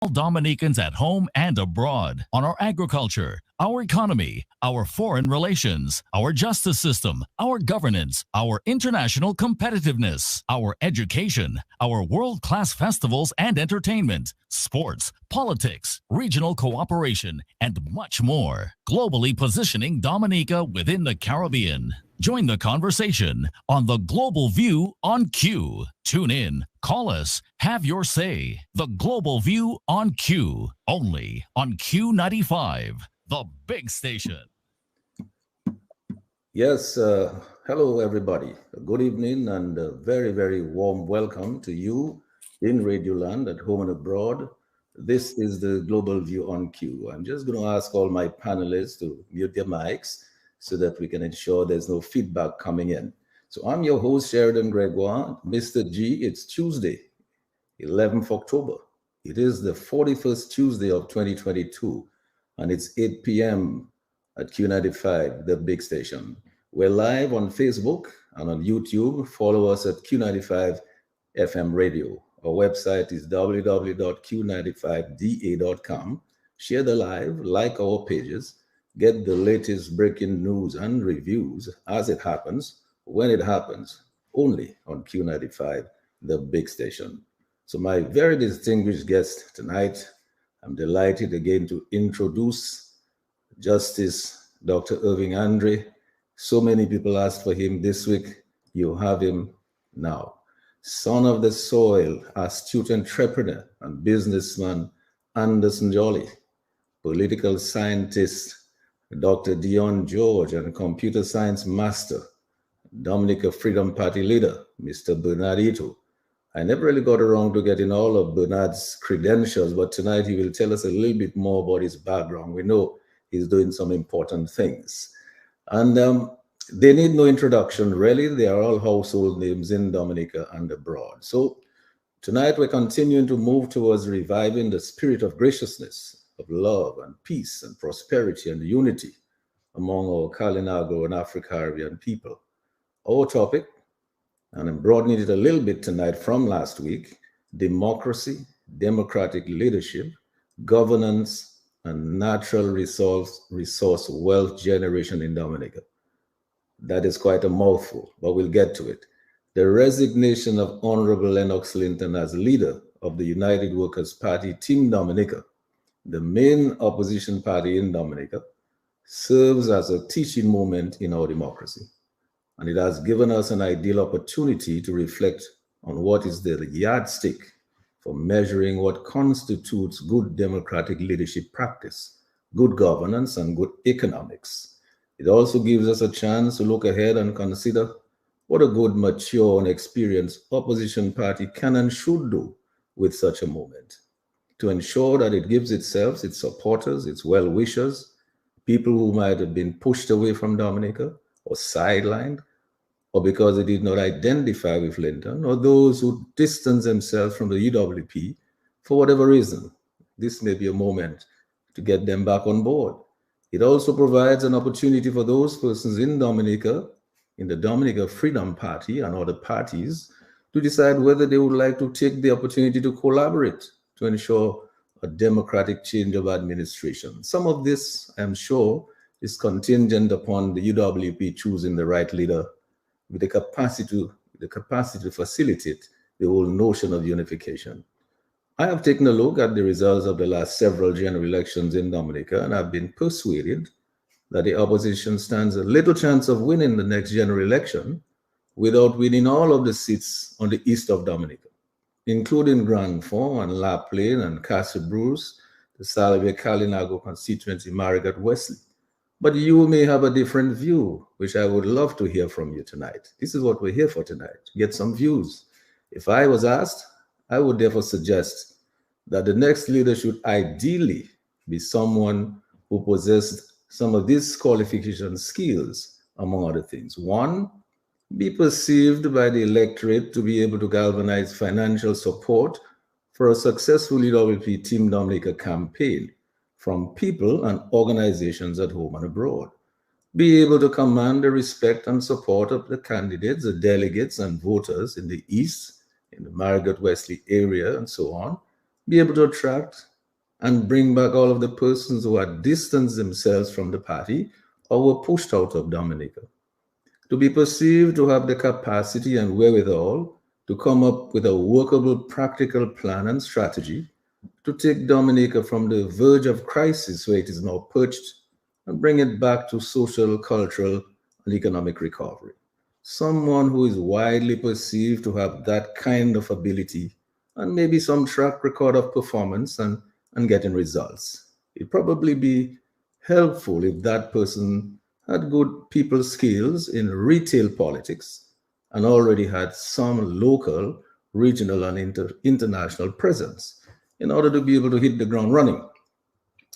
all Dominicans at home and abroad on our agriculture, our economy, our foreign relations, our justice system, our governance, our international competitiveness, our education, our world-class festivals and entertainment, sports, politics, regional cooperation, and much more. Globally positioning Dominica within the Caribbean. Join the conversation on the Global View on Q. Tune in, call us, have your say. The Global View on Q, only on Q95, the big station. Yes, hello everybody. Good evening and a very, very warm welcome to you in Radioland at home and abroad. This is the Global View on Q. I'm just going to ask all my panelists to mute their mics so that we can ensure there's no feedback coming in. So I'm your host, Sheridan Gregoire. Mr. G, it's Tuesday, 11th October. It is the 41st Tuesday of 2022, and it's 8 p.m. at Q95, the big station. We're live on Facebook and on YouTube. Follow us at Q95 FM Radio. Our website is www.q95da.com. Share the live, like our pages, get the latest breaking news and reviews as it happens, when it happens, only on Q95, the big station. So my very distinguished guest tonight, I'm delighted again to introduce Justice Dr. Irving Andre. So many people asked for him this week. You have him now. Son of the soil, astute entrepreneur and businessman Anderson Jolly, political scientist Dr. Dion George, and computer science master Dominica Freedom Party leader Mr. Bernardito. I never really got around to getting all of Bernard's credentials, but tonight he will tell us a little bit more about his background. We know he's doing some important things. And they need no introduction, really. They are all household names in Dominica and abroad. So tonight we're continuing to move towards reviving the spirit of graciousness, of love and peace and prosperity and unity among our Kalinago and Afro-Caribbean people. Our topic, and I'm broadening it a little bit tonight from last week, democracy, democratic leadership, governance, and natural resource wealth generation in Dominica. That is quite a mouthful, but we'll get to it. The resignation of Honorable Lennox Linton as leader of the United Workers' Party, Team Dominica, the main opposition party in Dominica, serves as a teaching moment in our democracy. And it has given us an ideal opportunity to reflect on what is the yardstick for measuring what constitutes good democratic leadership practice, good governance, and good economics. It also gives us a chance to look ahead and consider what a good, mature, and experienced opposition party can and should do with such a moment, to ensure that it gives itself, its supporters, its well-wishers, people who might have been pushed away from Dominica or sidelined, or because they did not identify with Linton, or those who distance themselves from the UWP for whatever reason. This may be a moment to get them back on board. It also provides an opportunity for those persons in Dominica, in the Dominica Freedom Party and other parties, to decide whether they would like to take the opportunity to collaborate to ensure a democratic change of administration. Some of this, I'm sure, is contingent upon the UWP choosing the right leader with the capacity to facilitate the whole notion of unification. I have taken a look at the results of the last several general elections in Dominica, and I've been persuaded that the opposition stands a little chance of winning the next general election without winning all of the seats on the east of Dominica, including Grand Fond and La Plaine and Castle Bruce, the Salve Kalinago constituency, Marigat Wesley. But you may have a different view, which I would love to hear from you tonight. This is what we're here for tonight, to get some views. If I was asked, I would therefore suggest that the next leader should ideally be someone who possessed some of these qualification skills, among other things. One, be perceived by the electorate to be able to galvanize financial support for a successful UWP Team Dominica campaign from people and organizations at home and abroad. Be able to command the respect and support of the candidates, the delegates and voters in the East, in the Marigat Wesley area and so on, be able to attract and bring back all of the persons who had distanced themselves from the party or were pushed out of Dominica, to be perceived to have the capacity and wherewithal to come up with a workable, practical plan and strategy to take Dominica from the verge of crisis where it is now perched and bring it back to social, cultural, and economic recovery. Someone who is widely perceived to have that kind of ability and maybe some track record of performance and getting results. It'd probably be helpful if that person had good people skills in retail politics and already had some local, regional, and international presence in order to be able to hit the ground running.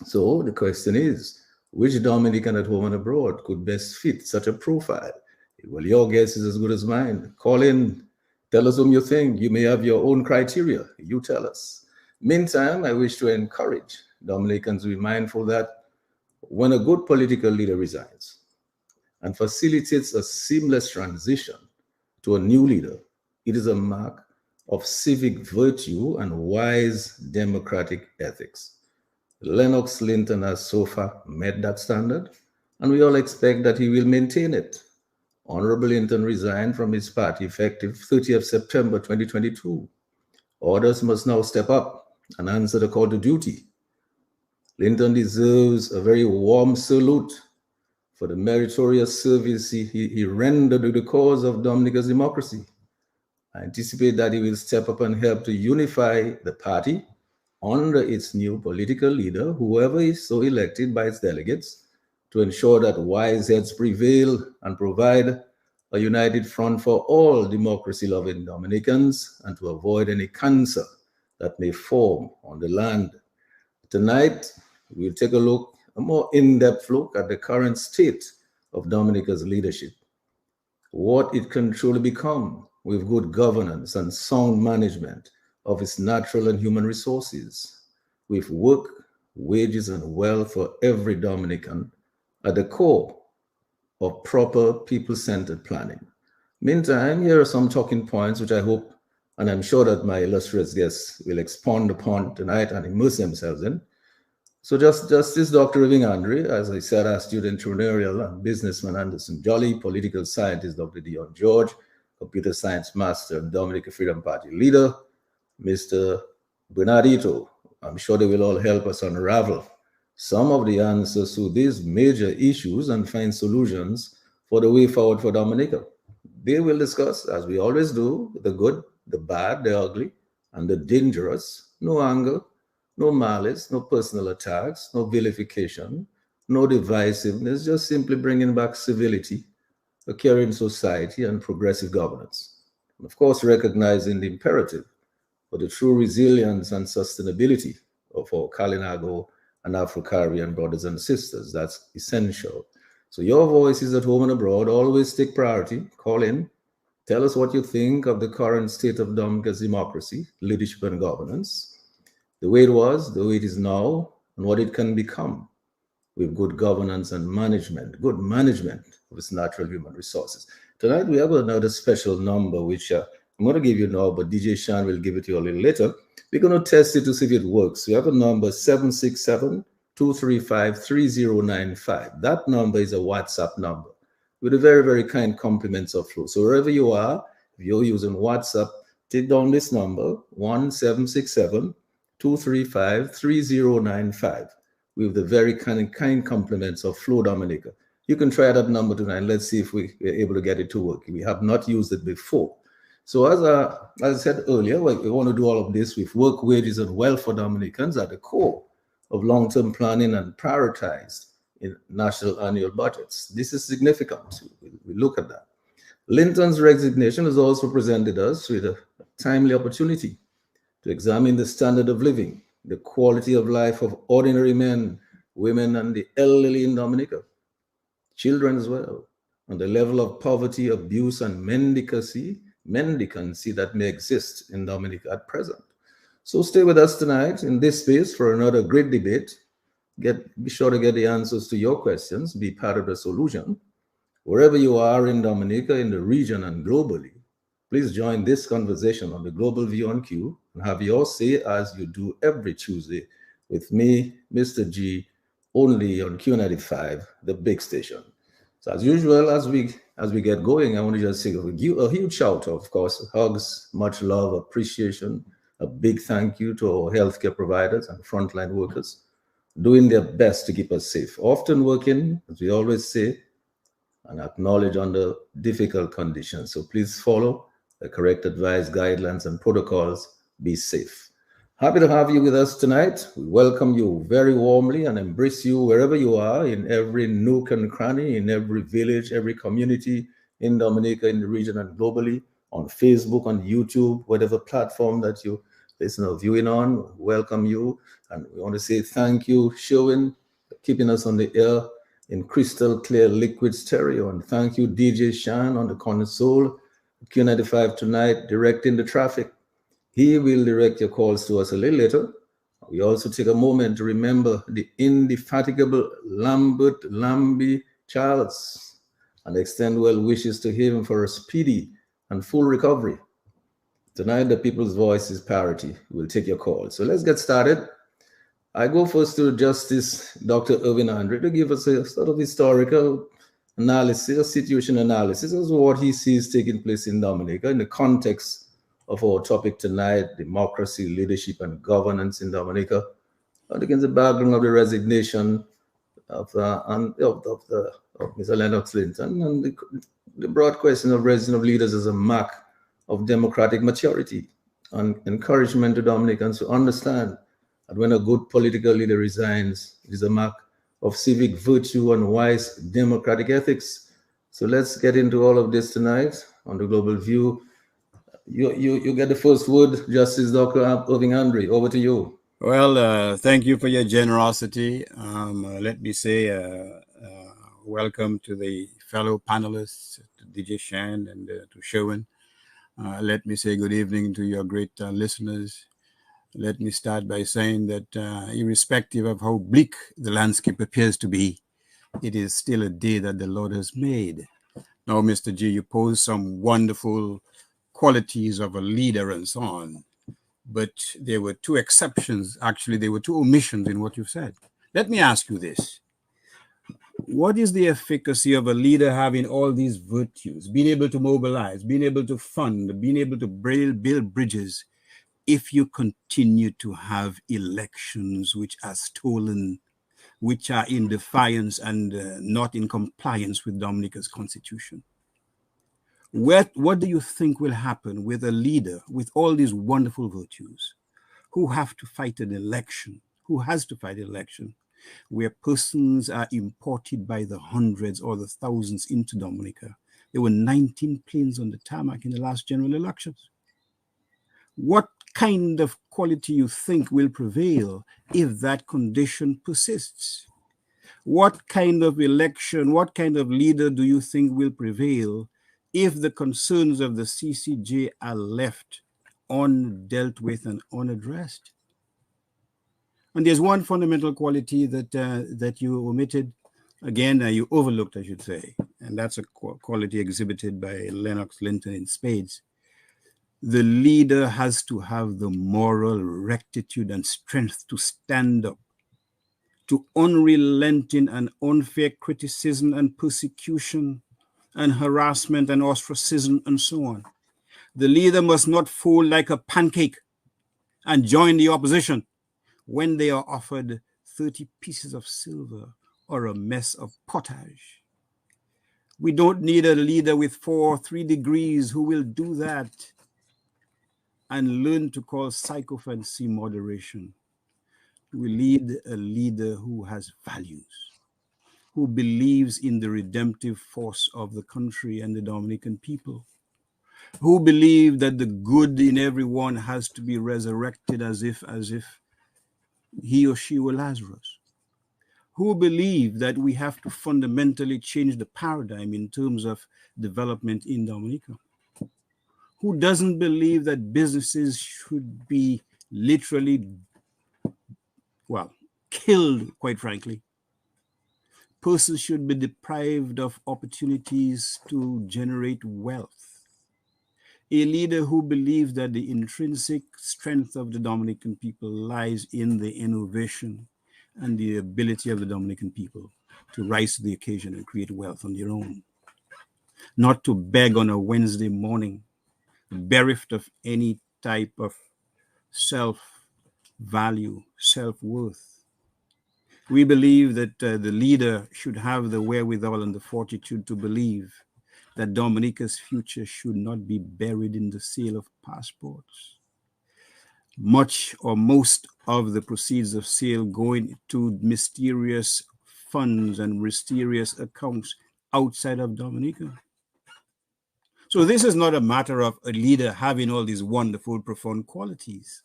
So the question is, which Dominican at home and abroad could best fit such a profile? Well, your guess is as good as mine. Call in, tell us whom you think. You may have your own criteria. You tell us. Meantime, I wish to encourage Dominicans to be mindful that when a good political leader resigns and facilitates a seamless transition to a new leader, it is a mark of civic virtue and wise democratic ethics. Lennox Linton has so far met that standard, and we all expect that he will maintain it. Honorable Linton resigned from his party effective 30th September 2022. Others must now step up and answer the call to duty. Linton deserves a very warm salute for the meritorious service he rendered to the cause of Dominica's democracy. I anticipate that he will step up and help to unify the party under its new political leader, whoever is so elected by its delegates, to ensure that wise heads prevail and provide a united front for all democracy-loving Dominicans and to avoid any cancer that may form on the land. Tonight, we'll take a more in-depth look at the current state of Dominica's leadership, what it can truly become with good governance and sound management of its natural and human resources, with work, wages, and wealth for every Dominican at the core of proper people-centered planning. Meantime, here are some talking points which I hope and I'm sure that my illustrious guests will expound upon tonight and immerse themselves in. So Justice Dr. Irving, as I said, our student entrepreneurial and businessman Anderson Jolly, political scientist Dr. Dion George, computer science master and Dominica Freedom Party leader, Mr. Bernardito. I'm sure they will all help us unravel some of the answers to these major issues and find solutions for the way forward for Dominica. They will discuss, as we always do, the good, the bad, the ugly, and the dangerous. No anger, no malice, no personal attacks, no vilification, no divisiveness, just simply bringing back civility, a caring society, and progressive governance. And of course, recognizing the imperative for the true resilience and sustainability of our Kalinago and Afro-Caribbean brothers and sisters. That's essential. So your voices at home and abroad always take priority. Call in. Tell us what you think of the current state of Dominica's democracy, leadership, and governance, the way it was, the way it is now, and what it can become with good governance and management, good management of its natural human resources. Tonight, we have another special number, which I'm going to give you now, but DJ Shan will give it to you a little later. We're going to test it to see if it works. We have a number, 767-235-3095. That number is a WhatsApp number with a very, very kind compliments of flow. So wherever you are, if you're using WhatsApp, take down this number, 1-767-235-3095, with the very kind compliments of Flo Dominica. You can try that number tonight. Let's see if we're able to get it to work. We have not used it before. So as I said earlier, we want to do all of this with work, wages, and wealth for Dominicans at the core of long-term planning and prioritized in national annual budgets. This is significant. We look at that. Linton's resignation has also presented us with a timely opportunity to examine the standard of living, the quality of life of ordinary men, women, and the elderly in Dominica, children as well, and the level of poverty, abuse, and mendicancy that may exist in Dominica at present. So stay with us tonight in this space for another great debate. Be sure to get the answers to your questions, be part of the solution. Wherever you are in Dominica, in the region, and globally, Please join this conversation on the Global View on Q and have your say as you do every Tuesday with me, Mr. G, only on Q95, the big station. So as usual, as we get going, I want to just say a huge shout out, of course, hugs, much love, appreciation, a big thank you to our healthcare providers and frontline workers doing their best to keep us safe, often working, as we always say, and acknowledge under difficult conditions. So please follow the correct advice, guidelines, and protocols. Be safe. Happy to have you with us tonight. We welcome you very warmly and embrace you wherever you are, in every nook and cranny, in every village, every community in Dominica, in the region, and globally, on Facebook, on YouTube, whatever platform that you listen or viewing on. Welcome you. And we want to say thank you, Sherwin, for keeping us on the air in crystal clear liquid stereo. And thank you, DJ Shan on the console, Q95 tonight, directing the traffic. He will direct your calls to us a little later. We also take a moment to remember the indefatigable Lambert Lambie Charles and extend well wishes to him for a speedy and full recovery. Tonight, the people's voice is parity. We'll take your call. So let's get started. I go first to Justice Dr. Irving Andre to give us a sort of historical analysis, a situation analysis of what he sees taking place in Dominica in the context of our topic tonight, democracy, leadership, and governance in Dominica, and against the background of the resignation of Mr. Lennox Linton and the broad question of resignation of leaders as a mark of democratic maturity and encouragement to Dominicans to understand that when a good political leader resigns, it is a mark of civic virtue and wise democratic ethics. So let's get into all of this tonight on the Global View. You get the first word, Justice Dr. Irving Andre. Over to you. Well, thank you for your generosity. Let me say welcome to the fellow panelists, to DJ Shan and to Sherwin. Let me say good evening to your great listeners. Let me start by saying that irrespective of how bleak the landscape appears to be, it is still a day that the Lord has made. Now, Mr. G, you pose some wonderful qualities of a leader and so on, but there were two exceptions. Actually, there were two omissions in what you've said. Let me ask you this. What is the efficacy of a leader having all these virtues, being able to mobilize, being able to fund, being able to build bridges, if you continue to have elections which are stolen, which are in defiance and not in compliance with Dominica's constitution? What do you think will happen with a leader with all these wonderful virtues who have to fight an election, who has to fight an election, where persons are imported by the hundreds or the thousands into Dominica? There were 19 planes on the tarmac in the last general elections. What kind of quality you think will prevail if that condition persists? What kind of election, what kind of leader do you think will prevail if the concerns of the CCJ are left undealt with and unaddressed? And there's one fundamental quality that you omitted, again, you overlooked, I should say, and that's a quality exhibited by Lennox Linton in spades. The leader has to have the moral rectitude and strength to stand up to unrelenting and unfair criticism and persecution and harassment and ostracism and so on. The leader must not fold like a pancake and join the opposition when they are offered 30 pieces of silver or a mess of pottage. We don't need a leader with 3 degrees who will do that and learn to call sycophancy moderation. We need a leader who has values, who believes in the redemptive force of the country and the Dominican people, who believe that the good in everyone has to be resurrected as if he or she were Lazarus, who believe that we have to fundamentally change the paradigm in terms of development in Dominica, who doesn't believe that businesses should be literally, killed, quite frankly. Persons should be deprived of opportunities to generate wealth. a leader who believes that the intrinsic strength of the Dominican people lies in the innovation and the ability of the Dominican people to rise to the occasion and create wealth on their own, not to beg on a Wednesday morning, bereft of any type of self-value, self-worth. We believe that the leader should have the wherewithal and the fortitude to believe that Dominica's future should not be buried in the sale of passports. Much or most of the proceeds of sale going to mysterious funds and mysterious accounts outside of Dominica. So this is not a matter of a leader having all these wonderful, profound qualities.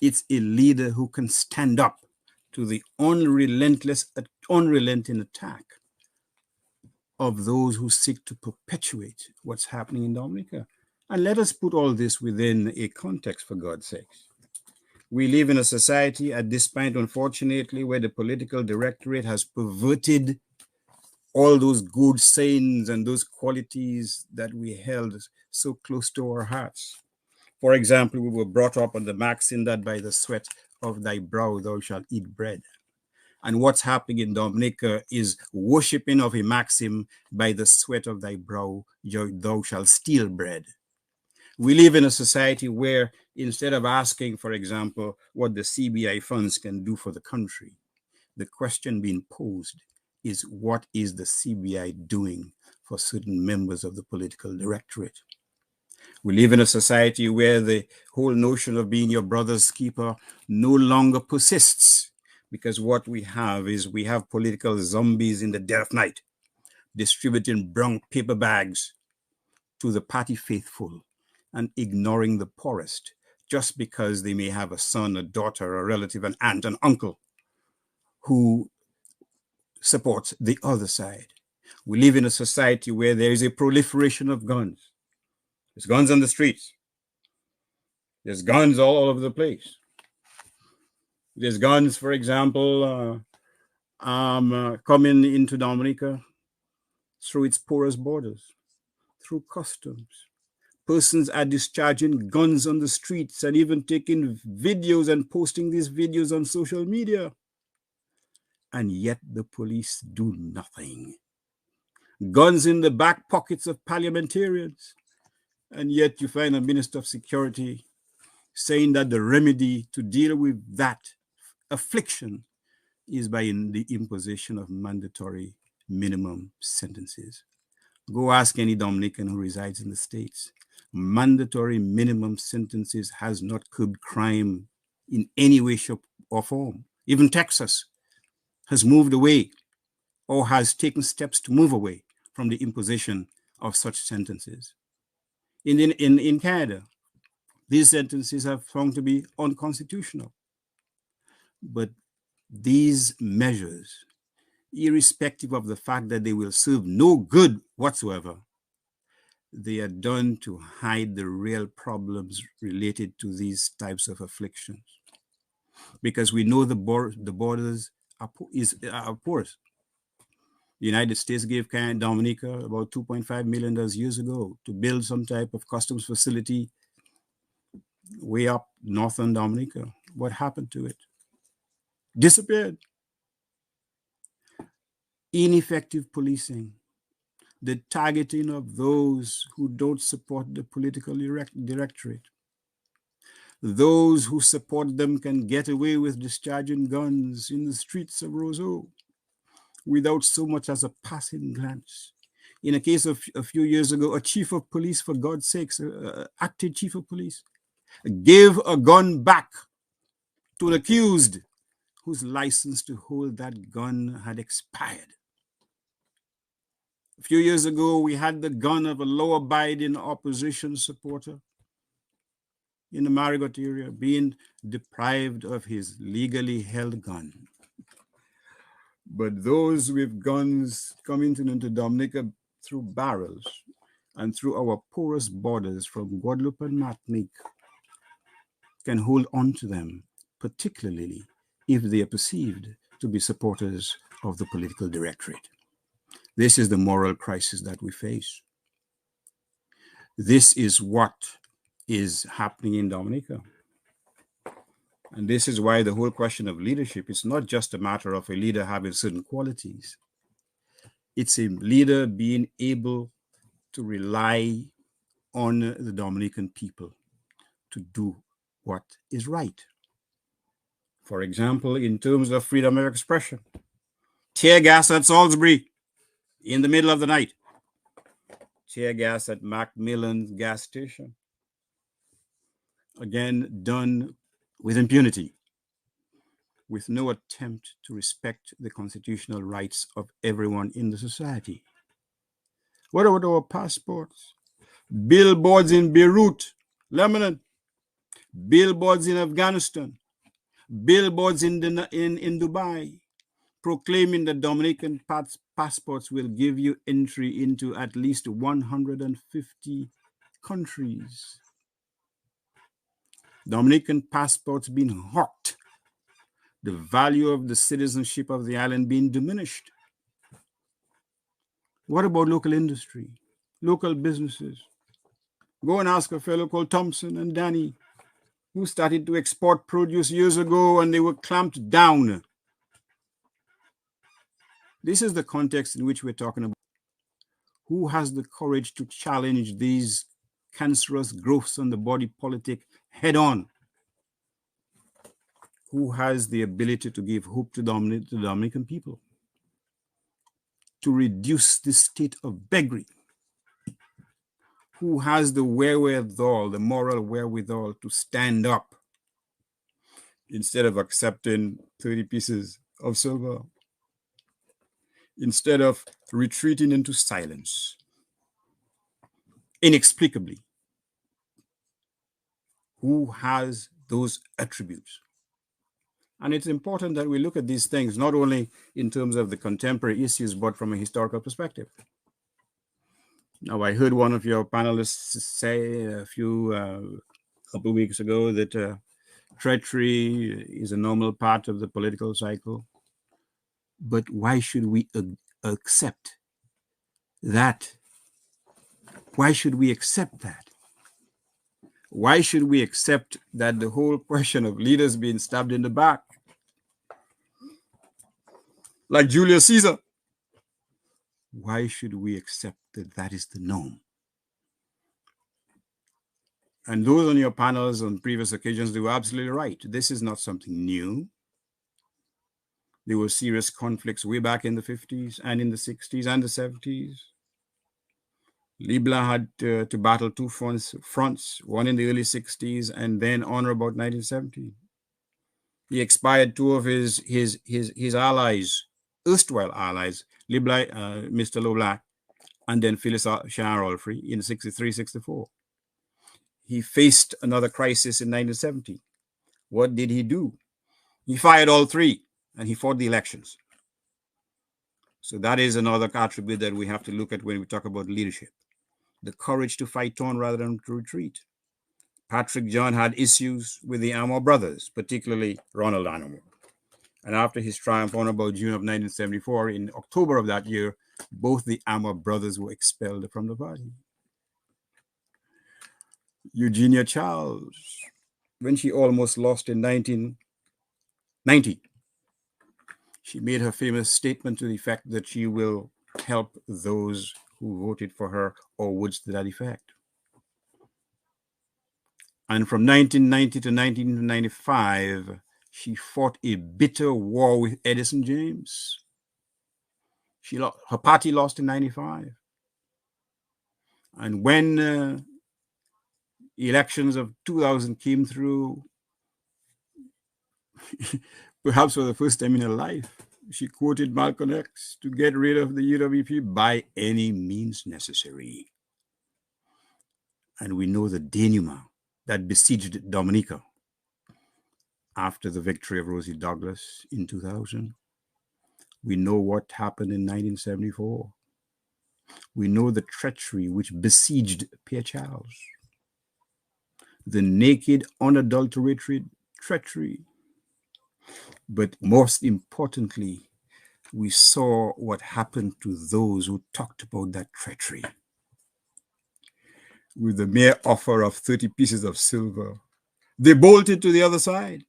It's a leader who can stand up to the unrelenting attack of those who seek to perpetuate what's happening in Dominica. And let us put all this within a context, for God's sakes. We live in a society at this point, unfortunately, where the political directorate has perverted all those good sayings and those qualities that we held so close to our hearts. For example, we were brought up on the maxim that by the sweat of thy brow thou shalt eat bread. And what's happening in Dominica is worshipping of a maxim, by the sweat of thy brow thou shalt steal bread. We live in a society where instead of asking, for example, what the CBI funds can do for the country, the question being posed is, what is the CBI doing for certain members of the political directorate? We live in a society where the whole notion of being your brother's keeper no longer persists, because what we have is we have political zombies in the dead of night distributing brown paper bags to the party faithful and ignoring the poorest just because they may have a son, a daughter, a relative, an aunt, an uncle who supports the other side. We live in a society where there is a proliferation of guns. There's guns on the streets. There's guns all over the place. There's guns, for example, coming into Dominica through its porous borders, through customs. Persons are discharging guns on the streets and even taking videos and posting these videos on social media. And yet the police do nothing. Guns in the back pockets of parliamentarians. And yet you find a minister of security saying that the remedy to deal with that affliction is by the imposition of mandatory minimum sentences. Go ask any Dominican who resides in the States. Mandatory minimum sentences has not curbed crime in any way, shape, or form. Even Texas has moved away or has taken steps to move away from the imposition of such sentences. In Canada, these sentences have found to be unconstitutional. But these measures, irrespective of the fact that they will serve no good whatsoever, they are done to hide the real problems related to these types of afflictions. Because we know the borders are porous. The United States gave Dominica about $2.5 million years ago to build some type of customs facility way up northern Dominica. What happened to it? Disappeared. Ineffective policing, the targeting of those who don't support the political directorate. Those who support them can get away with discharging guns in the streets of Roseau without so much as a passing glance. In a case of a few years ago, a chief of police, for God's sakes, acting chief of police, gave a gun back to an accused whose license to hold that gun had expired. A few years ago, we had the gun of a law-abiding opposition supporter in the Marigot area being deprived of his legally held gun. But those with guns coming into Dominica through barrels and through our porous borders from Guadeloupe and Martinique can hold on to them, particularly if they are perceived to be supporters of the political directorate. This is the moral crisis that we face. This is what is happening in Dominica. And this is why the whole question of leadership is not just a matter of a leader having certain qualities. It's a leader being able to rely on the Dominican people to do what is right. For example, in terms of freedom of expression, tear gas at Salisbury in the middle of the night, tear gas at Macmillan's gas station, again done with impunity, with no attempt to respect the constitutional rights of everyone in the society. What about our passports? Billboards in Beirut, Lebanon, billboards in Afghanistan, billboards in Dubai, proclaiming that Dominican passports will give you entry into at least 150 countries. Dominican passports being hawked, the value of the citizenship of the island being diminished. What about local industry, local businesses? Go and ask a fellow called Thompson and Danny, who started to export produce years ago and they were clamped down. This is the context in which we're talking about. Who has the courage to challenge these cancerous growths on the body politic head on? Who has the ability to give hope to the Dominican people? To reduce the state of beggary? Who has the wherewithal, the moral wherewithal to stand up instead of accepting 30 pieces of silver? Instead of retreating into silence, inexplicably? Who has those attributes? And it's important that we look at these things not only in terms of the contemporary issues, but from a historical perspective. Now, I heard one of your panelists say a couple of weeks ago that treachery is a normal part of the political cycle. But why should we accept that? Why should we accept that? Why should we accept that the whole question of leaders being stabbed in the back, like Julius Caesar, why should we accept that that is the norm? And those on your panels on previous occasions, they were absolutely right. This is not something new. There were serious conflicts way back in the 50s and in the 60s and the 70s. Libla had to battle two fronts, one in the early 60s and then on or about 1970. He expired two of his allies, erstwhile allies, Libla, Mr. Loblack, and then Phyllis Shahar-Olfrey in 63, 64. He faced another crisis in 1970. What did he do? He fired all three and he fought the elections. So that is another attribute that we have to look at when we talk about leadership. The courage to fight on rather than to retreat. Patrick John had issues with the Amor brothers, particularly Ronald Amor. And after his triumph on about June of 1974, in October of that year, both the Amor brothers were expelled from the party. Eugenia Charles, when she almost lost in 1990, she made her famous statement to the effect that she will help those who voted for her, or words to that effect. And from 1990 to 1995, she fought a bitter war with Edison James. Her party lost in 95. And when elections of 2000 came through, perhaps for the first time in her life, she quoted Malcolm X to get rid of the UWP by any means necessary. And we know the denouement that besieged Dominica after the victory of Rosie Douglas in 2000. We know what happened in 1974. We know the treachery which besieged Pierre Charles. The naked, unadulterated treachery. But most importantly, we saw what happened to those who talked about that treachery. with the mere offer of 30 pieces of silver. They bolted to the other side.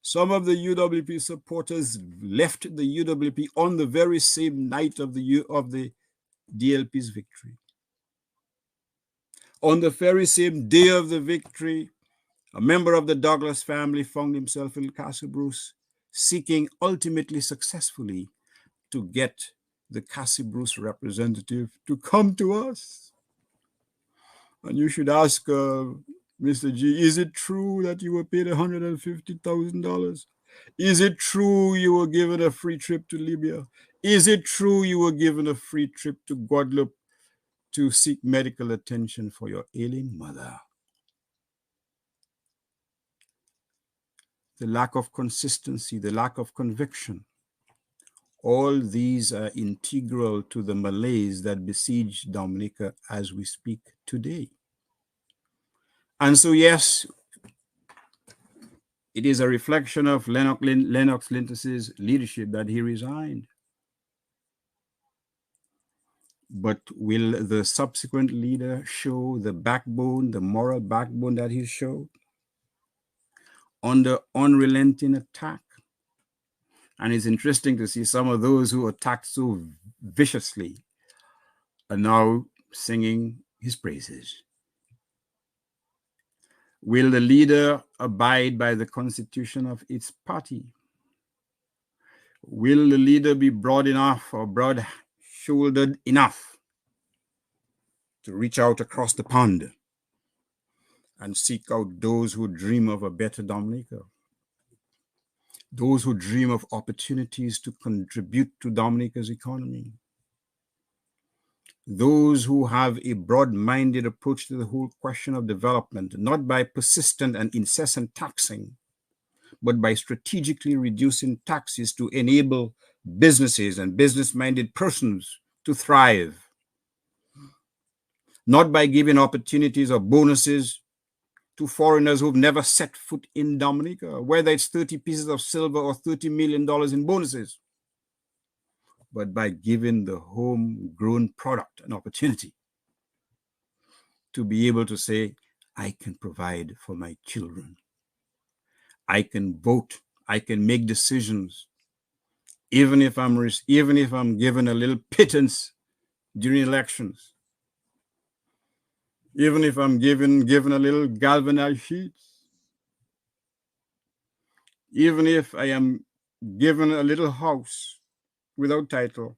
Some of the UWP supporters left the UWP on the very same night of the DLP's victory. On the very same day of the victory, a member of the Douglas family found himself in Castle Bruce, seeking ultimately successfully to get the Castle Bruce representative to come to us. And you should ask Mr. G, is it true that you were paid $150,000? Is it true you were given a free trip to Libya? Is it true you were given a free trip to Guadeloupe to seek medical attention for your ailing mother? The lack of consistency, the lack of conviction, all these are integral to the malaise that besiege Dominica as we speak today. And so, yes, it is a reflection of Lennox Lintes's leadership that he resigned. But will the subsequent leader show the backbone, the moral backbone that he showed under unrelenting attack? And it's interesting to see some of those who attacked so viciously are now singing his praises. Will the leader abide by the constitution of its party? Will the leader be broad enough or broad-shouldered enough to reach out across the pond and seek out those who dream of a better Dominica? Those who dream of opportunities to contribute to Dominica's economy? Those who have a broad-minded approach to the whole question of development, not by persistent and incessant taxing, but by strategically reducing taxes to enable businesses and business-minded persons to thrive, not by giving opportunities or bonuses to foreigners who've never set foot in Dominica, whether it's 30 pieces of silver or $30 million in bonuses, but by giving the homegrown product an opportunity to be able to say, I can provide for my children. I can vote. I can make decisions, even if I'm given a little pittance during elections, even if I'm given a little galvanized sheets, even if I am given a little house without title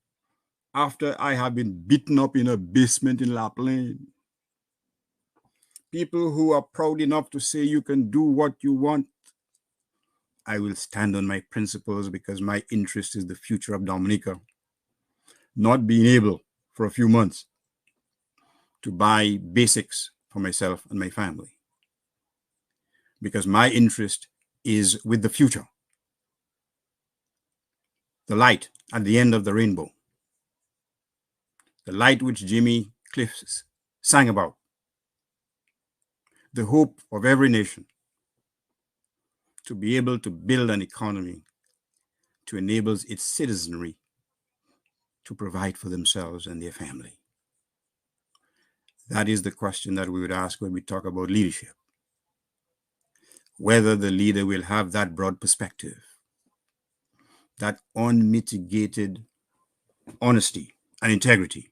after I have been beaten up in a basement in La Plaine. People who are proud enough to say you can do what you want. I will stand on my principles because my interest is the future of Dominica. Not being able for a few months to buy basics for myself and my family. Because my interest is with the future. The light at the end of the rainbow. The light which Jimmy Cliff sang about. The hope of every nation to be able to build an economy to enable its citizenry to provide for themselves and their family. That is the question that we would ask when we talk about leadership. Whether the leader will have that broad perspective, that unmitigated honesty and integrity,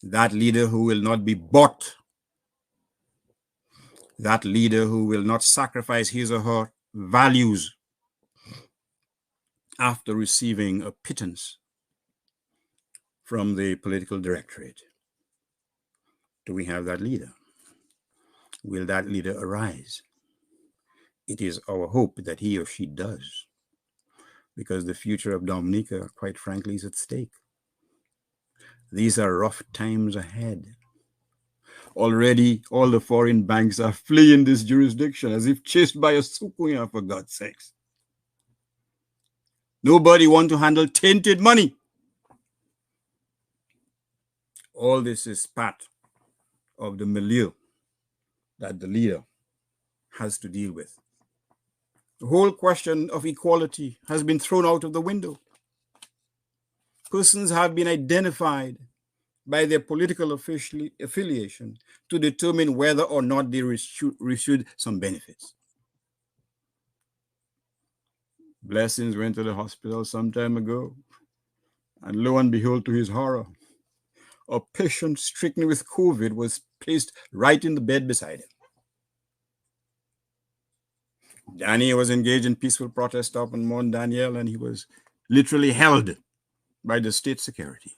that leader who will not be bought, that leader who will not sacrifice his or her values after receiving a pittance from the political directorate. Do we have that leader? Will that leader arise? It is our hope that he or she does, because the future of Dominica, quite frankly, is at stake. These are rough times ahead. Already, all the foreign banks are fleeing this jurisdiction as if chased by a sukuya, for God's sakes. Nobody wants to handle tainted money. All this is part of the milieu that the leader has to deal with. The whole question of equality has been thrown out of the window. Persons have been identified by their political affiliation to determine whether or not they received some benefits. Blessings went to the hospital some time ago, and lo and behold, to his horror, a patient stricken with COVID was placed right in the bed beside him. Danny was engaged in peaceful protest up in Mount Daniel, and he was literally held by the state security.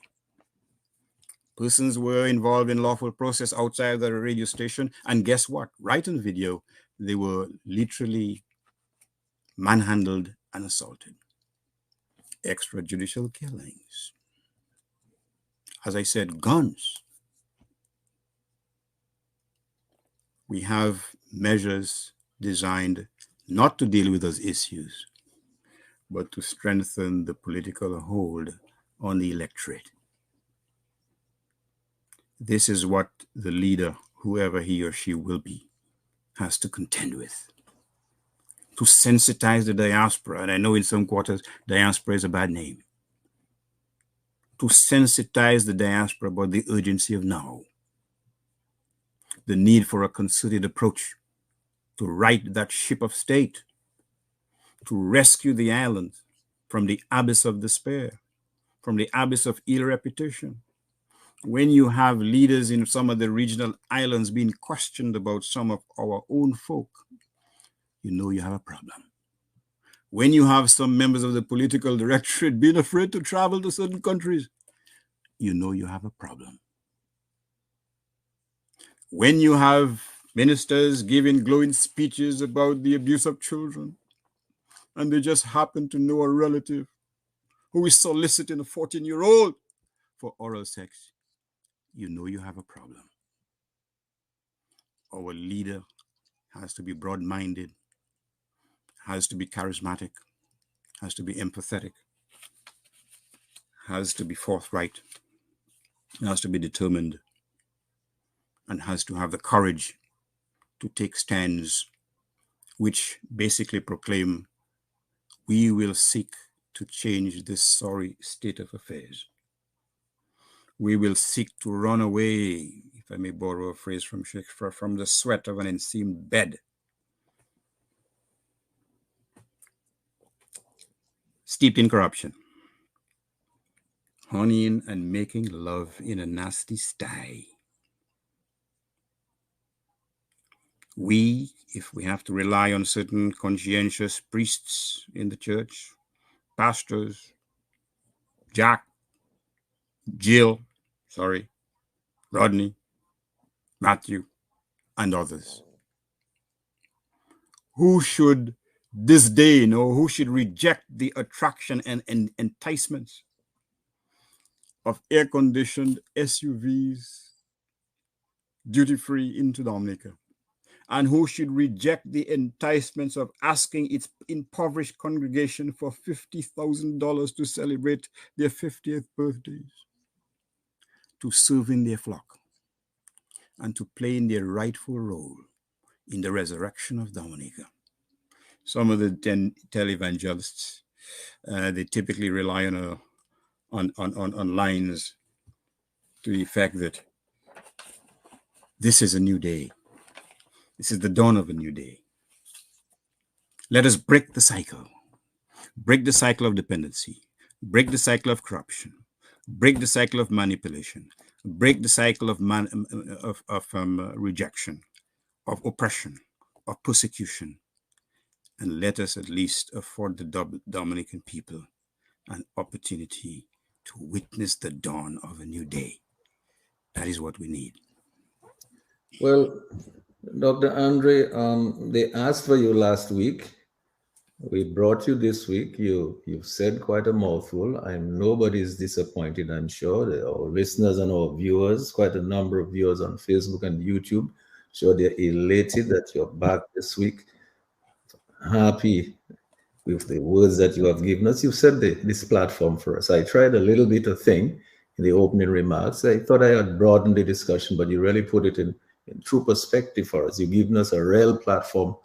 Persons were involved in lawful process outside the radio station, and guess what? Right on video, they were literally manhandled and assaulted. Extrajudicial killings. As I said, guns. We have measures designed not to deal with those issues, but to strengthen the political hold on the electorate. This is what the leader, whoever he or she will be, has to contend with. To sensitize the diaspora, and I know in some quarters, diaspora is a bad name. To sensitize the diaspora about the urgency of now. The need for a concerted approach to right that ship of state, to rescue the island from the abyss of despair, from the abyss of ill reputation. When you have leaders in some of the regional islands being questioned about some of our own folk, you know you have a problem. When you have some members of the political directorate being afraid to travel to certain countries, you know you have a problem. When you have ministers giving glowing speeches about the abuse of children, and they just happen to know a relative who is soliciting a 14-year-old for oral sex, you know you have a problem. Our leader has to be broad-minded, has to be charismatic, has to be empathetic, has to be forthright, has to be determined, and has to have the courage to take stands which basically proclaim, we will seek to change this sorry state of affairs. We will seek to run away, if I may borrow a phrase from Shakespeare, from the sweat of an enseamed bed. Steeped in corruption. Honeying and making love in a nasty sty. We, if we have to rely on certain conscientious priests in the church, pastors, Jack, Jill, Rodney, Matthew, and others, who should disdain or who should reject the attraction and enticements of air-conditioned SUVs duty-free into Dominica, and who should reject the enticements of asking its impoverished congregation for $50,000 to celebrate their 50th birthdays, to serve in their flock, and to play in their rightful role in the resurrection of Dominica. Some of the televangelists, they typically rely on lines to the effect that this is a new day. This is the dawn of a new day. Let us break the cycle of dependency, break the cycle of corruption, break the cycle of manipulation, break the cycle of rejection, of oppression, of persecution, and let us at least afford the Dominican people an opportunity to witness the dawn of a new day. That is what we need. Well, Dr. Andre, they asked for you last week. We brought you this week. You've said quite a mouthful. Nobody's disappointed, I'm sure. Our listeners and our viewers, quite a number of viewers on Facebook and YouTube, sure they're elated that you're back this week. Happy with the words that you have given us. You've set this platform for us. I tried a little bit of thing in the opening remarks. I thought I had broadened the discussion, but you really put it in true perspective for us. You've given us a real platform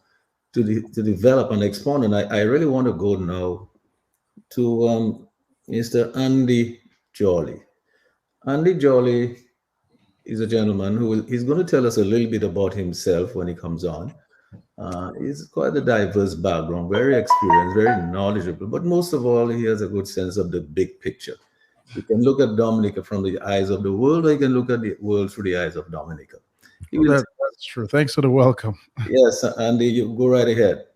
to develop and expand. And I really want to go now to Mr. Andy Jolly. Andy Jolly is a gentleman he's going to tell us a little bit about himself when he comes on. He's quite a diverse background, very experienced, very knowledgeable, but most of all, he has a good sense of the big picture. You can look at Dominica from the eyes of the world, or you can look at the world through the eyes of Dominica. He Well, will. that's true. Thanks for the welcome. Yes, Andy, you go right ahead.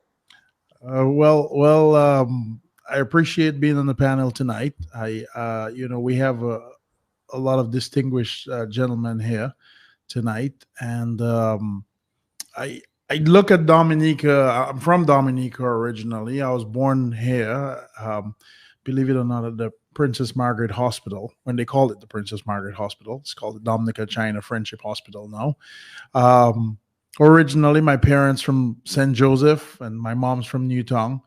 I appreciate being on the panel tonight. We have a lot of distinguished gentlemen here tonight, and I I look at Dominica. I'm from Dominica originally. I was born here. Believe it or not, at the Princess Margaret Hospital. When they called it the Princess Margaret Hospital, it's called the Dominica China Friendship Hospital now. Um, Originally, my parents from St. Joseph and my mom's from Newtown.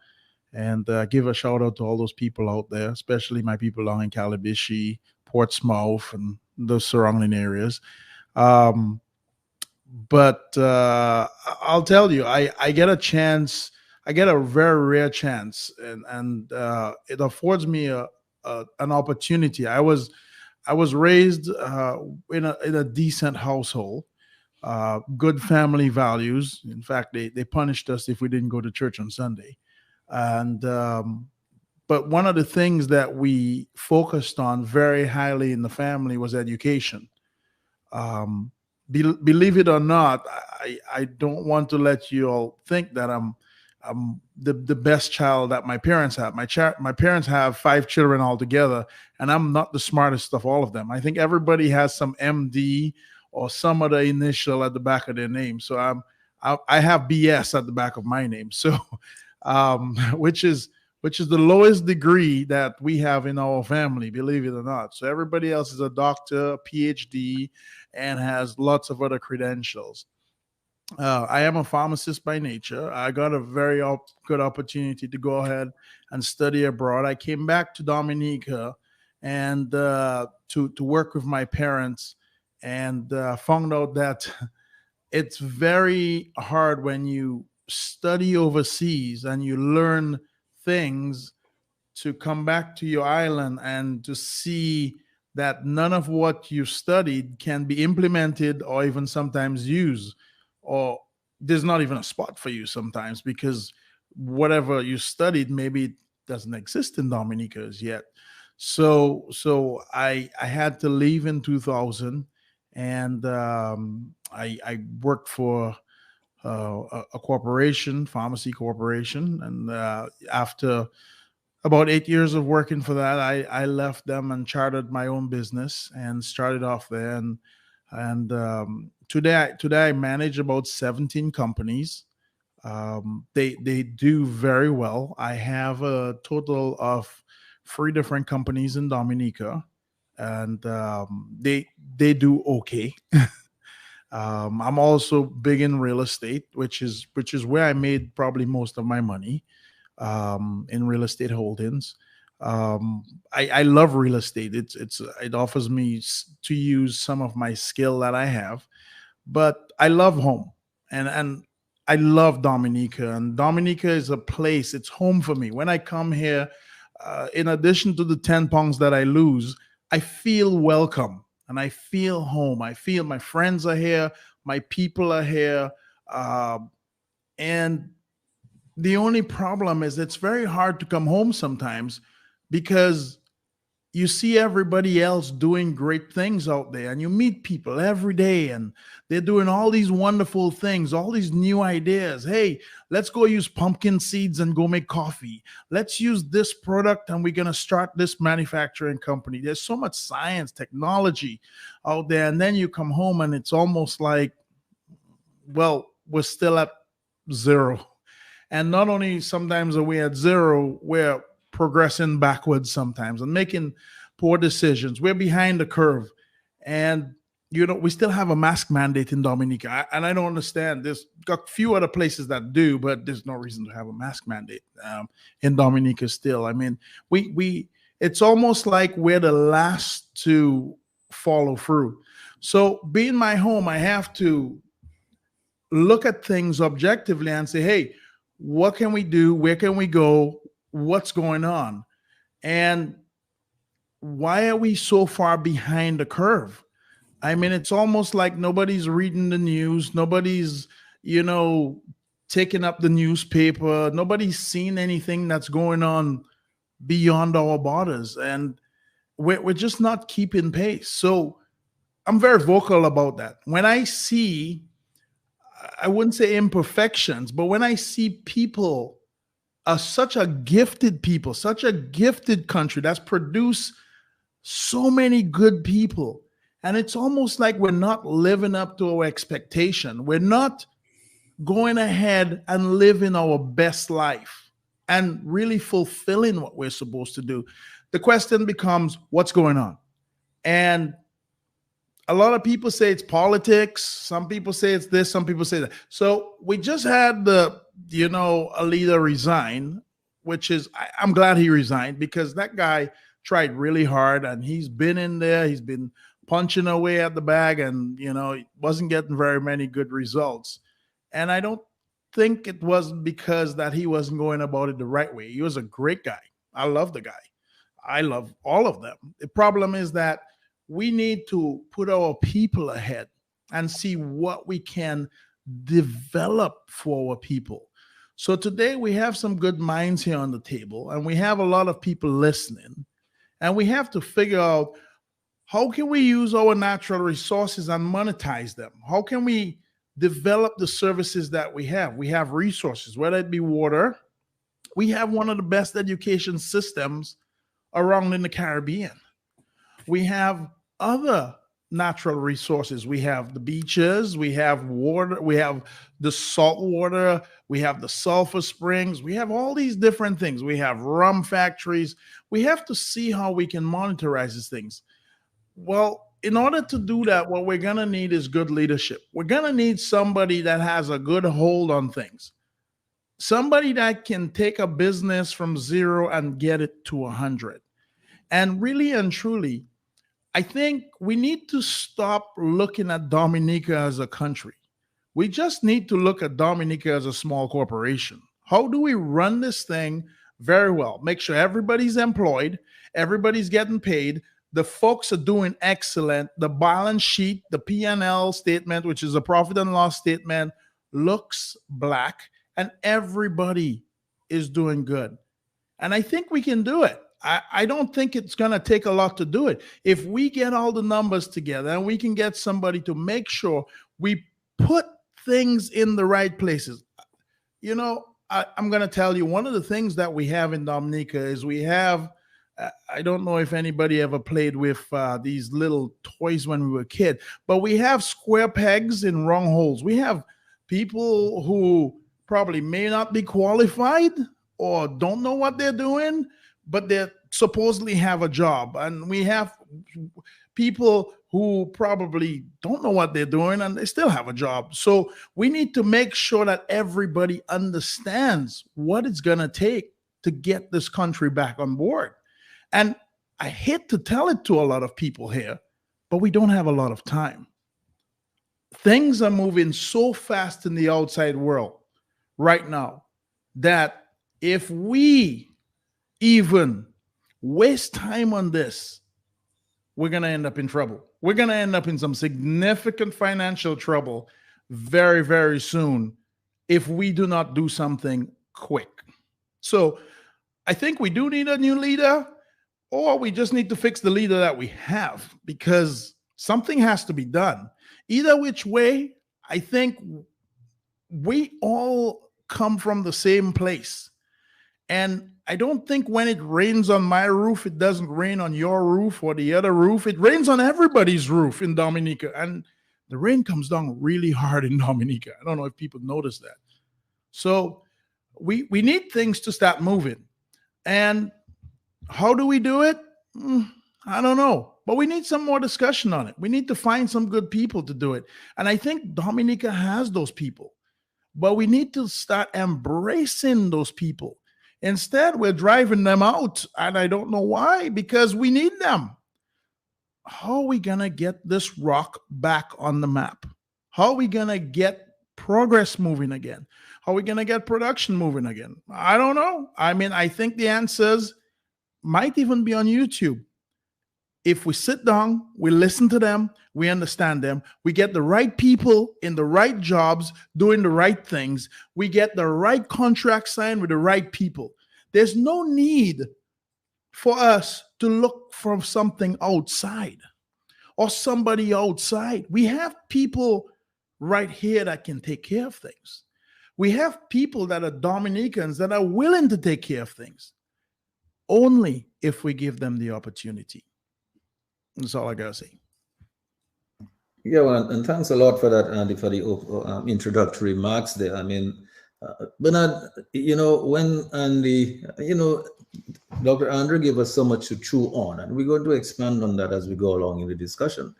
And give a shout out to all those people out there, especially my people down in Calabishi, Portsmouth, and those surrounding areas. Um, but I'll tell you, I get a chance. I get a very rare chance, and it affords me an opportunity. I was raised in a decent household, good family values. In fact, they punished us if we didn't go to church on Sunday. And But one of the things that we focused on very highly in the family was education. um, Believe it or not, I don't want to let you all think that I'm the best child that my parents have. My parents have five children altogether, and I'm not the smartest of all of them. I think everybody has some MD or some other initial at the back of their name. So I have BS at the back of my name. So which is the lowest degree that we have in our family, believe it or not. So everybody else is a doctor, a PhD, and has lots of other credentials. I am a pharmacist by nature. I got a very good opportunity to go ahead and study abroad. I came back to Dominica and to work with my parents, and found out that it's very hard when you study overseas and you learn things to come back to your island and to see that none of what you studied can be implemented or even sometimes used, or there's not even a spot for you sometimes because whatever you studied maybe it doesn't exist in Dominica as yet. So I had to leave in 2000, and I worked for a corporation, pharmacy corporation, and after about 8 years of working for that, I left them and chartered my own business and started off there. And today I manage about 17 companies. They do very well. I have a total of three different companies in Dominica, and they do okay. I'm also big in real estate, which is where I made probably most of my money, in real estate holdings. I love real estate. It offers me to use some of my skill that I have, but I love home, and I love Dominica, and Dominica is a place. It's home for me. When I come here, in addition to the 10 pounds that I lose, I feel welcome and I feel home. I feel my friends are here, my people are here, uh, and the only problem is it's very hard to come home sometimes because you see everybody else doing great things out there, and you meet people every day and they're doing all these wonderful things, all these new ideas. Hey, let's go use pumpkin seeds and go make coffee. Let's use this product and we're going to start this manufacturing company. There's so much science, technology out there. And then you come home and it's almost like, well, we're still at zero. And not only sometimes are we at zero, we're progressing backwards sometimes and making poor decisions. We're behind the curve. And, we still have a mask mandate in Dominica. And I don't understand. There's got a few other places that do, but there's no reason to have a mask mandate in Dominica still. I mean, it's almost like we're the last to follow through. So being my home, I have to look at things objectively and say, hey, what can we do? Where can we go? What's going on? And why are we so far behind the curve? I mean, it's almost like nobody's reading the news. Nobody's, you know, taking up the newspaper. Nobody's seen anything that's going on beyond our borders. And we're just not keeping pace. So I'm very vocal about that. When I see, I wouldn't say imperfections, but when I see people, such a gifted people, such a gifted country that's produced so many good people, and it's almost like we're not living up to our expectation. We're not going ahead and living our best life and really fulfilling what we're supposed to do. The question becomes, what's going on? And a lot of people say it's politics. Some people say it's this. Some people say that. So we just had a leader resign, which is, I'm glad he resigned, because that guy tried really hard and he's been in there. He's been punching away at the bag and, he wasn't getting very many good results. And I don't think it was because that he wasn't going about it the right way. He was a great guy. I love the guy. I love all of them. The problem is that we need to put our people ahead and see what we can develop for our people. So today we have some good minds here on the table, and we have a lot of people listening, and we have to figure out, how can we use our natural resources and monetize them? How can we develop the services that we have? We have resources, whether it be water. We have one of the best education systems around in the Caribbean. We have other natural resources. We have the beaches, we have water, we have the salt water, we have the sulfur springs, we have all these different things. We have rum factories. We have to see how we can monetize these things. Well, in order to do that, what we're going to need is good leadership. We're going to need somebody that has a good hold on things. Somebody that can take a business from 0 and get it to 100. And really and truly, I think we need to stop looking at Dominica as a country. We just need to look at Dominica as a small corporation. How do we run this thing very well? Make sure everybody's employed, everybody's getting paid, the folks are doing excellent. The balance sheet, the P&L statement, which is a profit and loss statement, looks black, and everybody is doing good. And I think we can do it. I don't think it's going to take a lot to do it. If we get all the numbers together and we can get somebody to make sure we put things in the right places. I'm going to tell you, one of the things that we have in Dominica is we have, I don't know if anybody ever played with these little toys when we were a kid, but we have square pegs in wrong holes. We have people who probably may not be qualified or don't know what they're doing, but they supposedly have a job. And we have people who probably don't know what they're doing and they still have a job. So we need to make sure that everybody understands what it's going to take to get this country back on board. And I hate to tell it to a lot of people here, but we don't have a lot of time. Things are moving so fast in the outside world right now that if we even waste time on this, we're going to end up in trouble. We're going to end up in some significant financial trouble very, very soon if we do not do something quick. So I think we do need a new leader, or we just need to fix the leader that we have, because something has to be done. Either which way, I think we all come from the same place. And I don't think when it rains on my roof, it doesn't rain on your roof or the other roof. It rains on everybody's roof in Dominica. And the rain comes down really hard in Dominica. I don't know if people notice that. So we need things to start moving. And how do we do it? I don't know. But we need some more discussion on it. We need to find some good people to do it. And I think Dominica has those people. But we need to start embracing those people. Instead, we're driving them out, and I don't know why, because we need them. How are we going to get this rock back on the map? How are we going to get progress moving again? How are we going to get production moving again? I don't know. I mean, I think the answers might even be on YouTube. If we sit down, we listen to them, we understand them, we get the right people in the right jobs doing the right things, we get the right contract signed with the right people. There's no need for us to look for something outside or somebody outside. We have people right here that can take care of things. We have people that are Dominicans that are willing to take care of things, only if we give them the opportunity. That's all I gotta say. Yeah, well, and thanks a lot for that, Andy, for the introductory remarks there. I mean, Bernard, when Andy, Dr. Andrew gave us so much to chew on, and we're going to expand on that as we go along in the discussion.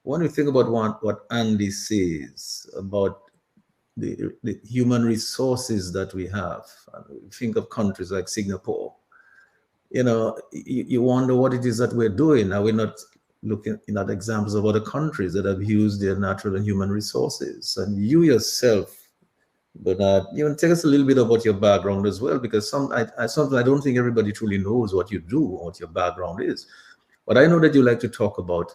When we think about what Andy says about the human resources that we have, think of countries like Singapore, you wonder what it is that we're doing. Are we not looking at examples of other countries that have used their natural and human resources? And you yourself, Bernard, take us a little bit about your background as well, because sometimes I don't think everybody truly knows what you do or what your background is. But I know that you like to talk about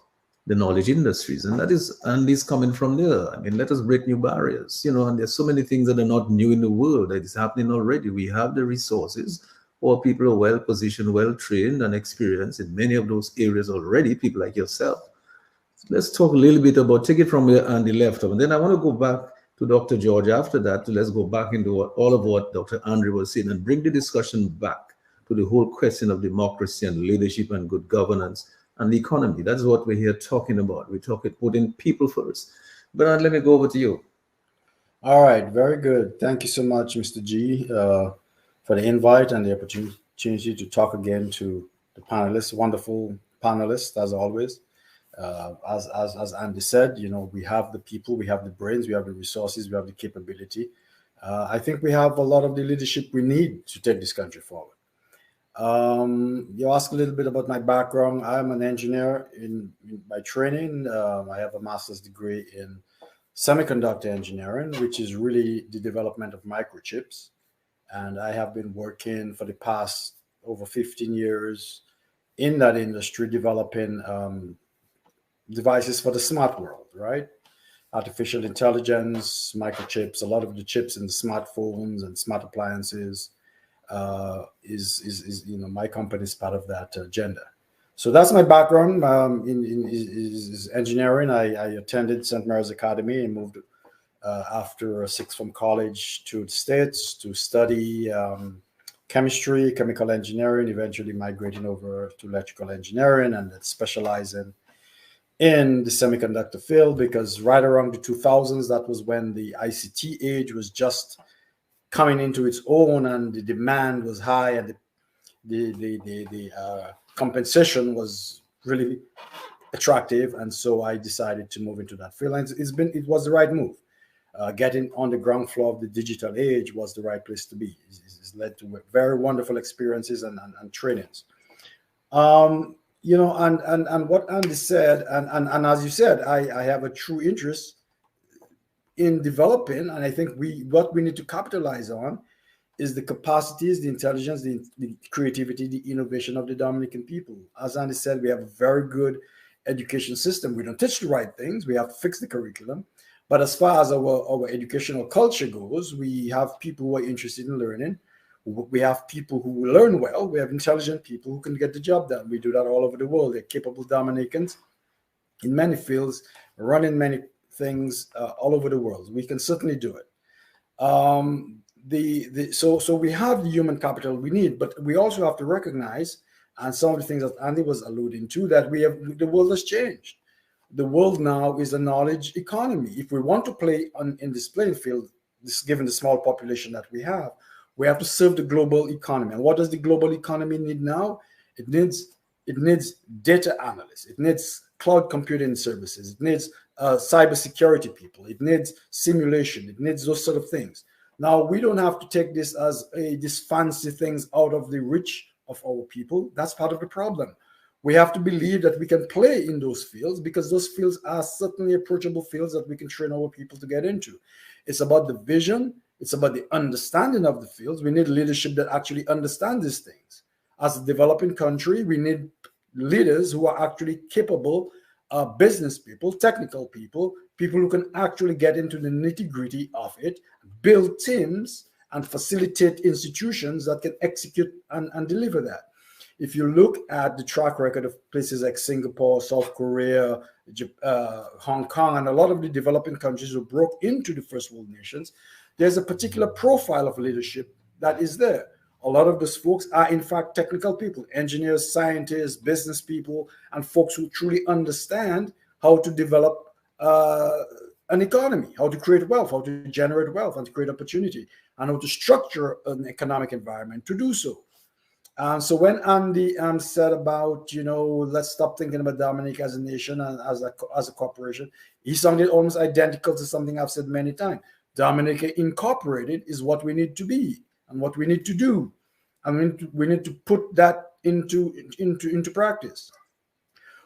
the knowledge industries, and Andy's coming from there. I mean, let us break new barriers, and there's so many things that are not new in the world that is happening already. We have the resources, or people are well positioned, well trained, and experienced in many of those areas already, people like yourself. Let's talk a little bit about, take it from where Andy left off. And then I want to go back to Dr. George after that. Let's go back into all of what Dr. Andrew was saying and bring the discussion back to the whole question of democracy and leadership and good governance and the economy. That's what we're here talking about. We're talking putting people first. Bernard, let me go over to you. All right, very good. Thank you so much, Mr. G, for the invite and the opportunity to talk again to the panelists, wonderful panelists as always. As Andy said, we have the people, we have the brains, we have the resources, we have the capability. I think we have a lot of the leadership we need to take this country forward. You asked a little bit about my background. I'm an engineer by training. I have a master's degree in semiconductor engineering, which is really the development of microchips. And I have been working for the past over 15 years in that industry, developing devices for the smart world, right? Artificial intelligence, microchips, a lot of the chips in the smartphones and smart appliances is my company is part of that agenda. So that's my background is engineering. I attended St. Mary's Academy and moved after a sixth form college to the States to study chemistry, chemical engineering, eventually migrating over to electrical engineering and then specializing in the semiconductor field, because right around the 2000s, that was when the ICT age was just coming into its own and the demand was high and the compensation was really attractive. And so I decided to move into that field. And it was the right move. Getting on the ground floor of the digital age was the right place to be. It's led to very wonderful experiences and trainings. And what Andy said, and as you said, I have a true interest in developing, and I think what we need to capitalize on is the capacities, the intelligence, the creativity, the innovation of the Dominican people. As Andy said, we have a very good education system. We don't teach the right things. We have to fix the curriculum. But as far as our educational culture goes, we have people who are interested in learning. We have people who learn well. We have intelligent people who can get the job done. We do that all over the world. They're capable Dominicans in many fields, running many things all over the world. We can certainly do it. So we have the human capital we need, but we also have to recognize, and some of the things that Andy was alluding to, that the world has changed. The world now is a knowledge economy. If we want to play in this playing field, given the small population that we have to serve the global economy. And what does the global economy need now? It needs data analysts. It needs cloud computing services. It needs cybersecurity people. It needs simulation. It needs those sort of things. Now, we don't have to take this as these fancy things out of the reach of our people. That's part of the problem. We have to believe that we can play in those fields, because those fields are certainly approachable fields that we can train our people to get into. It's about the vision. It's about the understanding of the fields. We need leadership that actually understands these things. As a developing country, we need leaders who are actually capable business people, technical people, people who can actually get into the nitty-gritty of it, build teams, and facilitate institutions that can execute and deliver that. If you look at the track record of places like Singapore, South Korea, Hong Kong, and a lot of the developing countries who broke into the first world nations, there's a particular profile of leadership that is there. A lot of those folks are, in fact, technical people, engineers, scientists, business people, and folks who truly understand how to develop an economy, how to create wealth, how to generate wealth, and to create opportunity, and how to structure an economic environment to do so. So when Andy said about, let's stop thinking about Dominica as a nation and as a corporation, he sounded almost identical to something I've said many times. Dominica Incorporated is what we need to be and what we need to do. And we need to put that into practice.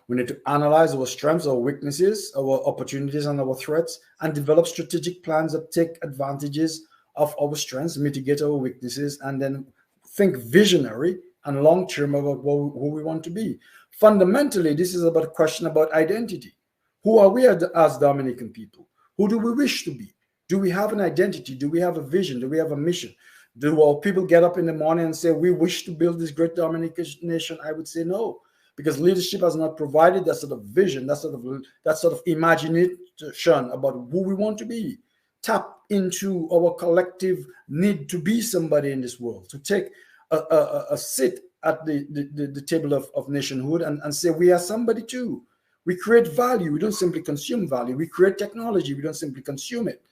We need to analyze our strengths, our weaknesses, our opportunities, and our threats, and develop strategic plans that take advantages of our strengths, mitigate our weaknesses, and then think visionary and long-term about who we want to be. Fundamentally, this is about a question about identity. Who are we as Dominican people? Who do we wish to be? Do we have an identity? Do we have a vision? Do we have a mission? Do our people get up in the morning and say, we wish to build this great Dominican nation? I would say no, because leadership has not provided that sort of vision, that sort of imagination about who we want to be. Tap into our collective need to be somebody in this world, to take a seat at the table of nationhood and say we are somebody too. We create value. We don't simply consume value. We create technology. We don't simply consume it.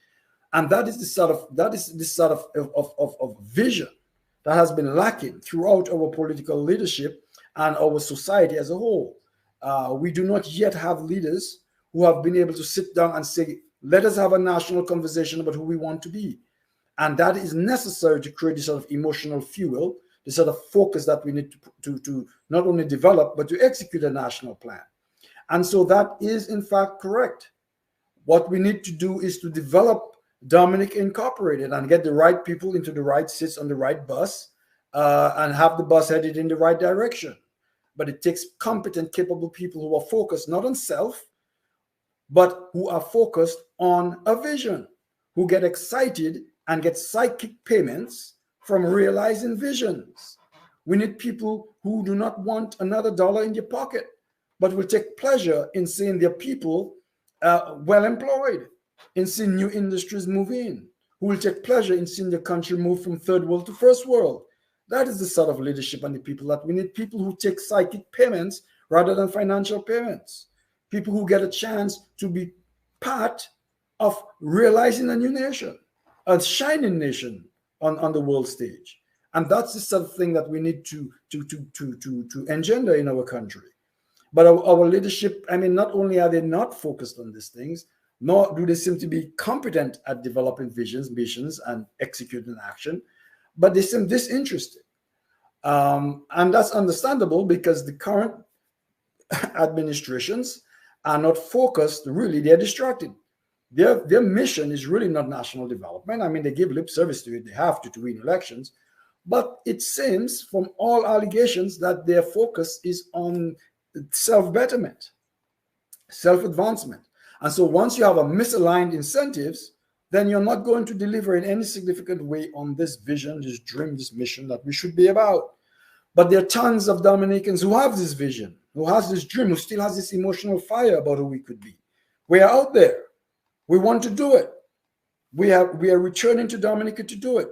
And that is the sort of vision that has been lacking throughout our political leadership and our society as a whole. We do not yet have leaders who have been able to sit down and say, let us have a national conversation about who we want to be. And that is necessary to create this sort of emotional fuel, the sort of focus that we need to not only develop, but to execute a national plan. And so that is, in fact, correct. What we need to do is to develop Dominic Incorporated and get the right people into the right seats on the right bus and have the bus headed in the right direction. But it takes competent, capable people who are focused not on self, but who are focused on a vision, who get excited and get psychic payments from realizing visions. We need people who do not want another dollar in their pocket, but will take pleasure in seeing their people well employed, in seeing new industries move in, who will take pleasure in seeing the country move from third world to first world. That is the sort of leadership and the people that we need, people who take psychic payments rather than financial payments, people who get a chance to be part of realizing a new nation, a shining nation on the world stage. And that's the sort of thing that we need to engender in our country. But our leadership, I mean, not only are they not focused on these things, nor do they seem to be competent at developing visions, missions, and executing action, but they seem disinterested. And that's understandable because the current administrations are not focused, really, they're distracted. Their mission is really not national development. I mean, they give lip service to it, they have to win elections. But it seems from all allegations that their focus is on self-betterment, self-advancement. And so once you have a misaligned incentives, then you're not going to deliver in any significant way on this vision, this dream, this mission that we should be about. But there are tons of Dominicans who have this vision, who has this dream, who still has this emotional fire about who we could be. We are out there. We want to do it. We are returning to Dominica to do it.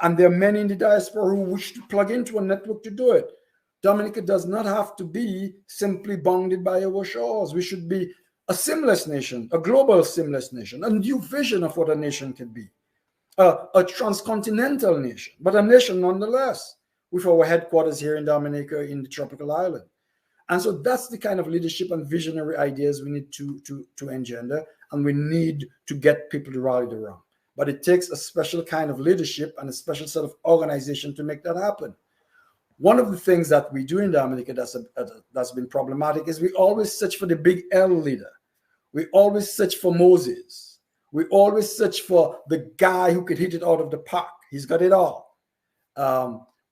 And there are many in the diaspora who wish to plug into a network to do it. Dominica does not have to be simply bounded by our shores. We should be a seamless nation, a global seamless nation, a new vision of what a nation can be, a transcontinental nation, but a nation nonetheless, with our headquarters here in Dominica in the tropical island. And so that's the kind of leadership and visionary ideas we need to engender, and we need to get people to rally around. But it takes a special kind of leadership and a special set of organization to make that happen. One of the things that we do in Dominica that's been problematic is we always search for the big L leader. We always search for Moses. We always search for the guy who could hit it out of the park. He's got it all.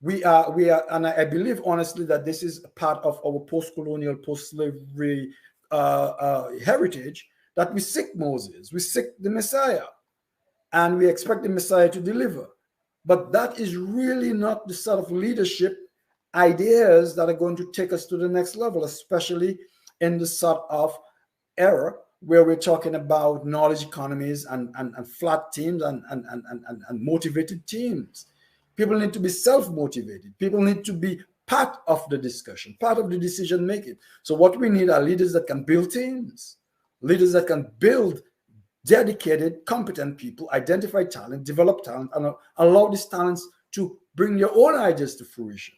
we are, and I believe honestly that this is a part of our post-colonial, post-slavery heritage, that we seek Moses, we seek the Messiah, and we expect the Messiah to deliver. But that is really not the sort of leadership ideas that are going to take us to the next level, especially in the sort of era where we're talking about knowledge economies and flat teams and motivated teams. People need to be self-motivated. People need to be part of the discussion, part of the decision making. So what we need are leaders that can build teams, leaders that can build dedicated, competent people, identify talent, develop talent, and allow these talents to bring your own ideas to fruition,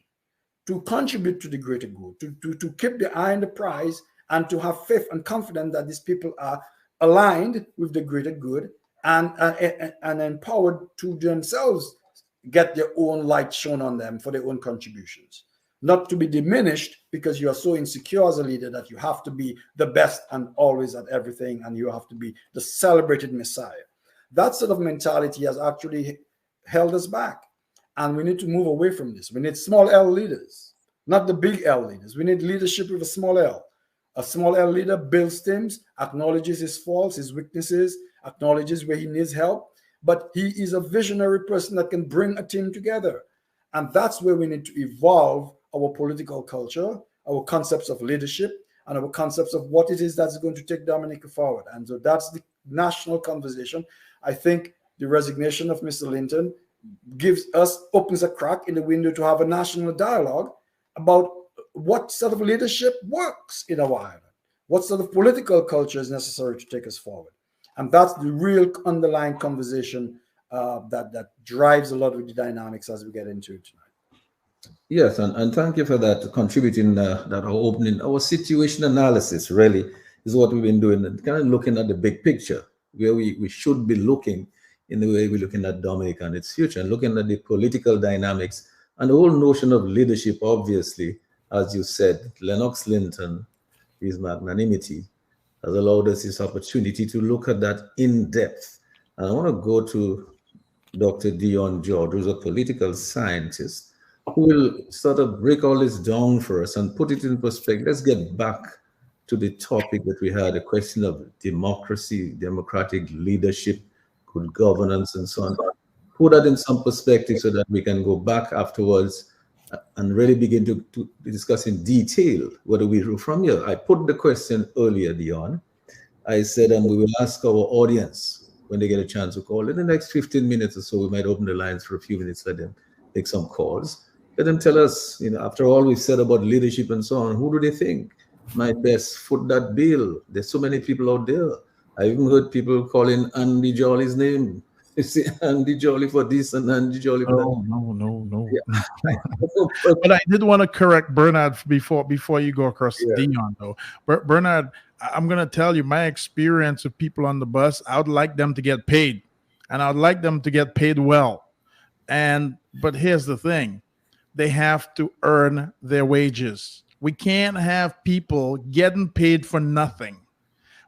to contribute to the greater good, to keep the eye on the prize, and to have faith and confidence that these people are aligned with the greater good and empowered to themselves get their own light shown on them for their own contributions. Not to be diminished because you are so insecure as a leader that you have to be the best and always at everything, and you have to be the celebrated Messiah. That sort of mentality has actually held us back, and we need to move away from this. We need small L leaders, not the big L leaders. We need leadership with a small L. A small L leader builds teams, acknowledges his faults, his weaknesses, acknowledges where he needs help, but he is a visionary person that can bring a team together. And that's where we need to evolve our political culture, our concepts of leadership, and our concepts of what it is that's going to take Dominica forward. And so that's the national conversation. I think the resignation of Mr. Linton opens a crack in the window to have a national dialogue about what sort of leadership works in our island, what sort of political culture is necessary to take us forward. And that's the real underlying conversation that drives a lot of the dynamics as we get into it tonight. Yes, and thank you for that, contributing that our opening. Our situation analysis really is what we've been doing, and kind of looking at the big picture, where we should be looking in the way we're looking at Dominica and its future, and looking at the political dynamics and the whole notion of leadership. Obviously, as you said, Lennox Linton, his magnanimity, has allowed us this opportunity to look at that in depth. And I want to go to Dr. Dion George, who's a political scientist, who will sort of break all this down for us and put it in perspective. Let's get back to the topic that we had, a question of democracy, democratic leadership, good governance, and so on. Put that in some perspective so that we can go back afterwards and really begin to discuss in detail what do we do from here. I put the question earlier, Dion. I said, we will ask our audience when they get a chance to call. In the next 15 minutes or so, we might open the lines for a few minutes, let them take some calls. Let them tell us, after all we've said about leadership and so on, who do they think might best foot that bill? There's so many people out there. I even heard people calling Andy Jolly's name. You see, Andy Jolly for this and Andy Jolly for that. No. Yeah. But I did want to correct Bernard before you go across to Dion, though. Bernard, I'm going to tell you my experience with people on the bus. I would like them to get paid, and I would like them to get paid well. But here's the thing. They have to earn their wages. We can't have people getting paid for nothing.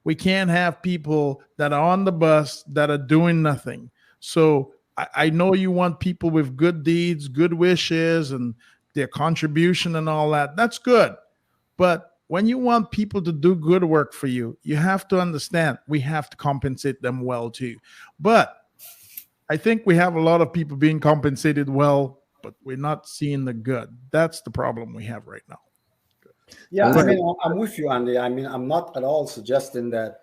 We can't have people that are on the bus that are doing nothing. So I know you want people with good deeds, good wishes, and their contribution and all that. That's good. But when you want people to do good work for you, you have to understand we have to compensate them well too. But I think we have a lot of people being compensated well, but we're not seeing the good. That's the problem we have right now. Yeah, I mean, I'm with you, Andy. I mean, I'm not at all suggesting that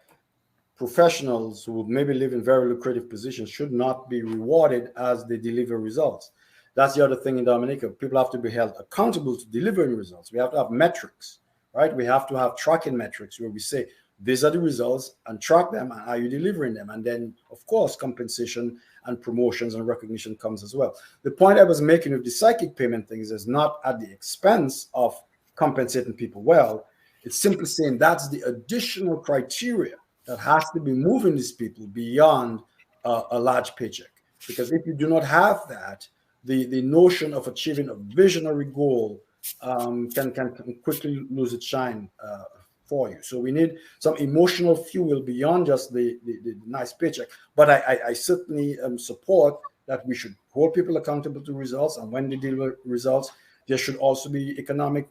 professionals who maybe live in very lucrative positions should not be rewarded as they deliver results. That's the other thing in Dominica. People have to be held accountable to delivering results. We have to have metrics, right? We have to have tracking metrics where we say, these are the results, and track them, and are you delivering them? And then, of course, compensation and promotions and recognition comes as well. The point I was making with the psychic payment things is not at the expense of compensating people well. It's simply saying that's the additional criteria that has to be moving these people beyond a large paycheck. Because if you do not have that, the notion of achieving a visionary goal can quickly lose its shine for you. So we need some emotional fuel beyond just the nice paycheck. But I certainly support that we should hold people accountable to results, and when they deliver results, there should also be economic,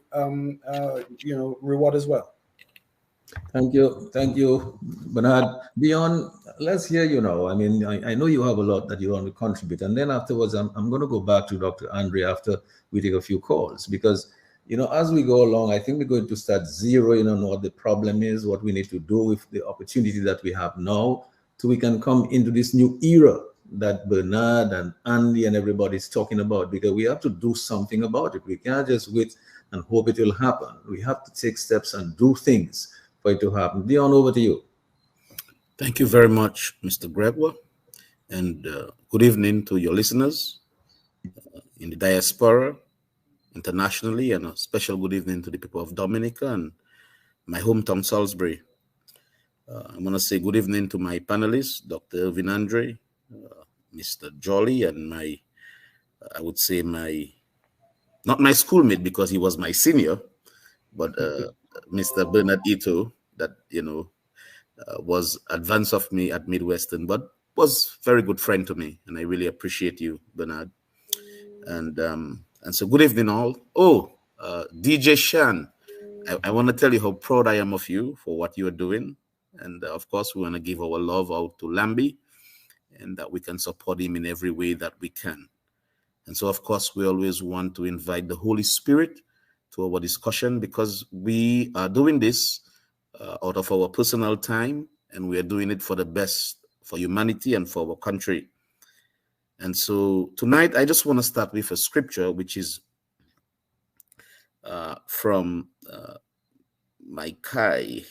reward as well. Thank you, Bernard. Dion, let's hear you now. I mean, I know you have a lot that you want to contribute, and then afterwards, I'm going to go back to Dr. Andre after we take a few calls, because as we go along, I think we're going to start zeroing on what the problem is, what we need to do with the opportunity that we have now, so we can come into this new era that Bernard and Andy and everybody's talking about, because we have to do something about it. We can't just wait and hope it will happen. We have to take steps and do things for it to happen. Dion, over to you. Thank you very much, Mr. Gregoire, and good evening to your listeners in the diaspora, internationally, and a special good evening to the people of Dominica and my hometown, Salisbury. I want to say good evening to my panelists, Dr. Irving Andre, Mr. Jolly, and I would say not my schoolmate because he was my senior, but Mr. Bernard Ito, that, was advance of me at Midwestern, but was very good friend to me. And I really appreciate you, Bernard. And so good evening all. DJ Shan, I want to tell you how proud I am of you for what you are doing. And of course, we want to give our love out to Lambi, and that we can support him in every way that we can. And so, of course, we always want to invite the Holy Spirit to our discussion, because we are doing this out of our personal time, and we are doing it for the best for humanity and for our country. And so tonight, I just want to start with a scripture, which is from Micah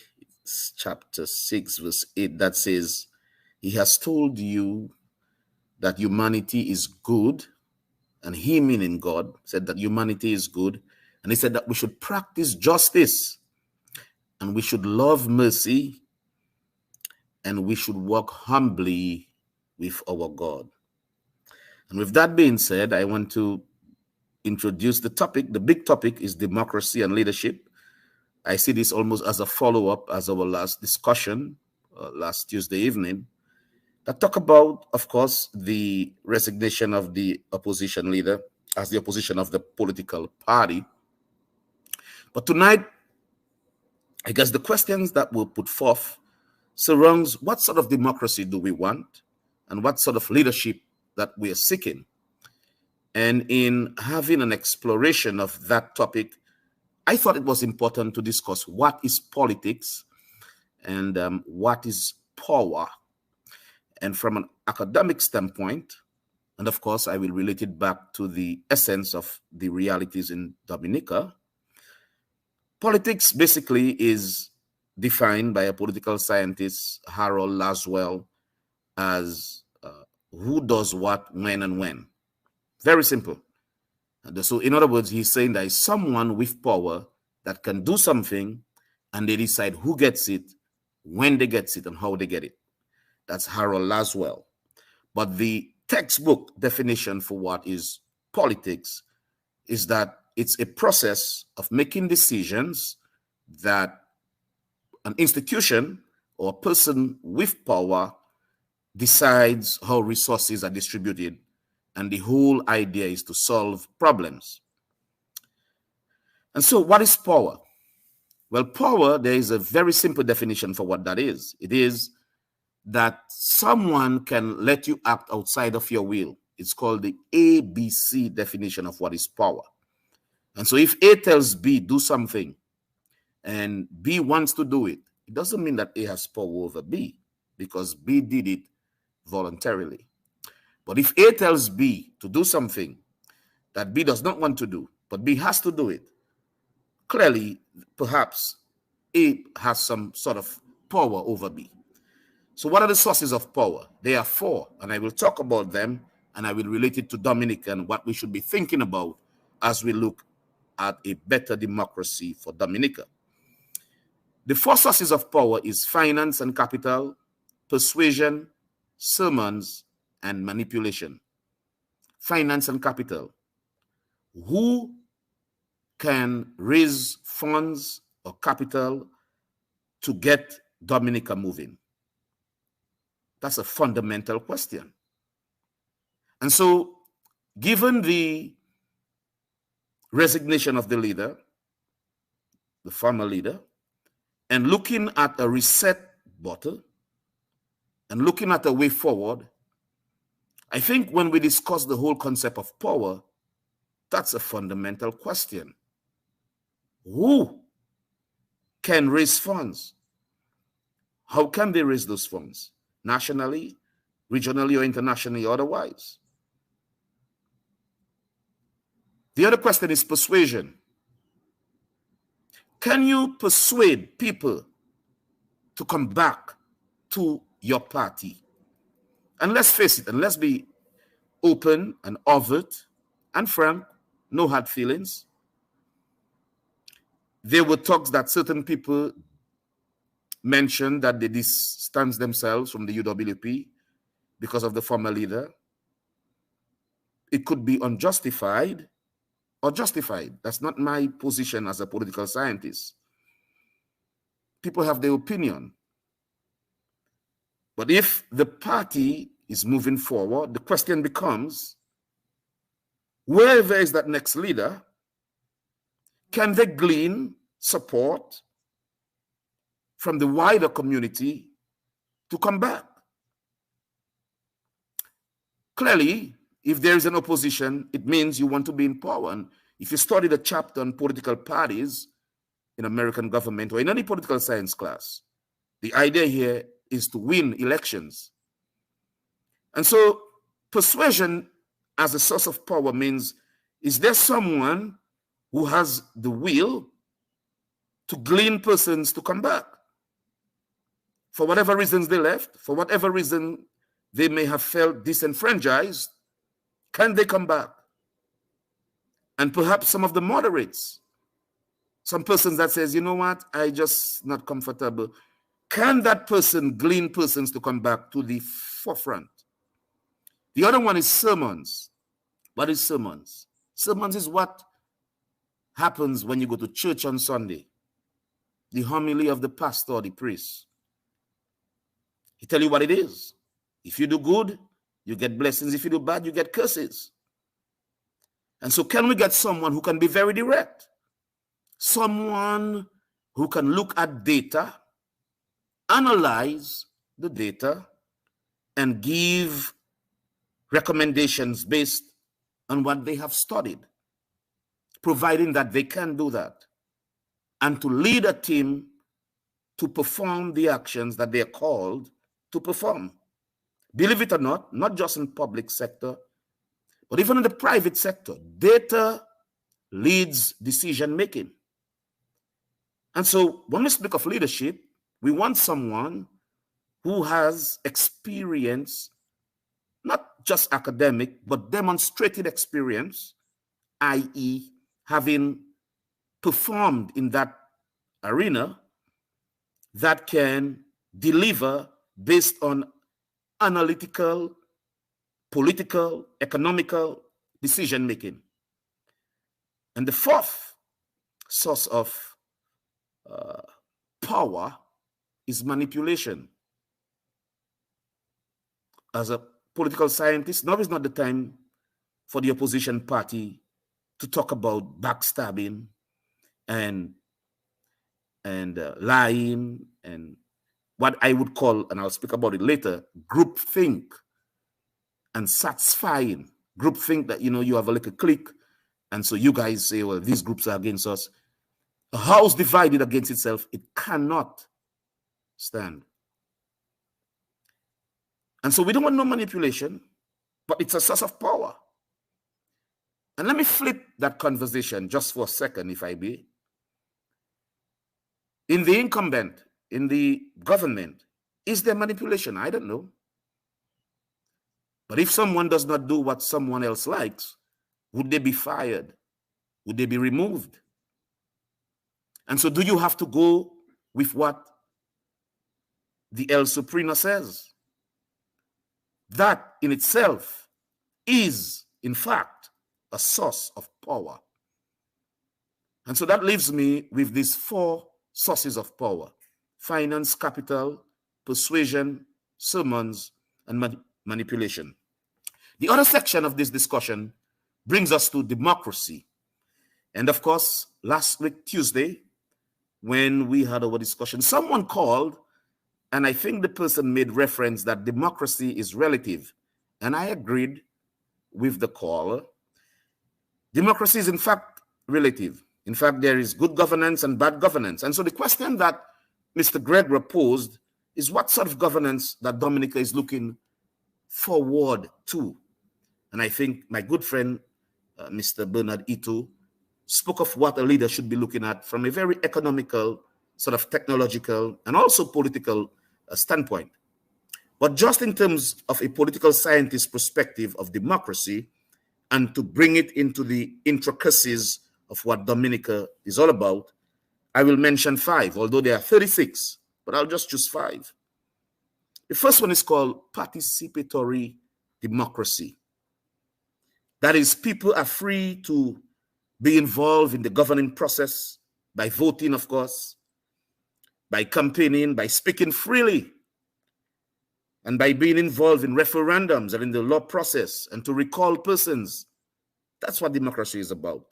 chapter 6, verse 8, that says, "He has told you that humanity is good," and he, meaning God, said that humanity is good. And he said that we should practice justice, and we should love mercy, and we should walk humbly with our God. And with that being said, I want to introduce the topic. The big topic is democracy and leadership. I see this almost as a follow-up as our last discussion last Tuesday evening, that talk about, of course, the resignation of the opposition leader as the opposition of the political party. But tonight, I guess the questions that we'll put forth surrounds what sort of democracy do we want, and what sort of leadership that we are seeking. And in having an exploration of that topic, I thought it was important to discuss what is politics and what is power. And from an academic standpoint, and of course, I will relate it back to the essence of the realities in Dominica. Politics basically is defined by a political scientist, Harold Laswell, as who does what, when, and when. Very simple. And so in other words, he's saying there is someone with power that can do something, and they decide who gets it, when they get it, and how they get it. That's Harold Laswell. But the textbook definition for what is politics is that it's a process of making decisions that an institution or a person with power decides how resources are distributed, and the whole idea is to solve problems. And so what is power? Well, power, there is a very simple definition for what that is. It is that someone can let you act outside of your will. It's called the ABC definition of what is power. And so if A tells B, do something, and B wants to do it, it doesn't mean that A has power over B, because B did it voluntarily. But if A tells B to do something that B does not want to do, but B has to do it, clearly, perhaps A has some sort of power over B. So what are the sources of power? There are four, and I will talk about them, and I will relate it to Dominica and what we should be thinking about as we look at a better democracy for Dominica. The four sources of power is finance and capital, persuasion, sermons, and manipulation. Finance and capital. Who can raise funds or capital to get Dominica moving? That's a fundamental question. And so, given the resignation of the leader, the former leader, and looking at a reset button and looking at a way forward, I think when we discuss the whole concept of power, that's a fundamental question. Who can raise funds? How can they raise those funds? Nationally, regionally, or internationally, or otherwise? The other question is persuasion. Can you persuade people to come back to your party? And let's face it, and let's be open and overt and frank, no hard feelings. There were talks that certain people mentioned that they distance themselves from the UWP because of the former leader. It could be unjustified or justified. That's not my position as a political scientist. People have their opinion. But if the party is moving forward, the question becomes, wherever is that next leader, can they glean support from the wider community to come back? Clearly, if there is an opposition, it means you want to be in power. And if you study the chapter on political parties in American government or in any political science class, the idea here is to win elections. And so persuasion as a source of power means, is there someone who has the will to glean persons to come back? For whatever reasons they left, for whatever reason they may have felt disenfranchised, can they come back? And perhaps some of the moderates, some persons that says, you know what, I just not comfortable. Can that person glean persons to come back to the forefront? The other one is sermons. What is sermons? Sermons is what happens when you go to church on Sunday. The homily of the pastor or the priest. He tell you what it is. If you do good, you get blessings. If you do bad, you get curses. And so can we get someone who can be very direct? Someone who can look at data, analyze the data, and give recommendations based on what they have studied, providing that they can do that, and to lead a team to perform the actions that they are called to perform. Believe it or not just in public sector, but even in the private sector, data leads decision making. And so when we speak of leadership, we want someone who has experience, not just academic, but demonstrated experience, i.e., having performed in that arena, that can deliver based on analytical, political, economical decision making. And the fourth source of power is manipulation. As a political scientist, now is not the time for the opposition party to talk about backstabbing and lying and what I would call, and I'll speak about it later, groupthink and satisfying. Groupthink that, you have a little clique, and so you guys say, well, these groups are against us. A house divided against itself, it cannot stand. And so we don't want no manipulation, but it's a source of power. And let me flip that conversation just for a second, if I may. In the incumbent, in the government, is there manipulation? I don't know. But if someone does not do what someone else likes, would they be fired? Would they be removed? And so do you have to go with what the El Supremo says? That in itself is, in fact, a source of power. And so that leaves me with these four sources of power: finance, capital, persuasion, sermons, and manipulation. The other section of this discussion brings us to democracy. And of course, last week, Tuesday, when we had our discussion, someone called, and I think the person made reference that democracy is relative. And I agreed with the caller. Democracy is in fact relative. In fact, there is good governance and bad governance. And so the question that Mr. Gregoire posed is what sort of governance that Dominica is looking forward to. And I think my good friend, Mr. Bernard Ito, spoke of what a leader should be looking at from a very economical, sort of technological, and also political standpoint. But just in terms of a political scientist perspective of democracy, and to bring it into the intricacies of what Dominica is all about, I will mention 5, although there are 36, but I'll just choose 5. The first one is called participatory democracy. That is, people are free to be involved in the governing process by voting, of course, by campaigning, by speaking freely, and by being involved in referendums and in the law process and to recall persons. That's what democracy is about.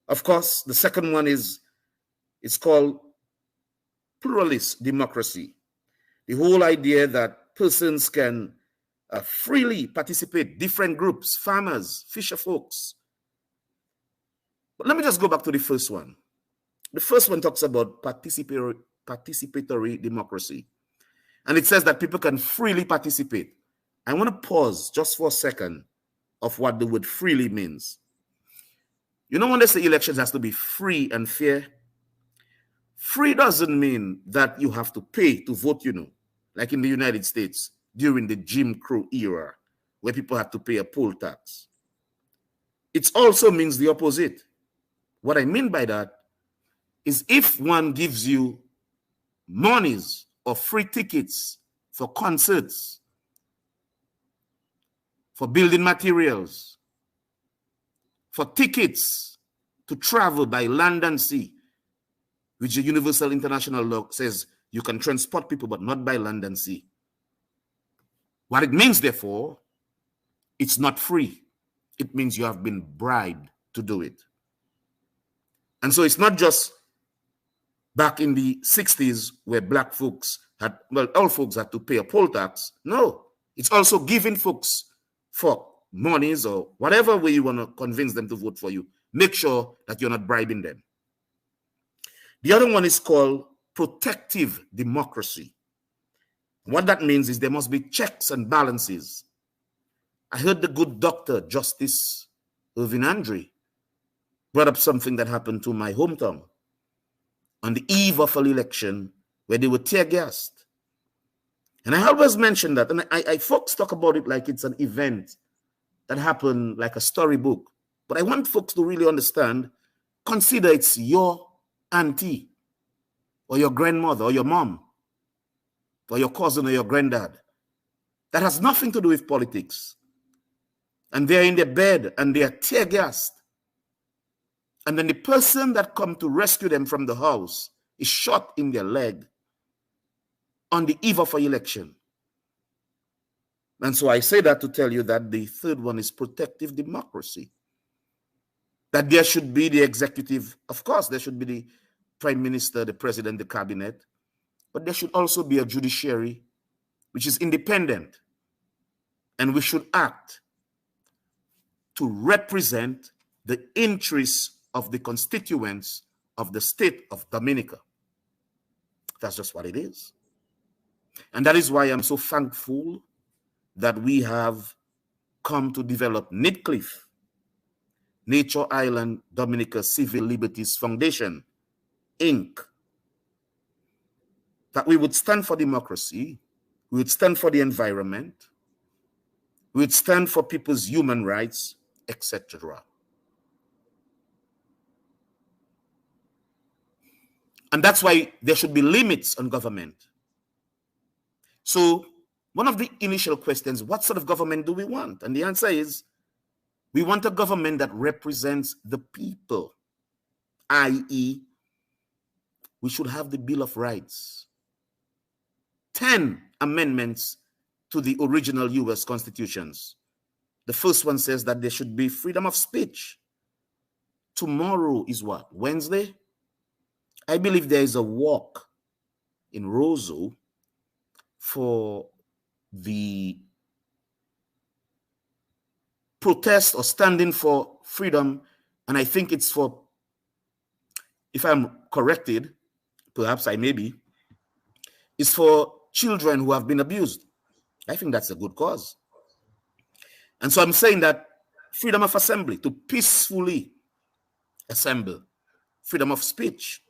Of course, the second one is called pluralist democracy. The whole idea that persons can freely participate, different groups, farmers, fisher folks. But let me just go back to the first one. The first one talks about participatory democracy. And it says that people can freely participate. I want to pause just for a second of what the word freely means. You know, when they say elections has to be free and fair, free doesn't mean that you have to pay to vote, you know, like in the United States during the Jim Crow era, where people have to pay a poll tax. It also means the opposite. What I mean by that is if one gives you monies or free tickets for concerts, for building materials, for tickets to travel by land and sea, which the Universal International Law says you can transport people, but not by land and sea. What it means, therefore, it's not free. It means you have been bribed to do it. And so it's not just back in the 60s where black folks had, well, all folks had to pay a poll tax. No, it's also giving folks for monies or whatever way you want to convince them to vote for you. Make sure that you're not bribing them. The other one is called protective democracy. What that means is there must be checks and balances. I heard the good doctor, Justice Irving, brought up something that happened to my hometown on the eve of an election where they were tear-gassed. And I always mention that, and I folks talk about it like it's an event that happened like a storybook. But I want folks to really understand, consider it's your auntie or your grandmother or your mom or your cousin or your granddad. That has nothing to do with politics. And they're in their bed and they're tear-gassed. And then the person that come to rescue them from the house is shot in their leg on the eve of an election. And so I say that to tell you that the third one is protective democracy. That there should be the executive, of course, there should be the prime minister, the president, the cabinet, but there should also be a judiciary which is independent. And we should act to represent the interests of the constituents of the state of Dominica. That's just what it is. And that is why I'm so thankful that we have come to develop NITCLIF, Nature Island Dominica Civil Liberties Foundation, Inc. That we would stand for democracy, we would stand for the environment, we would stand for people's human rights, etc. And that's why there should be limits on government. So one of the initial questions, what sort of government do we want? And the answer is, we want a government that represents the people, i.e., we should have the Bill of Rights, 10 amendments to to the original US constitutions. The first one says that there should be freedom of speech. Tomorrow is what? Wednesday? I believe there is a walk in Roseau for the protest or standing for freedom. And I think it's for, if I'm corrected, perhaps I may be, it's for children who have been abused. I think that's a good cause. And so I'm saying that freedom of assembly, to peacefully assemble, freedom of speech,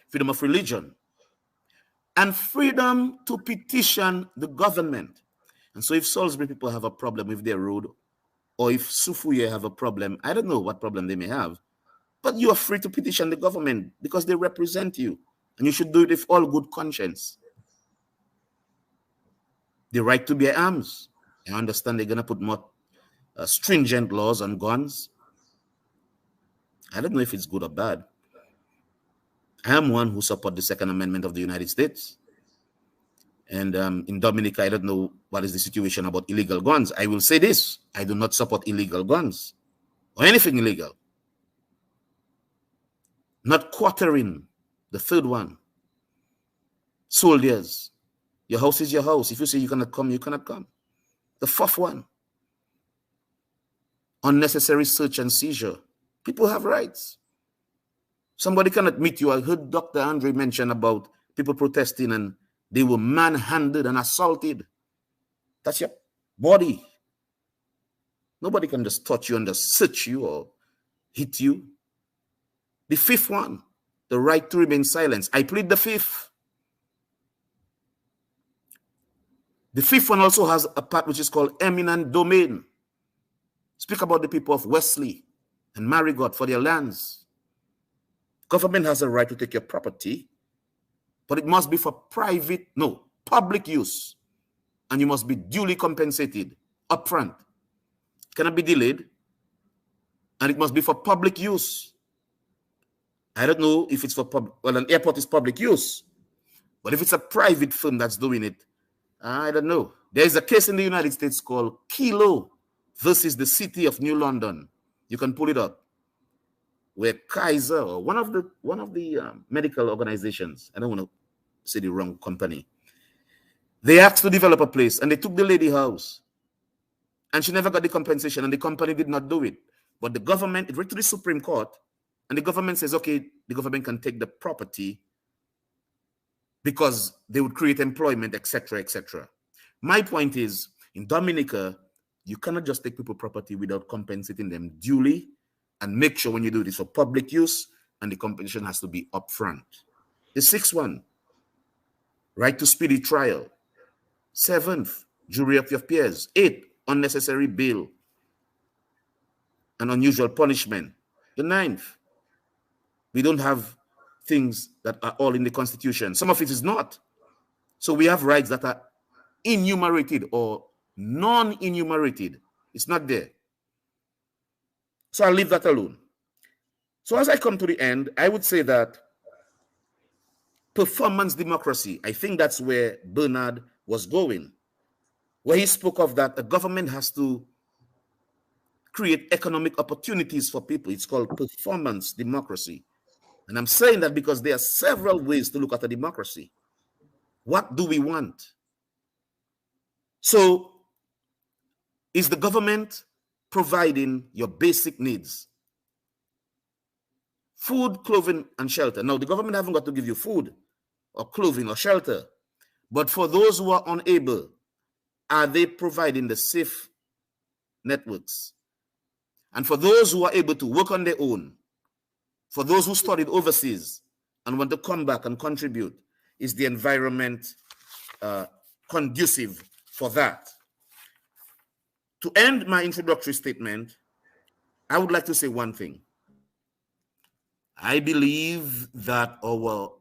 freedom of religion, and freedom to petition the government. And so if Salisbury people have a problem with their road, or if Sufuye have a problem, I don't know what problem they may have, but you are free to petition the government because they represent you. And you should do it with all good conscience. The right to bear arms. I understand they're going to put more stringent laws on guns. I don't know if it's good or bad. I am one who supports the Second Amendment of the United States. And in Dominica, I don't know what is the situation about illegal guns. I will say this: I do not support illegal guns or anything illegal. Not quartering, the third one. Soldiers, your house is your house. If you say you cannot come, you cannot come. The fourth one, unnecessary search and seizure. People have rights. Somebody cannot meet you. I heard Dr. Andre mention about people protesting and they were manhandled and assaulted. That's your body. Nobody can just touch you and just search you or hit you. The fifth one, the right to remain silent. I plead the fifth. The fifth one also has a part which is called eminent domain. Speak about the people of Wesley and Marigot for their lands. Government has a right to take your property, but it must be for public use. And you must be duly compensated upfront. It cannot be delayed. And it must be for public use. I don't know if it's for an airport is public use. But if it's a private firm that's doing it, I don't know. There is a case in the United States called Kilo versus the City of New London. You can pull it up. Where Kaiser, or one of the medical organizations, I don't want to say the wrong company, they asked to develop a place and they took the lady house and she never got the compensation and the company did not do it. But the government, it went to the Supreme Court and the government says, okay, the government can take the property because they would create employment, etc., etc. My point is, in Dominica, you cannot just take people's property without compensating them duly, and make sure when you do this for public use, and the compensation has to be upfront. The sixth one, right to speedy trial. Seventh, jury of your peers. Eighth, unnecessary bail and unusual punishment. The ninth, we don't have things that are all in the Constitution. Some of it is not. So we have rights that are enumerated or non-enumerated. It's not there. So I'll leave that alone. So as I come to the end, I would say that performance democracy, I think that's where Bernard was going, where he spoke of that a government has to create economic opportunities for people. It's called performance democracy. And I'm saying that because there are several ways to look at a democracy. What do we want? So is the government providing your basic needs? Food, clothing, and shelter. Now, the government haven't got to give you food or clothing or shelter. But for those who are unable, are they providing the safe networks? And for those who are able to work on their own, for those who studied overseas and want to come back and contribute, is the environment conducive for that? To end my introductory statement, I would like to say one thing. I believe that our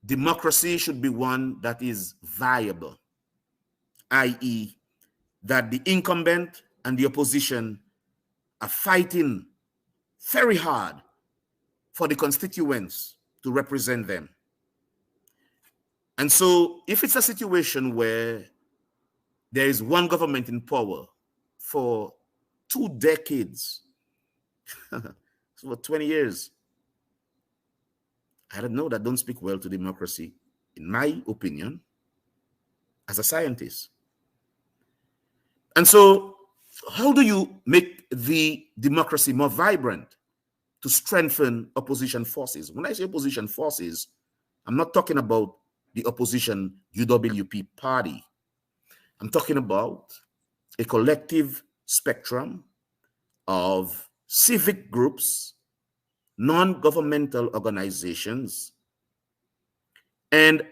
democracy should be one that is viable, i.e., that the incumbent and the opposition are fighting very hard for the constituents to represent them. And so if it's a situation where there is one government in power for 2 decades, for 20 years. I don't know, that don't speak well to democracy, in my opinion, as a scientist. And so, how do you make the democracy more vibrant to strengthen opposition forces? When I say opposition forces, I'm not talking about the opposition UWP party. I'm talking about a collective spectrum of civic groups, non-governmental organizations, and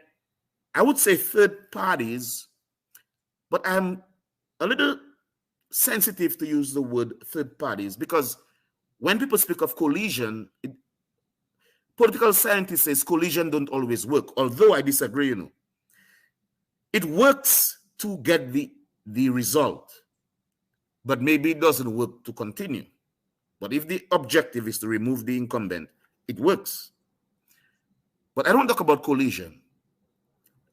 I would say third parties, but I'm a little sensitive to use the word third parties because when people speak of coalition, political scientists say coalition don't always work, although I disagree, It works to get the result, but maybe it doesn't work to continue. But if the objective is to remove the incumbent, it works. But I don't talk about coalition.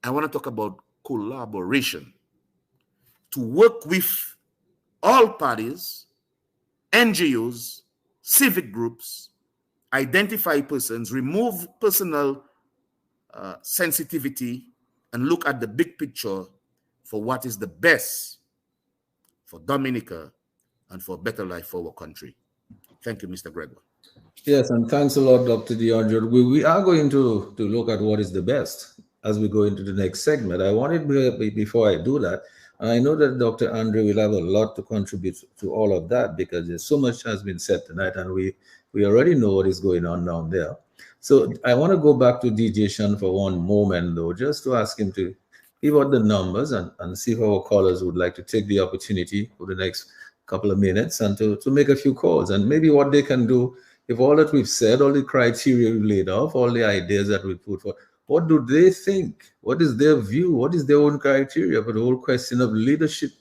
I want to talk about collaboration. To work with all parties, NGOs, civic groups, identify persons, remove personal sensitivity, and look at the big picture for what is the best for Dominica and for a better life for our country. Thank you, Mr. Gregoire. Yes, and thanks a lot, Dr. Dion. We are going to look at what is the best as we go into the next segment. I wanted, before I do that, I know that Dr. Andre will have a lot to contribute to all of that because there's so much has been said tonight, and we already know what is going on down there. So I want to go back to DJ Shan for one moment, though, just to ask him to give out the numbers and see if our callers would like to take the opportunity for the next couple of minutes and to make a few calls and maybe what they can do if all that we've said, all the criteria we've laid off, all the ideas that we put forth, what do they think? What is their view? What is their own criteria for the whole question of leadership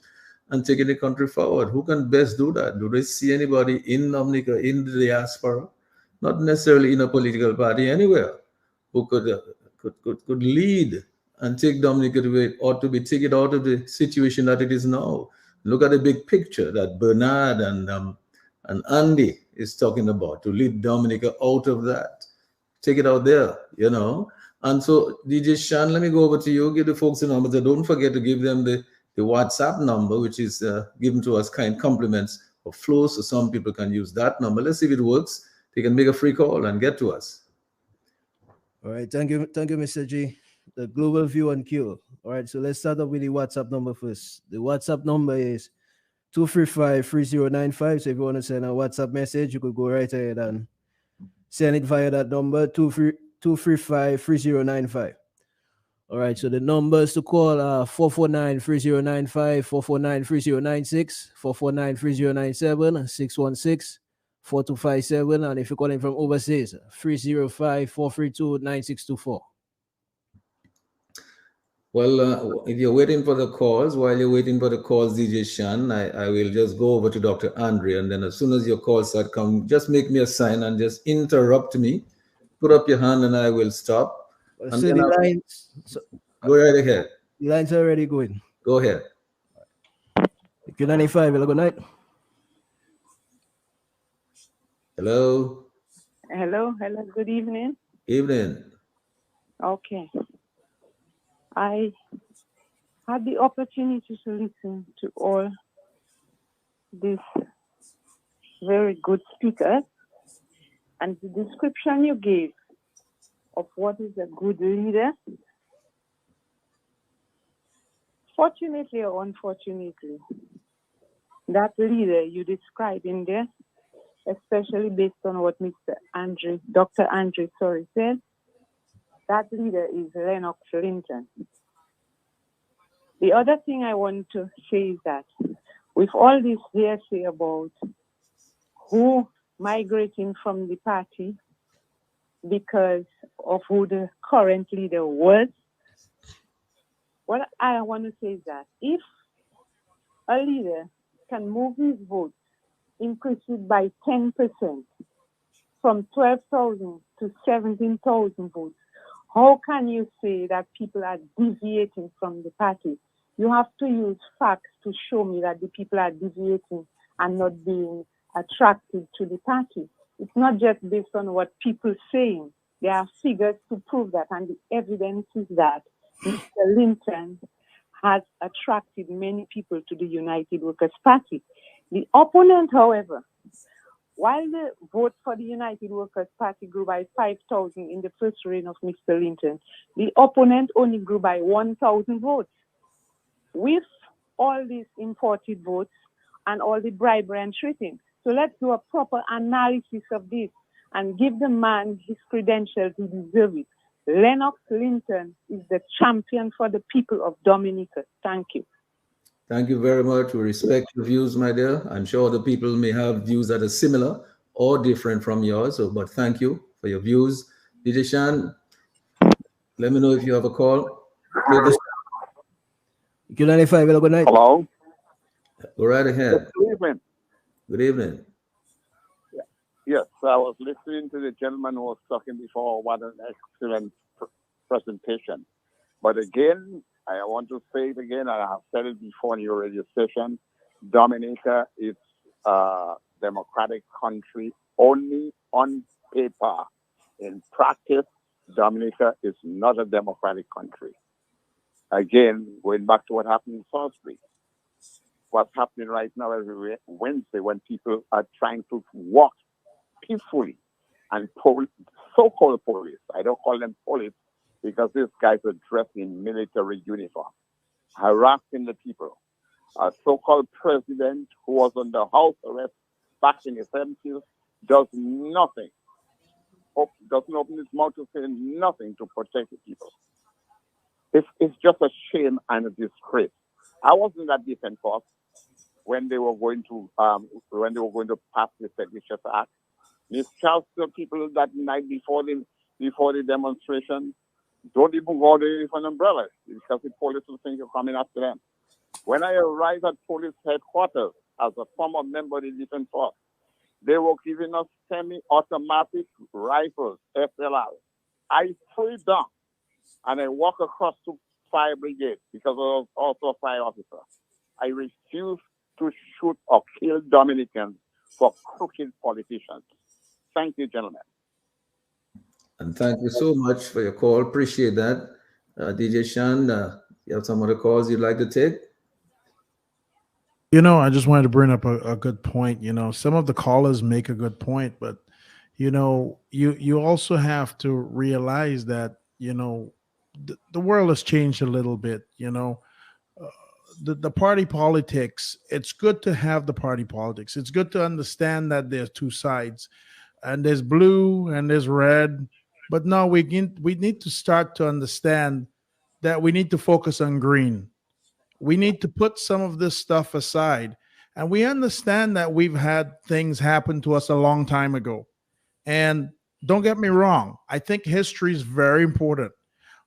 and taking the country forward? Who can best do that? Do they see anybody in Dominica, in the diaspora, not necessarily in a political party, anywhere, who could lead and take Dominica to where it ought to be, take it out of the situation that it is now? Look at the big picture that Bernard and Andy is talking about, to lead Dominica out of that. Take it out there, And so, DJ Shan, let me go over to you. Give the folks the numbers. Don't forget to give them the WhatsApp number, which is given to us kind compliments of flow, so some people can use that number. Let's see if it works. They can make a free call and get to us. All right, thank you, Mr. G. The Global View and Q. All right, so let's start off with the WhatsApp number first. The WhatsApp number is 235-3095. So if you want to send a WhatsApp message, you could go right ahead and send it via that number, 235-3095. All right, so the numbers to call are 449-3095, 449-3096, 449-3097, 616-4257, and if you're calling from overseas, 305-432-9624. Well, if you're waiting for the calls, while you're waiting for the calls, DJ Shan, I will just go over to Dr. Andre, and then as soon as your calls start coming, just make me a sign and just interrupt me. Put up your hand and I will stop. So the lines... Go right ahead. The lines are already going. Go ahead. Q95, hello, good night. Hello. Hello, good evening. Evening. Okay. I had the opportunity to listen to all these very good speakers, and the description you gave of what is a good leader, fortunately or unfortunately, that leader you described in there, especially based on what Dr. Andre said, that leader is Lennox Linton. The other thing I want to say is that with all this hearsay about who migrating from the party because of who the current leader was, what I want to say is that if a leader can move his vote, increase it by 10%, from 12,000 to 17,000 votes, how can you say that people are deviating from the party You have to use facts to show me that the people are deviating and not being attracted to the party. It's not just based on what people saying. There are figures to prove that, and the evidence is that Mr. Linton has attracted many people to the United Workers' Party. The opponent, however, while the vote for the United Workers' Party grew by 5,000 in the first reign of Mr. Linton, the opponent only grew by 1,000 votes. With all these imported votes and all the bribery and treating. So let's do a proper analysis of this and give the man his credentials. He deserves it. Lennox Linton is the champion for the people of Dominica. Thank you. Thank you very much. We respect your views, my dear. I'm sure the people may have views that are similar or different from yours. But thank you for your views. DJ Shan, let me know if you have a call. Q95, good night. Hello. Go right ahead. Good evening. Good evening. Yes, I was listening to the gentleman who was talking before. What an excellent presentation. But again, I want to say it again, and I have said it before in your radio station, Dominica is a democratic country only on paper. In practice, Dominica is not a democratic country. Again, going back to what happened in Salisbury. What's happening right now every Wednesday when people are trying to walk peacefully and so-called police, I don't call them police because these guys are dressed in military uniform, harassing the people. A so-called president who was under house arrest back in the 70s does nothing, doesn't open his mouth to say nothing to protect the people. It's just a shame and a disgrace. I wasn't at Defense Force when they were going to pass the Seditious Act. Mischarged the people that night before the demonstration. Don't even go there with an umbrella because the police will think you're coming after them. When I arrived at police headquarters as a former member of the Defense Force, they were giving us semi-automatic rifles, SLR. I threw it down and I walked across to fire brigade because I was also a fire officer. I refused to shoot or kill Dominicans for crooked politicians. Thank you, gentlemen. And thank you so much for your call. Appreciate that. DJ Shan, you have some other calls you'd like to take? I just wanted to bring up a good point. Some of the callers make a good point, but, you also have to realize that, the world has changed a little bit, the party politics. It's good to have the party politics. It's good to understand that there's two sides and there's blue and there's red. But now we need to start to understand that we need to focus on green. We need to put some of this stuff aside. And we understand that we've had things happen to us a long time ago. And don't get me wrong, I think history is very important.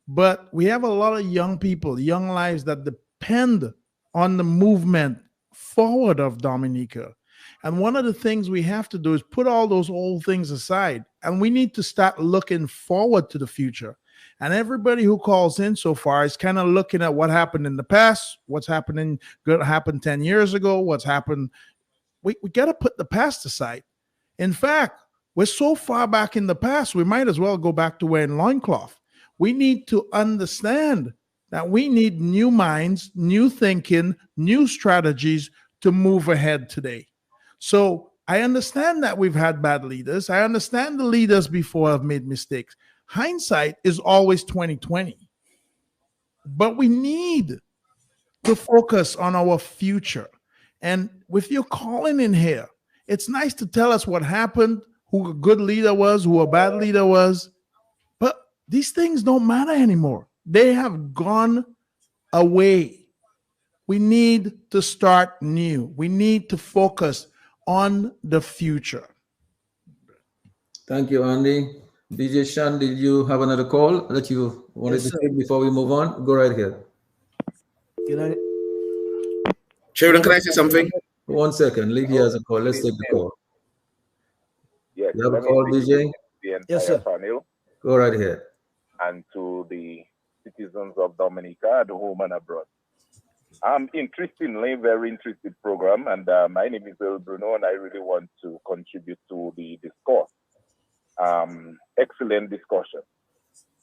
But we have a lot of young people, young lives that depend on the movement forward of Dominica. And one of the things we have to do is put all those old things aside. And we need to start looking forward to the future. And everybody who calls in so far is kind of looking at what happened in the past, what's happening, good happened 10 years ago, what's happened. We got to put the past aside. In fact, we're so far back in the past, we might as well go back to wearing loincloth. We need to understand that we need new minds, new thinking, new strategies to move ahead today. So I understand that we've had bad leaders. I understand the leaders before have made mistakes. Hindsight is always 2020. But we need to focus on our future. And with your calling in here, it's nice to tell us what happened, who a good leader was, who a bad leader was. But these things don't matter anymore. They have gone away. We need to start new. We need to focus on the future. Thank you, Andy. DJ Shan, did you have another call that you wanted to take before we move on? Go right ahead. Sheridan, can I say something? 1 second. Lee has a call. Let's take the call. Yes, You have a call, DJ? Yes, sir. Panel, go right ahead. and to the citizens of Dominica at home and abroad. Interestingly, very interesting program. And my name is Bruno, and I really want to contribute to the discourse. Excellent discussion.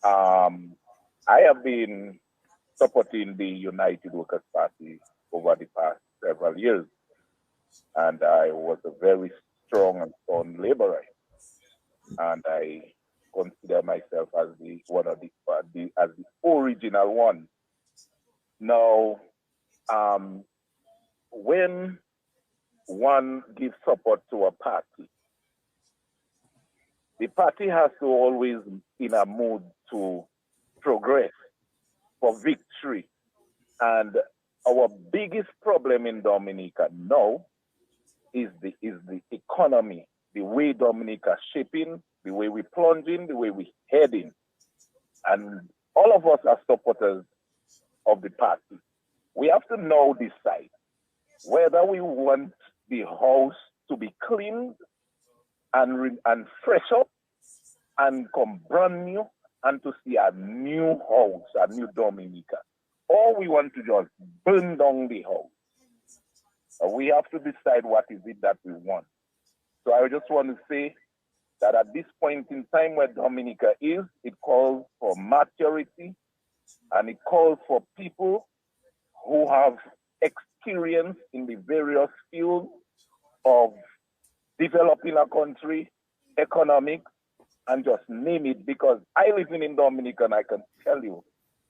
I have been supporting the United Workers' Party over the past several years, and I was a very strong and sound laborer, and I consider myself as the one of the original one. Now, when one gives support to a party, the party has to always in a mood to progress for victory. And our biggest problem in Dominica now is the economy, the way Dominica shaping, the way we plunging, the way we heading. And all of us are supporters of the party. We have to now decide whether we want the house to be cleaned and fresh up and come brand new and to see a new house, a new Dominica. Or we want to just burn down the house. We have to decide what is it that we want. So I just want to say that at this point in time where Dominica is, it calls for maturity and it calls for people who have experience in the various fields of developing a country, economics, and just name it, because I live in Dominica and I can tell you,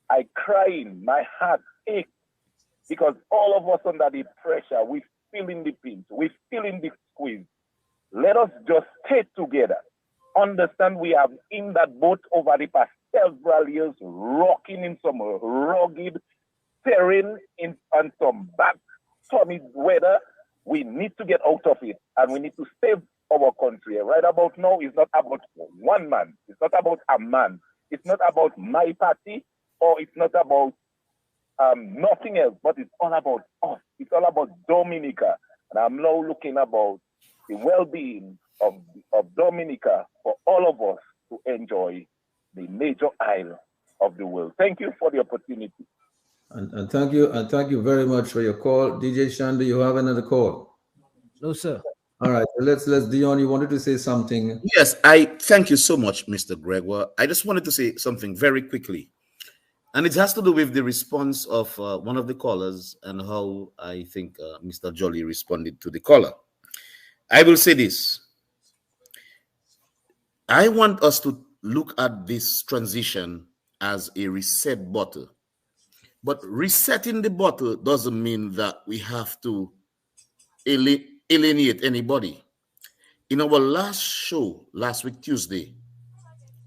I crying, my heart aches, because all of us under the pressure, we feeling the pinch, we feeling the squeeze. Let us just stay together. Understand we have in that boat over the past several years, rocking in some rugged terrain and some bad stormy weather. We need to get out of it and we need to save our country. Right about now, it's not about one man. It's not about a man. It's not about my party, or it's not about nothing else, but it's all about us. It's all about Dominica. And I'm now looking about the well-being of Dominica for all of us to enjoy the major isle of the world. Thank you for the opportunity. And thank you very much for your call. DJ Shan, do you have another call? No, sir. All right, let's Dion, you wanted to say something. Yes, I thank you so much, Mr. Gregoire. I just wanted to say something very quickly. And it has to do with the response of one of the callers and how I think Mr. Jolly responded to the caller. I will say this. I want us to look at this transition as a reset button. But resetting the bottle doesn't mean that we have to alienate anybody. In our last show, last week, Tuesday,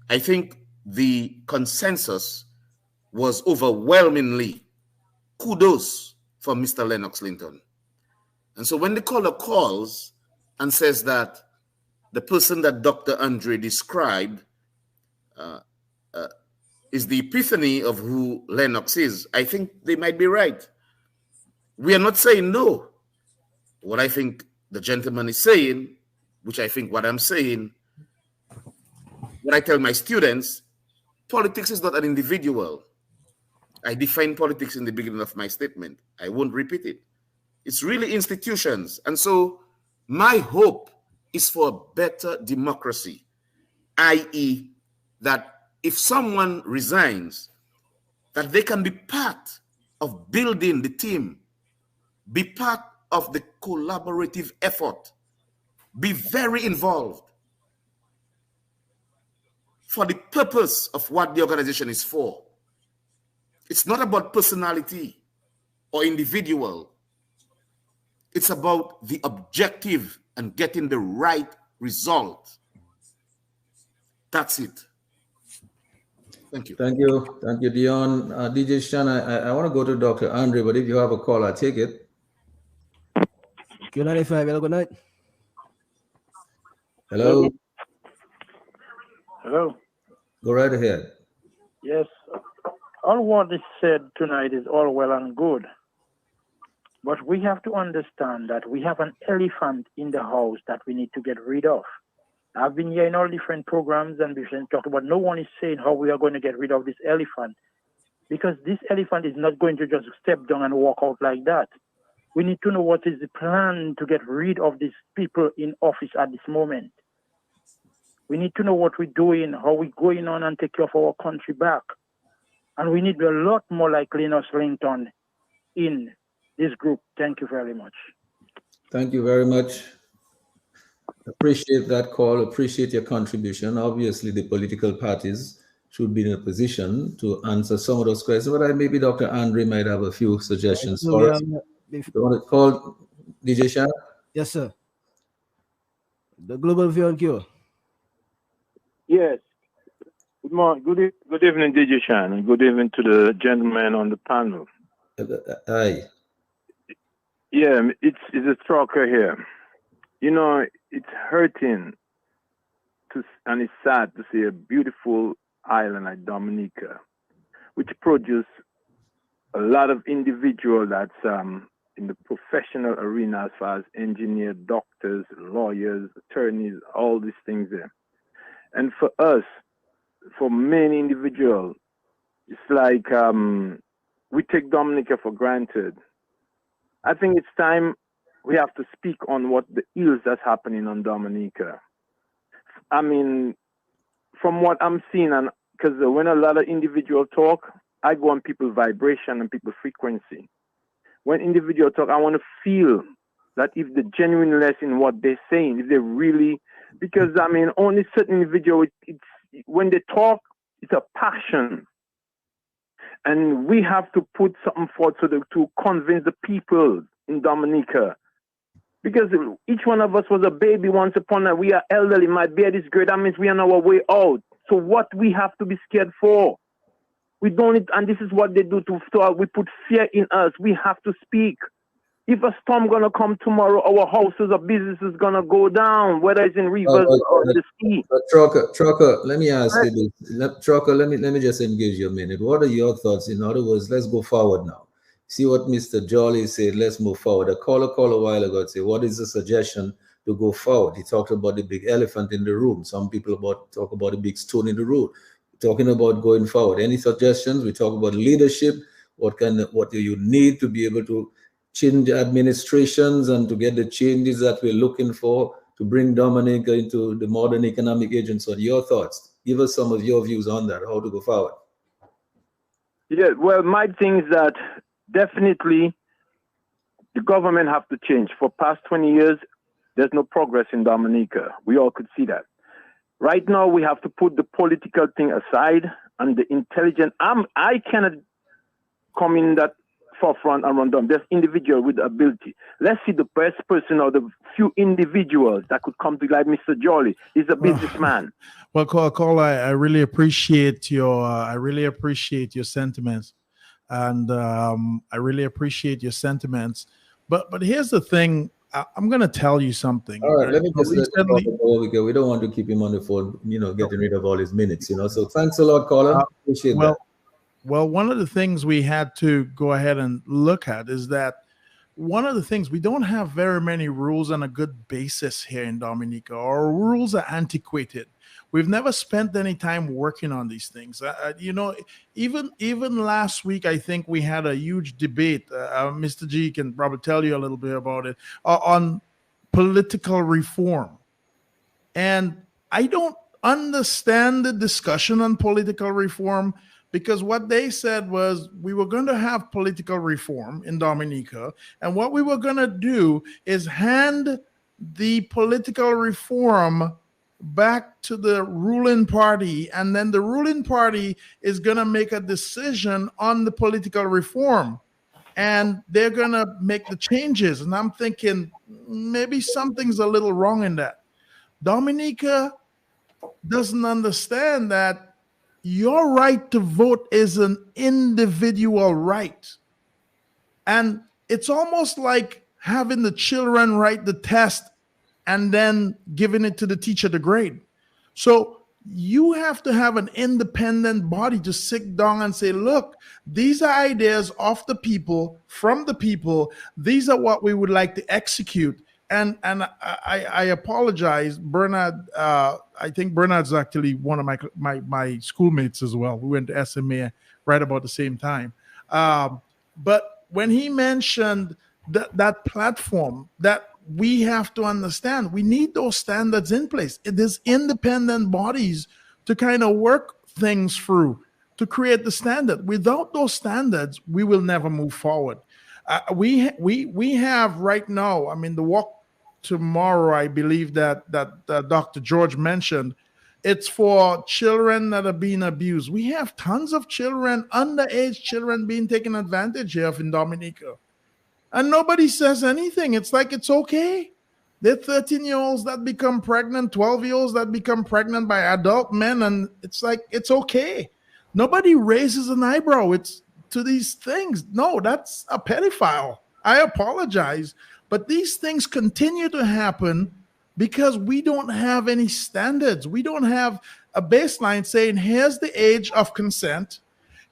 I think the consensus was overwhelmingly kudos for Mr. Lennox Linton. And so when the caller calls and says that the person that Dr. Andre described is the epiphany of who Lennox is, I think they might be right. We are not saying no. What I think the gentleman is saying, which I think what I'm saying, what I tell my students, politics is not an individual. I define politics in the beginning of my statement. I won't repeat it. It's really institutions. And so my hope is for a better democracy, i.e., that if someone resigns, that they can be part of building the team, be part of the collaborative effort, be very involved for the purpose of what the organization is for. It's not about personality or individual. It's about the objective and getting the right result. That's it. Thank you. Thank you, Dion. DJ Shan, I want to go to Dr. Andre, but if you have a call, I'll take it. Q95, good night. Hello. Hello. Go right ahead. Yes. All what is said tonight is all well and good. But we have to understand that we have an elephant in the house that we need to get rid of. I've been here in all different programs and we've talked about, no one is saying how we are going to get rid of this elephant. because this elephant is not going to just step down and walk out like that. We need to know what is the plan to get rid of these people in office at this moment. We need to know what we're doing, how we're going on and take care of our country back. And we need a lot more like Linus Linton in this group. Thank you very much. Thank you very much. Appreciate that call, appreciate your contribution. Obviously, the political parties should be in a position to answer some of those questions, but maybe Dr. Andre might have a few suggestions for us. You want to call DJ Shah? Yes, sir. The Global View and Cure. Yes. Good morning. Good evening, DJ Shan, and good evening to the gentleman on the panel. Hi. Yeah, it's a stalker here. You know, it's hurting and it's sad to see a beautiful island like Dominica, which produce a lot of individuals that's in the professional arena as far as engineers, doctors, lawyers, attorneys, all these things there. And for us, for many individuals, it's like we take Dominica for granted. I think it's time we have to speak on what the ills that's happening on Dominica. I mean, from what I'm seeing, and because when a lot of individuals talk, I go on people's vibration and people's frequency. When individuals talk, I want to feel that if the genuineness in what they're saying, if they really, because I mean, only certain individuals, when they talk, it's a passion. And we have to put something forward to convince the people in Dominica. Because each one of us was a baby once upon a time. We are elderly. My beard is gray. That means we are on our way out. So what we have to be scared for? We don't need, and this is what they do we put fear in us. We have to speak. If a storm gonna come tomorrow, our houses or businesses gonna go down, whether it's in rivers or in the sea. Trucker, let me ask you this. Trucker, let me just engage you a minute. What are your thoughts? In other words, let's go forward now. See what Mr. Jolly said, let's move forward. A caller called a while ago and said, what is the suggestion to go forward? He talked about the big elephant in the room. Some people talk about the big stone in the road. Talking about going forward. Any suggestions? We talk about leadership. What do you need to be able to change administrations and to get the changes that we're looking for to bring Dominica into the modern economic agent? So your thoughts, give us some of your views on that, how to go forward. Yeah, well, my thing is that definitely the government have to change. For past 20 years, there's no progress in Dominica. We all could see that. Right now, we have to put the political thing aside and the intelligent. I cannot come in that forefront and run down. There's individual with ability. Let's see the best person or the few individuals that could come to, like Mr. Jolly. He's a businessman. Well, Cole, I really appreciate your sentiments, and I really appreciate your sentiments. But here's the thing. I'm going to tell you something. All right, let me just let him go because we don't want to keep him on the phone, getting rid of all his minutes, So thanks a lot, caller. Appreciate that. Well, one of the things we had to go ahead and look at is that one of the things, we don't have very many rules on a good basis here in Dominica. Our rules are antiquated. We've never spent any time working on these things. Even last week, I think we had a huge debate. Mr. G can probably tell you a little bit about it, on political reform. And I don't understand the discussion on political reform, because what they said was we were going to have political reform in Dominica, and what we were going to do is hand the political reform back to the ruling party, and then the ruling party is going to make a decision on the political reform, and they're going to make the changes. And I'm thinking maybe something's a little wrong in that. Dominica doesn't understand that your right to vote is an individual right. And it's almost like having the children write the test and then giving it to the teacher to grade. So you have to have an independent body to sit down and say, look, these are ideas of the people, from the people. These are what we would like to execute. I apologize, Bernard. I think Bernard's actually one of my schoolmates as well. We went to SMA right about the same time. But when he mentioned that platform, that we have to understand, we need those standards in place. There's independent bodies to kind of work things through to create the standard. Without those standards, we will never move forward. We have right now. I mean, the walk tomorrow, I believe that Dr. George mentioned, it's for children that are being abused. We have tons of children, underage children, being taken advantage of in Dominica, and nobody says anything. It's like it's okay. They're 13-year-olds that become pregnant, 12-year-olds that become pregnant by adult men, and it's like it's okay. Nobody raises an eyebrow. It's to these things. No, that's a pedophile. I apologize. But these things continue to happen because we don't have any standards. We don't have a baseline saying, here's the age of consent.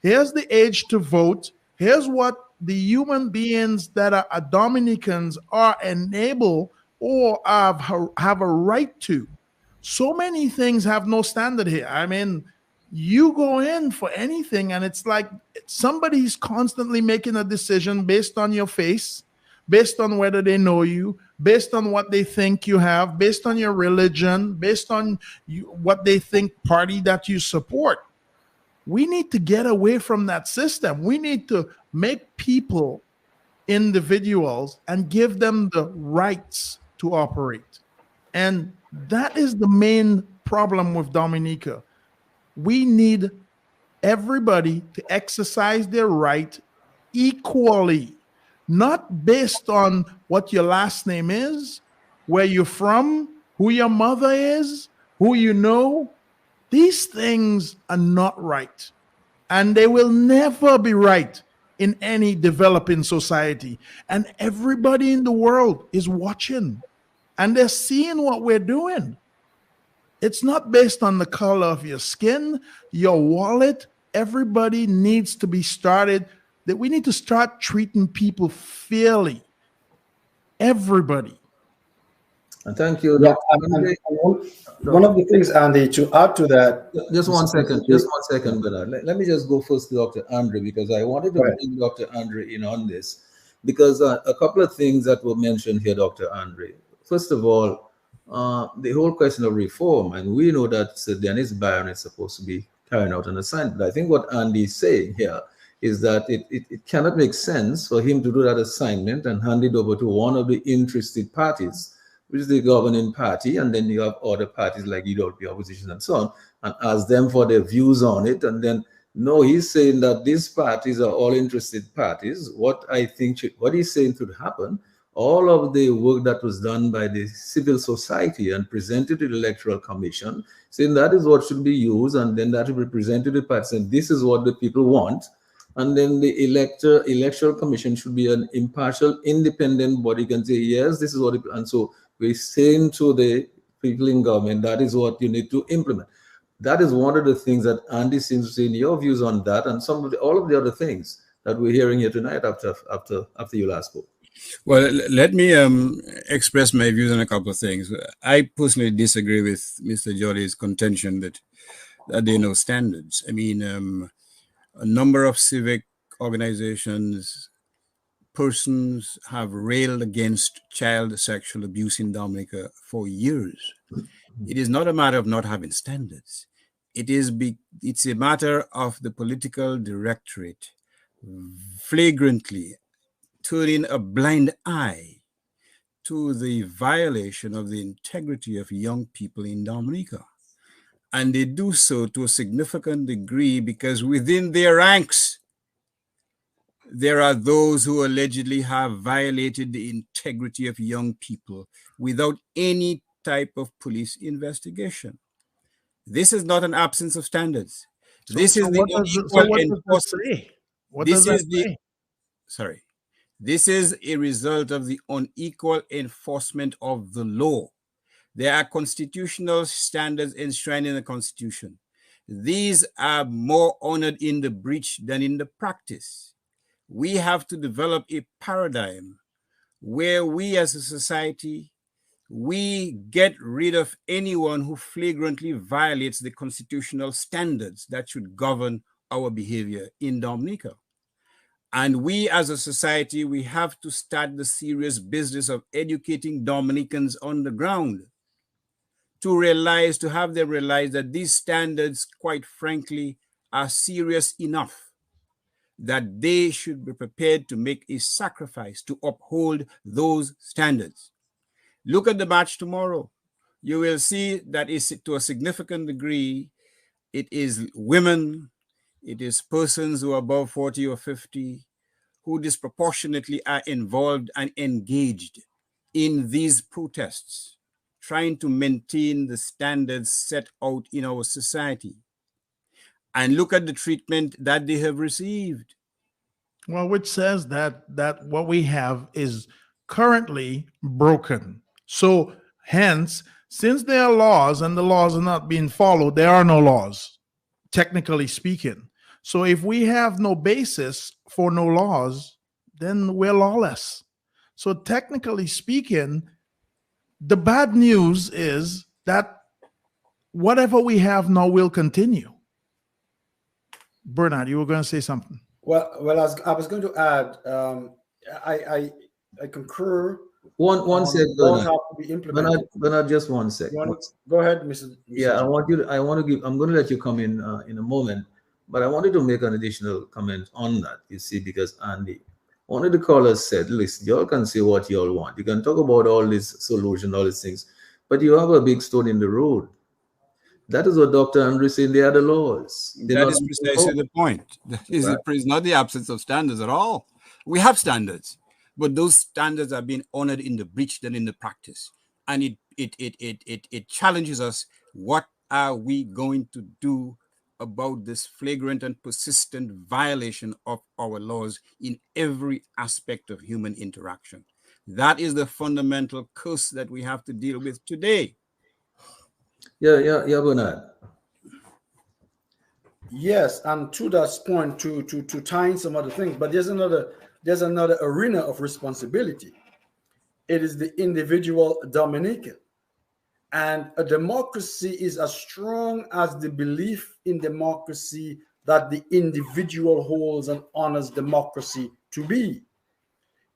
Here's the age to vote. Here's what the human beings that are Dominicans are enabled or have a right to. So many things have no standard here. I mean, you go in for anything and it's like somebody's constantly making a decision based on your face, based on whether they know you, based on what they think you have, based on your religion, based on what they think party that you support. We need to get away from that system. We need to make people individuals and give them the rights to operate. And that is the main problem with Dominica. We need everybody to exercise their right equally, not based on what your last name is, where you're from, who your mother is, who you know. These things are not right, and they will never be right in any developing society. And everybody in the world is watching, and they're seeing what we're doing. It's not based on the color of your skin, your wallet. Everybody needs to be started, that we need to start treating people fairly. Everybody. And thank you. Yeah, one of the things, Andy, to add to that. Just one second, Bernard. Let me just go first to Dr. Andre, because I wanted to bring Dr. Andre in on this, because a couple of things that were mentioned here, Dr. Andre. First of all, the whole question of reform, and we know that Sir Dennis Byron is supposed to be carrying out an assignment. I think what Andy is saying here is that it cannot make sense for him to do that assignment and hand it over to one of the interested parties, which is the governing party, and then you have other parties like UWP opposition and so on, and ask them for their views on it. And then, no, he's saying that these parties are all interested parties. What he's saying should happen, all of the work that was done by the civil society and presented to the Electoral Commission, saying that is what should be used, and then that will be presented to the party, and this is what the people want. And then the Electoral Commission should be an impartial, independent body, can say, yes, this is what and so we're saying to the people in government, that is what you need to implement. That is one of the things that Andy seems to say in your views on that, and all of the other things that we're hearing here tonight after you last spoke. Well, let me express my views on a couple of things. I personally disagree with Mr. Jolly's contention that there are no standards. I mean, a number of civic organizations, persons have railed against child sexual abuse in Dominica for years. It is not a matter of not having standards. It's a matter of the political directorate flagrantly turning a blind eye to the violation of the integrity of young people in Dominica. And they do so to a significant degree because within their ranks, there are those who allegedly have violated the integrity of young people without any type of police investigation. This is not an absence of standards. This is the unequal enforcement. This is a result of the unequal enforcement of the law. There are constitutional standards enshrined in the Constitution. These are more honored in the breach than in the practice. We have to develop a paradigm where we as a society, we get rid of anyone who flagrantly violates the constitutional standards that should govern our behavior in Dominica. And we as a society, we have to start the serious business of educating Dominicans on the ground to have them realize that these standards, quite frankly, are serious enough that they should be prepared to make a sacrifice to uphold those standards. Look at the match tomorrow. You will see that to a significant degree, it is women, it is persons who are above 40 or 50 who disproportionately are involved and engaged in these protests, trying to maintain the standards set out in our society. And look at the treatment that they have received. Well, which says that what we have is currently broken. So hence, since there are laws and the laws are not being followed, there are no laws, technically speaking. So if we have no basis for no laws, then we're lawless. So technically speaking, the bad news is that whatever we have now will continue. Bernard, you were going to say something. Well, I was going to add. I concur. One sec, Bernard, just 1 sec. Go ahead, Mr. Yeah, I'm going to let you come in a moment, but I wanted to make an additional comment on that. You see, because Andy, one of the callers said, "Listen, y'all can say what y'all want. You can talk about all this solution, all these things, but you have a big stone in the road." That is what Dr. Andrew said. They are the laws. That is precisely the point. It's not the absence of standards at all. We have standards, but those standards are being honored in the breach than in the practice. And it challenges us. What are we going to do about this flagrant and persistent violation of our laws in every aspect of human interaction? That is the fundamental curse that we have to deal with today. Yeah, Bernard. Yes, and to that point, to tie in some other things, but there's another arena of responsibility. It is the individual Dominican, and a democracy is as strong as the belief in democracy that the individual holds and honors democracy to be.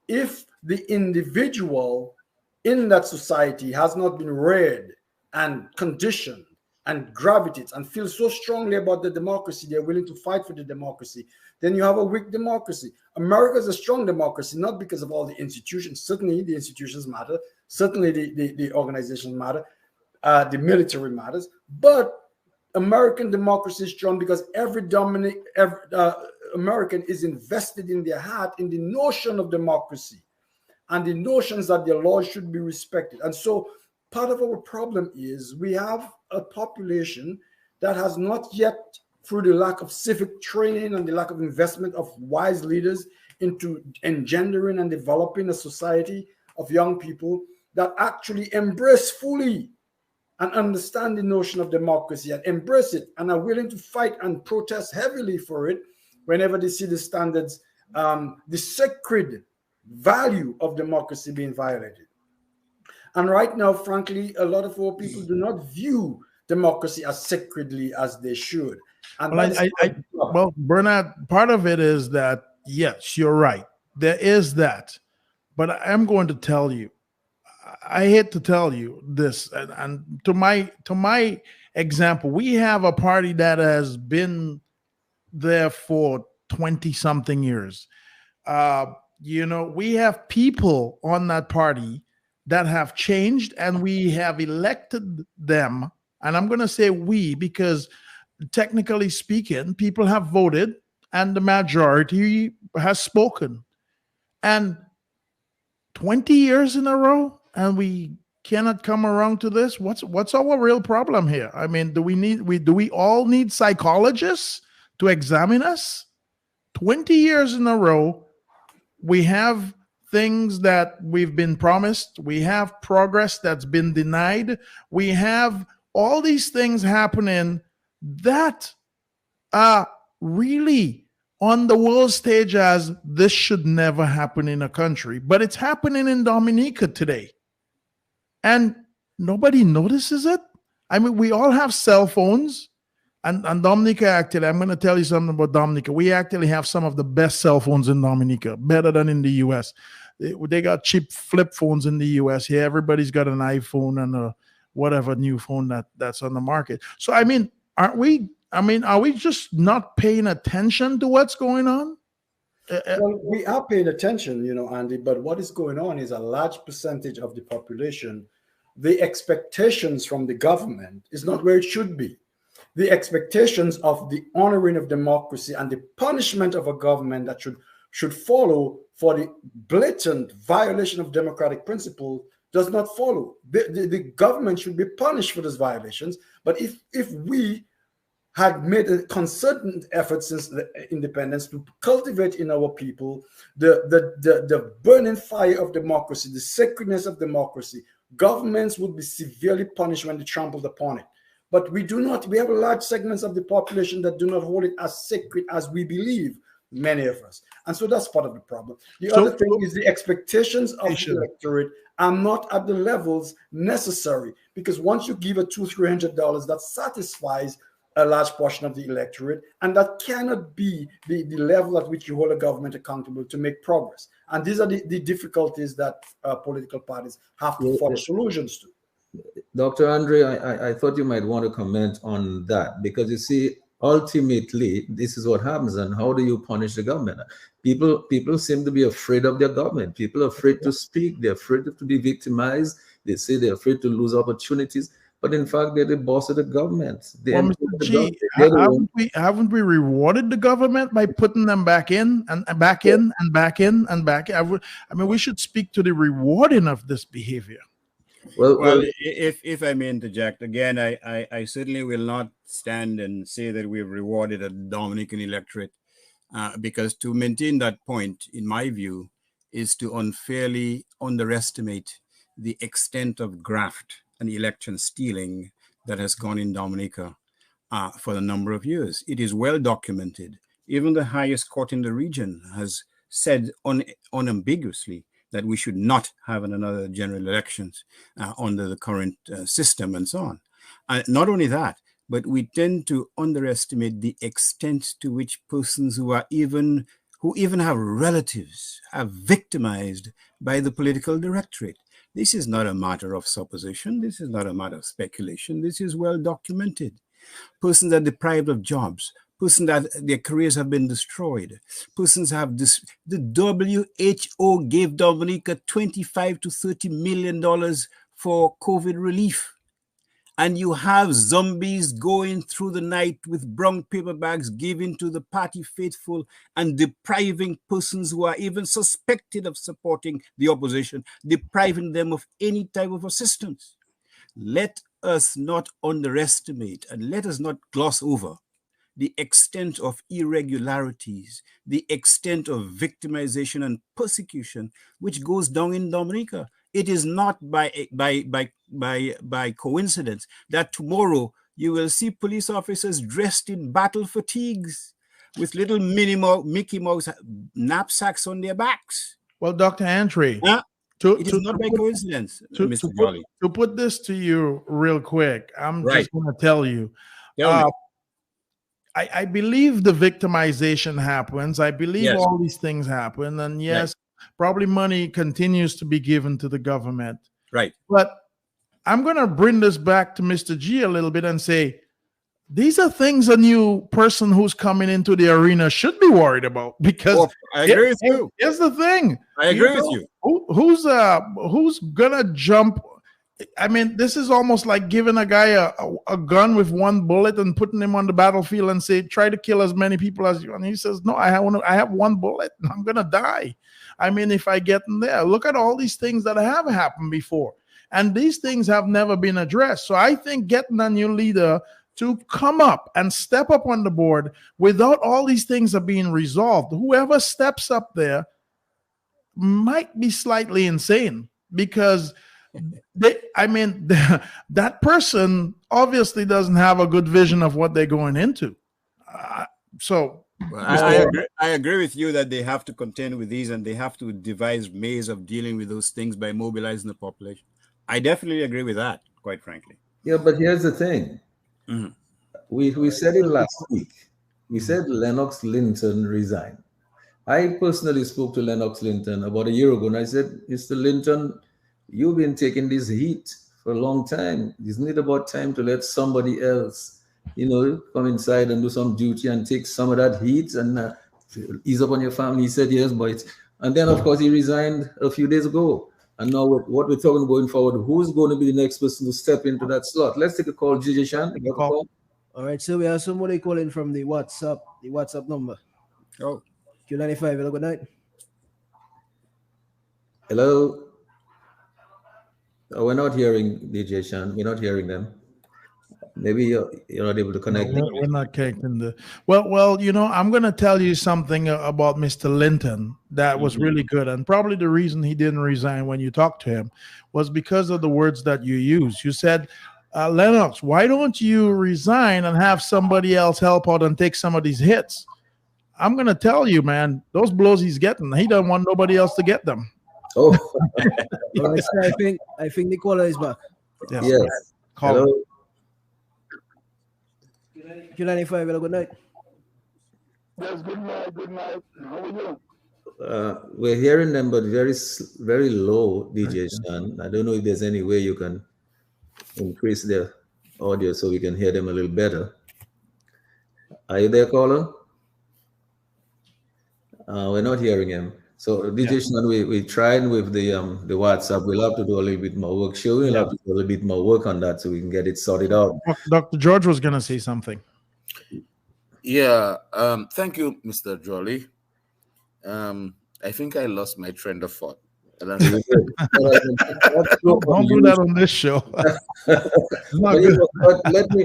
If the individual in that society has not been reared and conditioned and gravitates and feels so strongly about the democracy, they're willing to fight for the democracy, then you have a weak democracy. America is a strong democracy, not because of all the institutions. Certainly the institutions matter. Certainly the organizations matter. The military matters. But American democracy is strong because every American is invested in their heart in the notion of democracy and the notions that their laws should be respected. And so part of our problem is we have a population that has not yet, through the lack of civic training and the lack of investment of wise leaders into engendering and developing a society of young people that actually embrace fully and understand the notion of democracy and embrace it and are willing to fight and protest heavily for it whenever they see the standards, the sacred value of democracy being violated. And right now, frankly, a lot of our people do not view democracy as sacredly as they should. And well, Bernard, part of it is that, yes, you're right. There is that. But I am going to tell you, I hate to tell you this, and to my example, we have a party that has been there for 20-something years. We have people on that party that have changed, and we have elected them. And I'm going to say we, because technically speaking, people have voted and the majority has spoken. And 20 years in a row, and we cannot come around to this. What's our real problem here? I mean, do we all need psychologists to examine us? 20 years in a row, we have things that we've been promised. We have progress that's been denied. We have all these things happening that are really on the world stage as this should never happen in a country, but it's happening in Dominica today. And nobody notices it. I mean, we all have cell phones. And Dominica, actually, I'm going to tell you something about Dominica. We actually have some of the best cell phones in Dominica, better than in the U.S. They got cheap flip phones in the U.S. Here, everybody's got an iPhone and a whatever new phone that's on the market. So, I mean, are we just not paying attention to what's going on? Well, we are paying attention, Andy, but what is going on is a large percentage of the population, the expectations from the government is not where it should be. The expectations of the honoring of democracy and the punishment of a government that should follow for the blatant violation of democratic principles does not follow. The government should be punished for those violations. But if we had made a concerted effort since the independence to cultivate in our people the burning fire of democracy, the sacredness of democracy, governments would be severely punished when they trampled upon it. But we do not. We have large segments of the population that do not hold it as sacred as we believe, many of us. And so that's part of the problem. The other thing is the expectations of the electorate are not at the levels necessary, because once you give a $200-300, that satisfies a large portion of the electorate, and that cannot be the level at which you hold a government accountable to make progress. And these are the difficulties that political parties have to find solutions to. Dr. Andre, I thought you might want to comment on that, because you see, ultimately, this is what happens. And how do you punish the government? People seem to be afraid of their government. People are afraid to speak. They're afraid to be victimized. They say they're afraid to lose opportunities. But in fact, they're the boss of the government. Well, Mr. G, haven't we rewarded the government by putting them back in and back in and back in and back? I mean, we should speak to the rewarding of this behavior. Well, if I may interject again, I certainly will not stand and say that we've rewarded a Dominican electorate, because to maintain that point, in my view, is to unfairly underestimate the extent of graft and election stealing that has gone in Dominica for a number of years. It is well documented. Even the highest court in the region has said unambiguously that we should not have another general elections under the current system and so on. Not only that, but we tend to underestimate the extent to which persons who even have relatives are victimized by the political directorate. This is not a matter of supposition. This is not a matter of speculation. This is well documented. Persons are deprived of jobs. Persons that their careers have been destroyed. Persons have the WHO gave Dominica $25 to $30 million for COVID relief. And you have zombies going through the night with brown paper bags given to the party faithful and depriving persons who are even suspected of supporting the opposition, depriving them of any type of assistance. Let us not underestimate and let us not gloss over the extent of irregularities, the extent of victimization and persecution which goes down in Dominica. It is not by coincidence that tomorrow you will see police officers dressed in battle fatigues with little Mickey Mouse knapsacks on their backs. Well, Dr. Andre, it is not by coincidence, Mr. Jolly. To put this to you real quick, I'm just going to tell you. I believe the victimization happens. I believe all these things happen. And yes, probably money continues to be given to the government. Right. But I'm going to bring this back to Mr. G a little bit and say, these are things a new person who's coming into the arena should be worried about, because I agree with you. Here's the thing. I agree with you. Who's going to jump? I mean, this is almost like giving a guy a gun with one bullet and putting him on the battlefield and say, try to kill as many people as you. And he says, no, I have one bullet and I'm going to die. I mean, if I get in there, look at all these things that have happened before. And these things have never been addressed. So I think getting a new leader to come up and step up on the board without all these things are being resolved, whoever steps up there might be slightly insane, because that person obviously doesn't have a good vision of what they're going into. So Well, So, I agree with you that they have to contend with these and they have to devise ways of dealing with those things by mobilizing the population. I definitely agree with that, quite frankly. Yeah, but here's the thing. Mhm. We said it last week. We said Lennox Linton resigned. I personally spoke to Lennox Linton about a year ago, and I said, Mr. Linton, you've been taking this heat for a long time. Isn't it about time to let somebody else, come inside and do some duty and take some of that heat and ease up on your family? He said, yes, but and then, of course, he resigned a few days ago. And now what we're talking going forward, who's going to be the next person to step into that slot? Let's take a call, JJ Shan. You got a call? All right, so we have somebody calling from the WhatsApp number. Oh, Q95, hello, good night. Hello? Oh, we're not hearing DJ Shan. We're not hearing them. Maybe you're not able to connect. No, we're not connecting the. Well, I'm going to tell you something about Mr. Linton that was really good, and probably the reason he didn't resign when you talked to him was because of the words that you used. You said, Lennox, why don't you resign and have somebody else help out and take some of these hits? I'm going to tell you, man, those blows he's getting, he doesn't want nobody else to get them. Oh, All right, so I think the caller is back. yes. Call Hello. Q95, hello, good night. Yes, good night, good night. How are you? We're hearing them, but very, very low, DJ Shan. I don't know if there's any way you can increase their audio so we can hear them a little better. Are you there, caller? We're not hearing him. So, DJ Shan, we tried with the WhatsApp. We'll have to do a little bit more work. Sure, we'll have to do a little bit more work on that so we can get it sorted out. Dr. George was going to say something. Yeah. Thank you, Mr. Jolly. I think I lost my train of thought. Don't do that on this show. But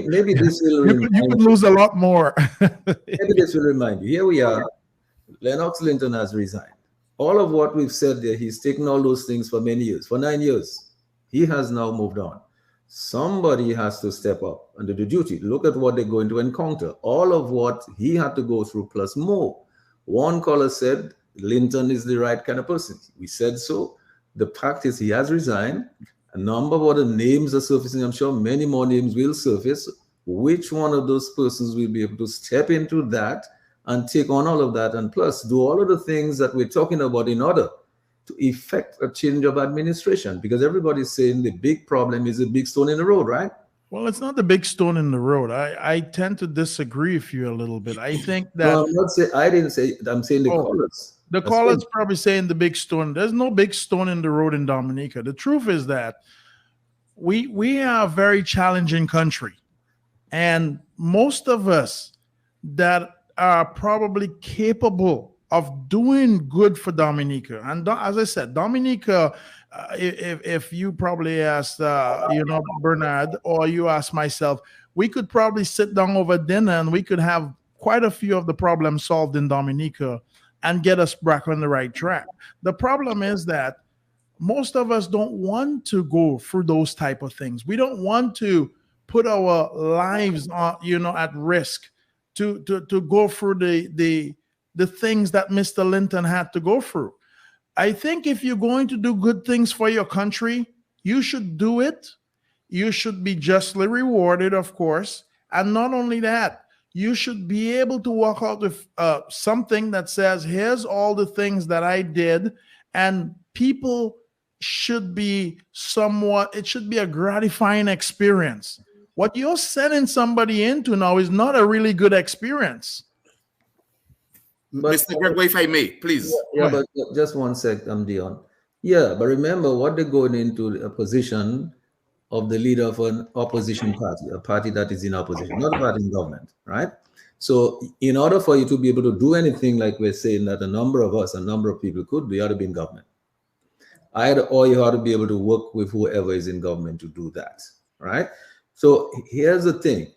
maybe this will you could lose a lot more. Maybe this will remind you. Here we are. Lennox Linton has resigned. All of what we've said there, he's taken all those things for many years, for 9 years. He has now moved on. Somebody has to step up and do the duty. Look at what they're going to encounter. All of what he had to go through plus more. One caller said Linton is the right kind of person. We said so. The fact is he has resigned. A number of other names are surfacing. I'm sure many more names will surface. Which one of those persons will be able to step into that and take on all of that, and plus do all of the things that we're talking about in order to effect a change of administration? Because everybody's saying the big problem is a big stone in the road, right? Well, it's not the big stone in the road. I tend to disagree with you a little bit. I think that No, I'm not saying, I didn't say, I'm saying the callers. The callers probably saying the big stone. There's no big stone in the road in Dominica. The truth is that we are a very challenging country, and most of us that are probably capable of doing good for Dominica. And as I said, Dominica, if you probably asked, Bernard, or you ask myself, we could probably sit down over dinner and we could have quite a few of the problems solved in Dominica and get us back on the right track. The problem is that most of us don't want to go through those type of things. We don't want to put our lives on, at risk to go through the things that Mr. Linton had to go through. I think if you're going to do good things for your country, you should do it. You should be justly rewarded, of course. And not only that, you should be able to walk out with something that says, here's all the things that I did. And people should be it should be a gratifying experience. What you're sending somebody into now is not a really good experience. But, Mr. Gregoire, if I may, please. Yeah, but just one sec, Dion. Yeah, but remember what they're going into a position of the leader of an opposition party, a party that is in opposition, not a party in government, right? So in order for you to be able to do anything like we're saying that a number of people could do, you ought to be in government. Or you ought to be able to work with whoever is in government to do that, right? So here's the thing.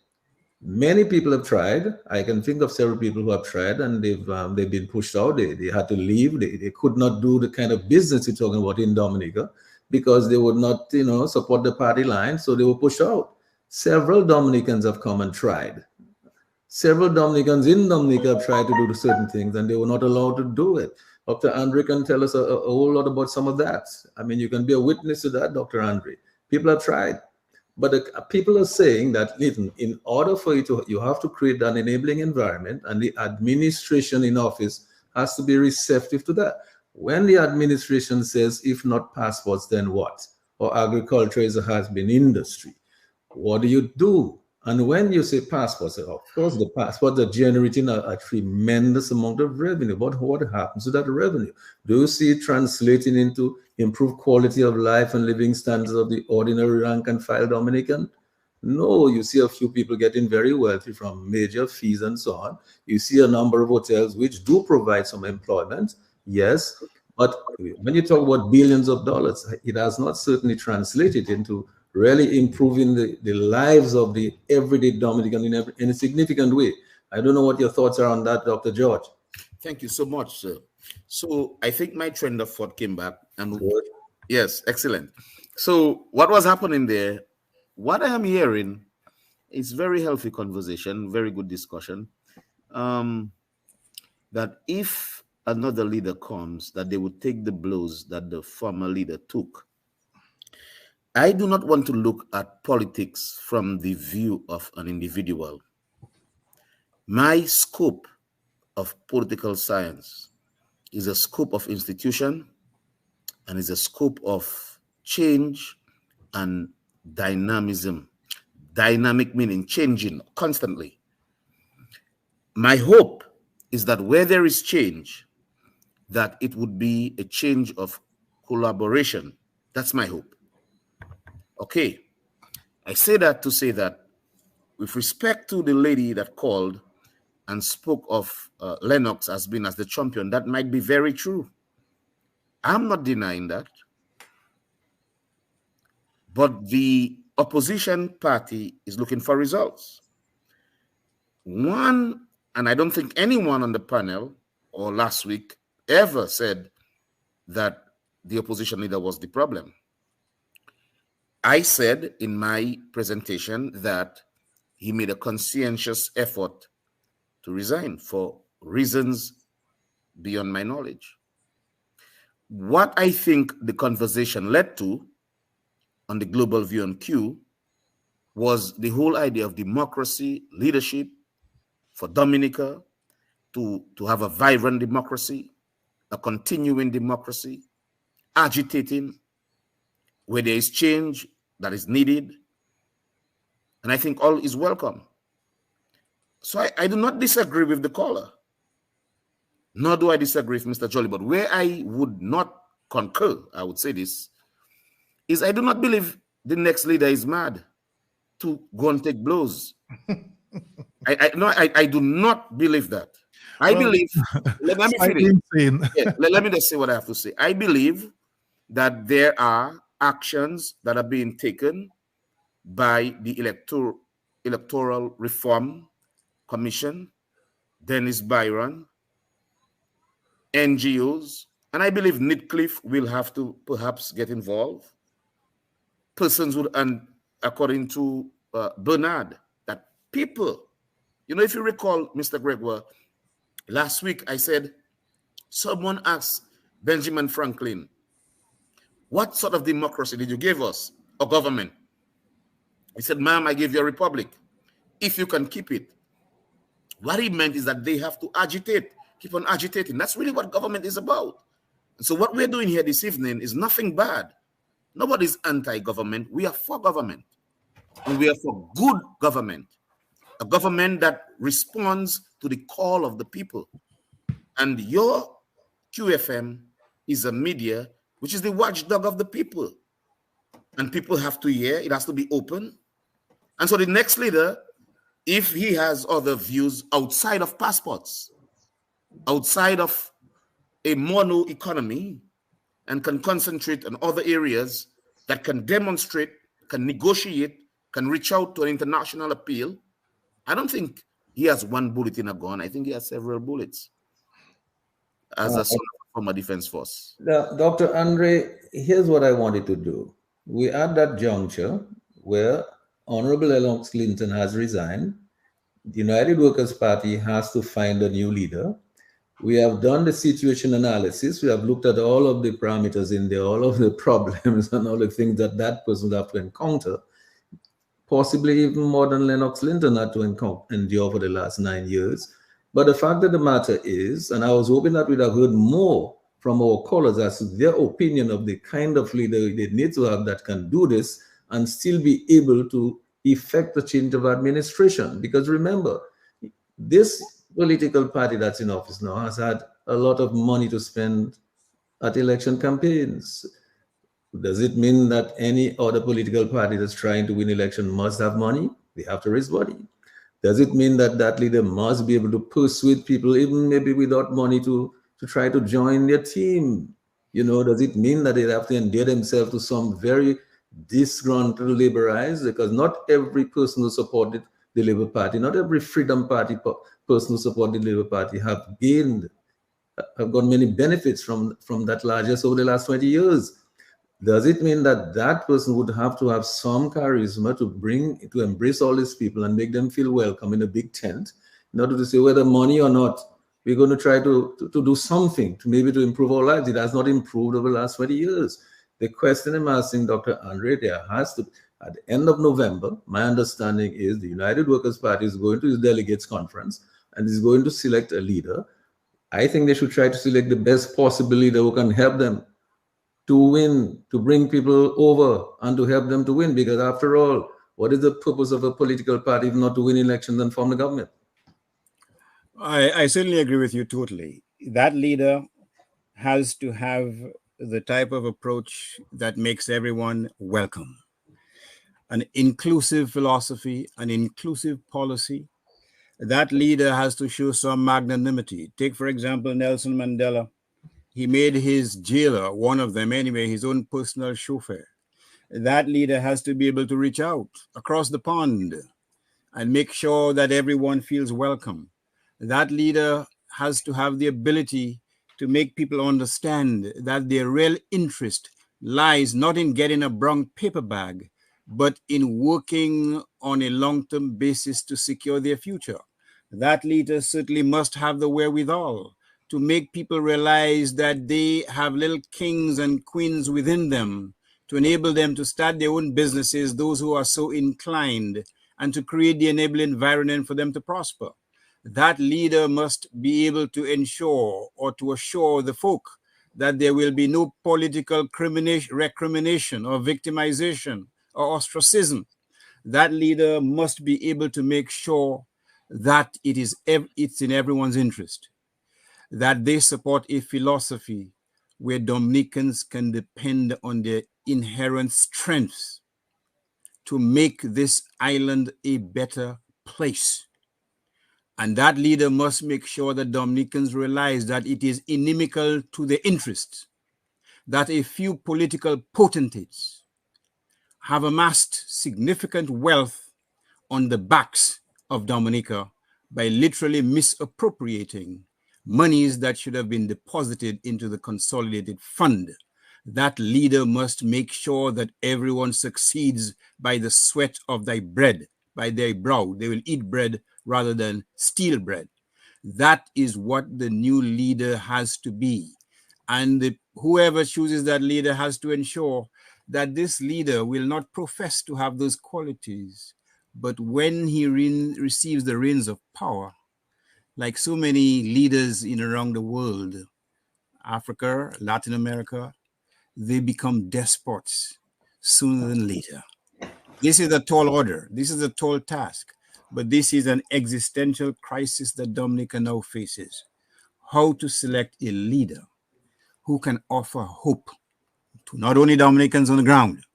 Many people have tried. I can think of several people who have tried and they've been pushed out. They had to leave. They could not do the kind of business you're talking about in Dominica because they would not, support the party line. So they were pushed out. Several Dominicans have come and tried. Several Dominicans in Dominica have tried to do certain things and they were not allowed to do it. Dr. Andre can tell us a whole lot about some of that. I mean, you can be a witness to that, Dr. Andre. People have tried. But people are saying that, listen, in order for you have to create an enabling environment, and the administration in office has to be receptive to that. When the administration says, if not passports, then what? Or agriculture has been industry. What do you do? And when you say passports, of course, the passports are generating a tremendous amount of revenue. But what happens to that revenue? Do you see it translating into improved quality of life and living standards of the ordinary rank and file Dominican? No, you see a few people getting very wealthy from major fees and so on. You see a number of hotels which do provide some employment, yes. But when you talk about billions of dollars, it has not certainly translated into really improving the lives of the everyday Dominican in a significant way. I don't know what your thoughts are on that, Dr. George. Thank you so much, sir. So I think my trend of thought came back. And yes, excellent. So what was happening there, what I am hearing is very healthy conversation, very good discussion, that if another leader comes, that they would take the blows that the former leader took. I do not want to look at politics from the view of an individual. My scope of political science is a scope of institution and is a scope of change and dynamism. Dynamic meaning changing constantly. My hope is that where there is change, that it would be a change of collaboration. That's my hope. Okay, I say that to say that with respect to the lady that called and spoke of Lennox as being as the champion, that might be very true. I'm not denying that. But the opposition party is looking for results. One, and I don't think anyone on the panel or last week ever said that the opposition leader was the problem. I said in my presentation that he made a conscientious effort to resign for reasons beyond my knowledge. What I think the conversation led to on the Global View on Q was the whole idea of democracy, leadership for Dominica, to have a vibrant democracy, a continuing democracy, agitating where there is change that is needed. And I think all is welcome. So I do not disagree with the caller, nor do I disagree with Mr. Jolly. But where I would not concur, I would say this, is I do not believe the next leader is mad to go and take blows. I do not believe that. I believe, let me finish. Yeah, let me just say what I have to say. I believe that there are actions that are being taken by the Electoral Reform Commission, Dennis Byron, NGOs, and I believe Nitcliffe will have to perhaps get involved. Persons would, and according to Bernard, that people, you know, if you recall, Mr. Gregoire, last week I said, someone asked Benjamin Franklin, what sort of democracy did you give us, or government? He said, ma'am, I gave you a republic, if you can keep it. What he meant is that they have to agitate, keep on agitating. That's really what government is about. And so what we're doing here this evening is nothing bad. Nobody's anti-government. We are for government. And we are for good government. A government that responds to the call of the people. And your QFM is a media which is the watchdog of the people. And people have to hear. It has to be open. And so the next leader, if he has other views outside of passports, outside of a mono economy, and can concentrate on other areas that can demonstrate, can negotiate, can reach out to an international appeal, I don't think he has one bullet in a gun. I think he has several bullets as a son of a former defense force. Now, Dr. Andre, here's what I wanted to do. We're at that juncture where Honorable Lennox Clinton has resigned. the United Workers' Party has to find a new leader. We have done the situation analysis. We have looked at all of the parameters in there, all of the problems and all the things that that person will have to encounter, possibly even more than Lennox Linton had to endure for the last 9 years. But the fact of the matter is, and I was hoping that we'd have heard more from our callers as to their opinion of the kind of leader they need to have that can do this and still be able to effect the change of administration. Because remember, this political party that's in office now has had a lot of money to spend at election campaigns. Does it mean that any other political party that's trying to win election must have money? They have to raise money. Does it mean that that leader must be able to persuade people, even maybe without money, to try to join their team? You know, does it mean that they have to endear themselves to some very disgruntled laborites? Because not every person who supported the Labour Party, not every Freedom Party person who supported the Labour Party have got many benefits from that largesse over the last 20 years. Does it mean that that person would have to have some charisma to embrace all these people and make them feel welcome in a big tent, in order to say whether money or not, we're going to try to do something to maybe to improve our lives? It has not improved over the last 20 years. The question I'm asking Dr. Andre, there has to, at the end of November, my understanding is the United Workers' Party is going to the delegates conference and is going to select a leader. I think they should try to select the best possible leader who can help them to win, to bring people over and to help them to win. Because after all, what is the purpose of a political party if not to win elections and form the government? I certainly agree with you totally. That leader has to have the type of approach that makes everyone welcome. An inclusive philosophy, an inclusive policy. That leader has to show some magnanimity. Take, for example, Nelson Mandela. He made his jailer, one of them anyway, his own personal chauffeur. That leader has to be able to reach out across the pond and make sure that everyone feels welcome. That leader has to have the ability to make people understand that their real interest lies not in getting a brown paper bag, but in working on a long-term basis to secure their future. That leader certainly must have the wherewithal to make people realize that they have little kings and queens within them, to enable them to start their own businesses, those who are so inclined, and to create the enabling environment for them to prosper. That leader must be able to ensure or to assure the folk that there will be no political recrimination or victimization or ostracism. That leader must be able to make sure that it's in everyone's interest, that they support a philosophy where Dominicans can depend on their inherent strengths to make this island a better place. And that leader must make sure that Dominicans realize that it is inimical to their interests, that a few political potentates have amassed significant wealth on the backs of Dominica by literally misappropriating monies that should have been deposited into the consolidated fund. That leader must make sure that everyone succeeds by the sweat of thy bread, by their brow. They will eat bread rather than steal bread. That is what the new leader has to be. And whoever chooses that leader has to ensure that this leader will not profess to have those qualities, but when he receives the reins of power, like so many leaders in around the world, Africa, Latin America, they become despots sooner than later. This is a tall order. This is a tall task. But this is an existential crisis that Dominica now faces. How to select a leader who can offer hope to not only Dominicans on the ground,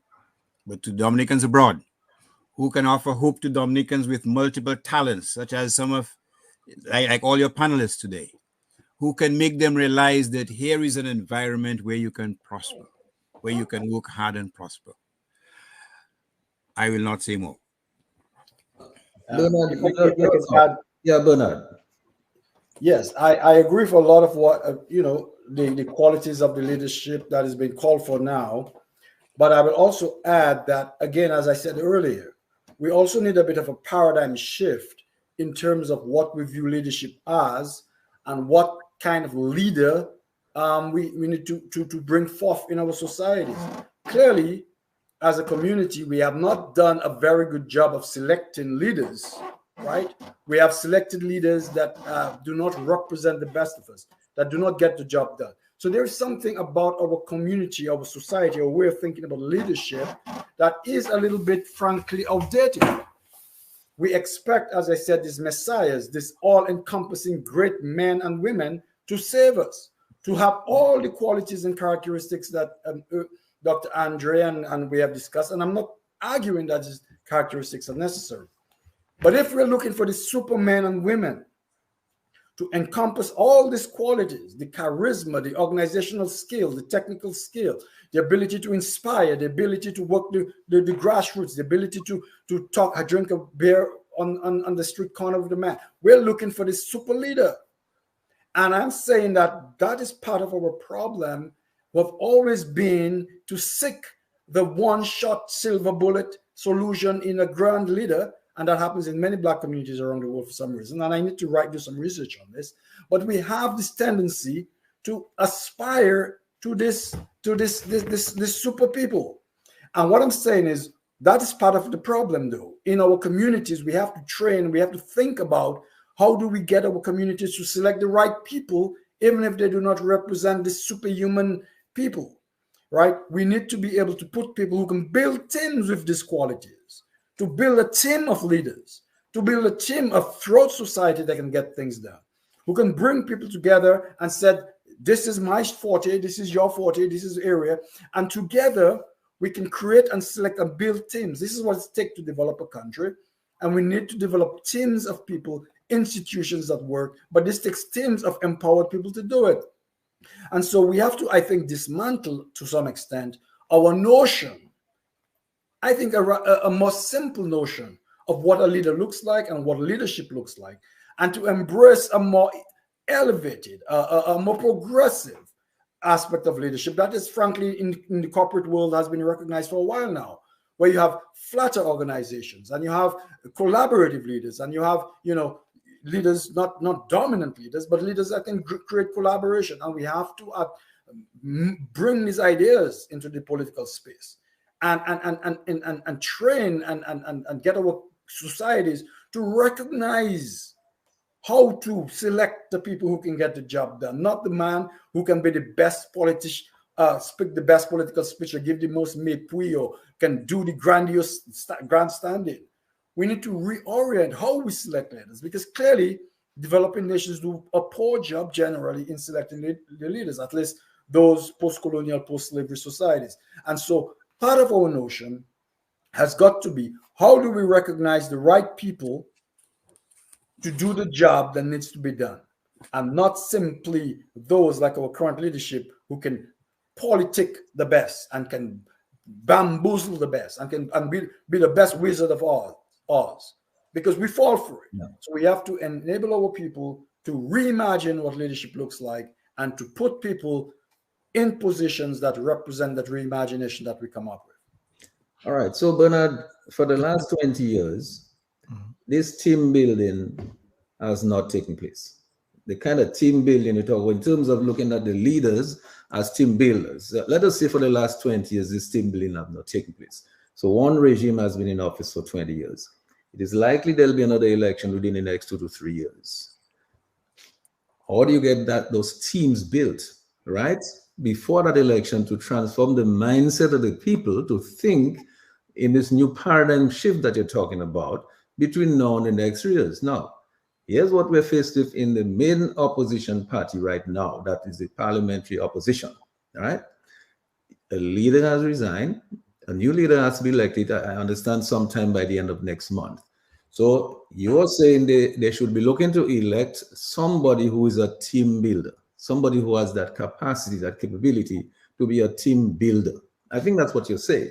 but to Dominicans abroad, who can offer hope to Dominicans with multiple talents, such as some of, like all your panelists today, who can make them realize that here is an environment where you can prosper, where you can work hard and prosper. I will not say more. Bernard, Bernard. Yes, I agree for a lot of what, the qualities of the leadership that is being called for now. But I will also add that, again, as I said earlier, we also need a bit of a paradigm shift in terms of what we view leadership as and what kind of leader we need to bring forth in our societies. Clearly, as a community, we have not done a very good job of selecting leaders, right? We have selected leaders that do not represent the best of us, that do not get the job done. So there's something about our community, our society, our way of thinking about leadership that is a little bit, frankly, outdated. We expect, as I said, these messiahs, this all-encompassing great men and women to save us, to have all the qualities and characteristics that Dr. Andre and we have discussed. And I'm not arguing that these characteristics are necessary. But if we're looking for the supermen and women to encompass all these qualities, the charisma, the organizational skill, the technical skill, the ability to inspire, the ability to work the grassroots, the ability to talk, drink a beer on the street corner of the man. We're looking for this super leader. And I'm saying that is part of our problem. We've always been to seek the one-shot silver bullet solution in a grand leader. And that happens in many Black communities around the world for some reason. And I need to do some research on this. But we have this tendency to aspire to this super people. And what I'm saying is that is part of the problem, though. In our communities, we have to train, we have to think about how do we get our communities to select the right people, even if they do not represent the superhuman people, right? We need to be able to put people who can build teams with these qualities, to build a team of leaders, to build a team of throughout society that can get things done, who can bring people together and said, this is my forte, this is your forte, this is area. And together we can create and select and build teams. This is what it takes to develop a country. And we need to develop teams of people, institutions that work, but this takes teams of empowered people to do it. And so we have to, I think, dismantle to some extent our notion, I think a more simple notion of what a leader looks like and what leadership looks like, and to embrace a more elevated, a more progressive aspect of leadership that is, frankly, in the corporate world has been recognized for a while now, where you have flatter organizations and you have collaborative leaders and you have, leaders, not dominant leaders, but leaders that can create collaboration. And we have to bring these ideas into the political space and train and get our societies to recognize how to select the people who can get the job done, not the man who can be the best politician, speak the best political speech or give the most mépris or can do the grandiose grandstanding. We need to reorient how we select leaders, because clearly developing nations do a poor job generally in selecting the leaders, at least those post-colonial, post-slavery societies. And so part of our notion has got to be, how do we recognize the right people to do the job that needs to be done, and not simply those like our current leadership who can politic the best and can bamboozle the best and can be the best wizard of Oz, because we fall for it. Yeah. So we have to enable our people to reimagine what leadership looks like and to put people in positions that represent that reimagination that we come up with. All right. So Bernard, for the last 20 years, this team building has not taken place. The kind of team building you talk about in terms of looking at the leaders as team builders. Let us say for the last 20 years, this team building has not taken place. So one regime has been in office for 20 years. It is likely there'll be another election within the next 2 to 3 years. How do you get those teams built, right? Before that election, to transform the mindset of the people to think in this new paradigm shift that you're talking about between now and the next 3 years. Now, here's what we're faced with in the main opposition party right now. That is the parliamentary opposition, right? A leader has resigned. A new leader has to be elected, I understand, sometime by the end of next month. So you're saying they should be looking to elect somebody who is a team builder, somebody who has that capacity, that capability to be a team builder. I think that's what you're saying,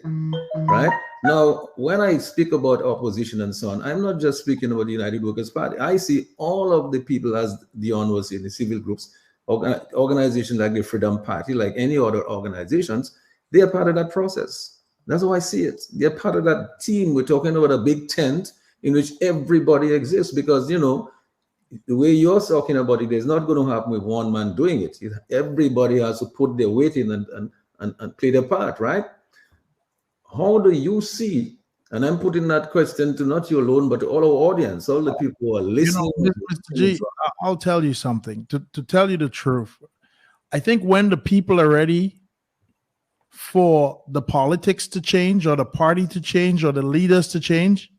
right? Now, when I speak about opposition and so on, I'm not just speaking about the United Workers' Party. I see all of the people, as Dion was saying, the civil groups, organizations like the Freedom Party, like any other organizations, they are part of that process. That's how I see it. They're part of that team. We're talking about a big tent in which everybody exists, because, you know, the way you're talking about it is not going to happen with one man doing it. Everybody has to put their weight in and play their part, right? How do you see, and I'm putting that question to not you alone, but to all our audience, all the people who are listening. You know, Mr. G, I'll tell you something. To tell you the truth, I think when the people are ready for the politics to change, or the party to change, or the leaders to change,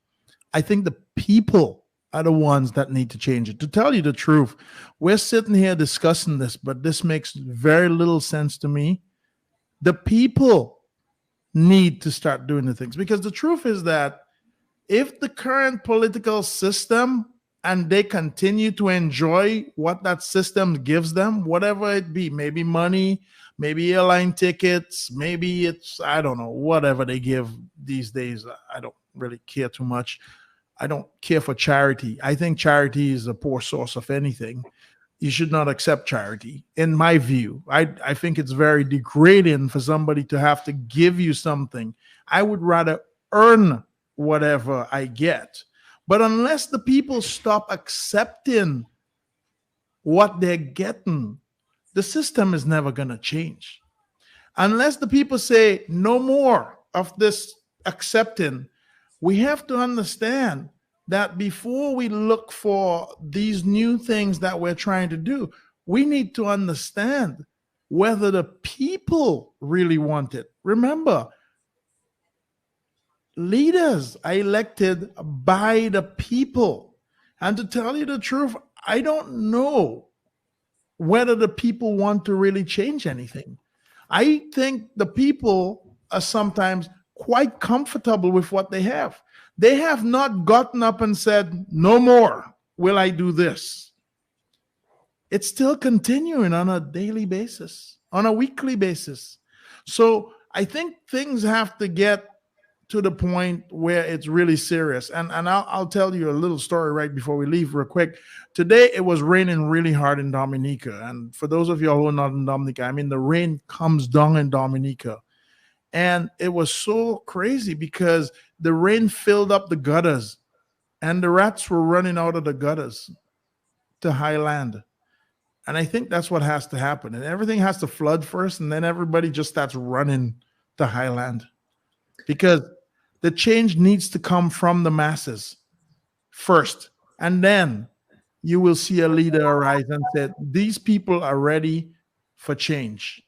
I think the people are the ones that need to change it. To tell you the truth, we're sitting here discussing this, but this makes very little sense to me. The people need to start doing the things, because the truth is that if the current political system and they continue to enjoy what that system gives them, whatever it be, maybe money, maybe airline tickets, maybe it's, I don't know, whatever they give these days. I don't really care too much. I don't care for charity. I think charity is a poor source of anything. You should not accept charity, in my view. I think it's very degrading for somebody to have to give you something. I would rather earn whatever I get. But unless the people stop accepting what they're getting, the system is never going to change. Unless the people say no more of this accepting, we have to understand that before we look for these new things that we're trying to do, we need to understand whether the people really want it. Remember, leaders are elected by the people. And to tell you the truth, I don't know whether the people want to really change anything. I think the people are sometimes quite comfortable with what they have. They have not gotten up and said, no more will I do this. It's still continuing on a daily basis, on a weekly basis. So I think things have to get to the point where it's really serious. And I'll tell you a little story right before we leave real quick. Today, it was raining really hard in Dominica. And for those of you who are not in Dominica, I mean, the rain comes down in Dominica. And it was so crazy because the rain filled up the gutters and the rats were running out of the gutters to highland. And I think that's what has to happen. And everything has to flood first, and then everybody just starts running to highland. Because the change needs to come from the masses first. And then you will see a leader arise and say, these people are ready for change.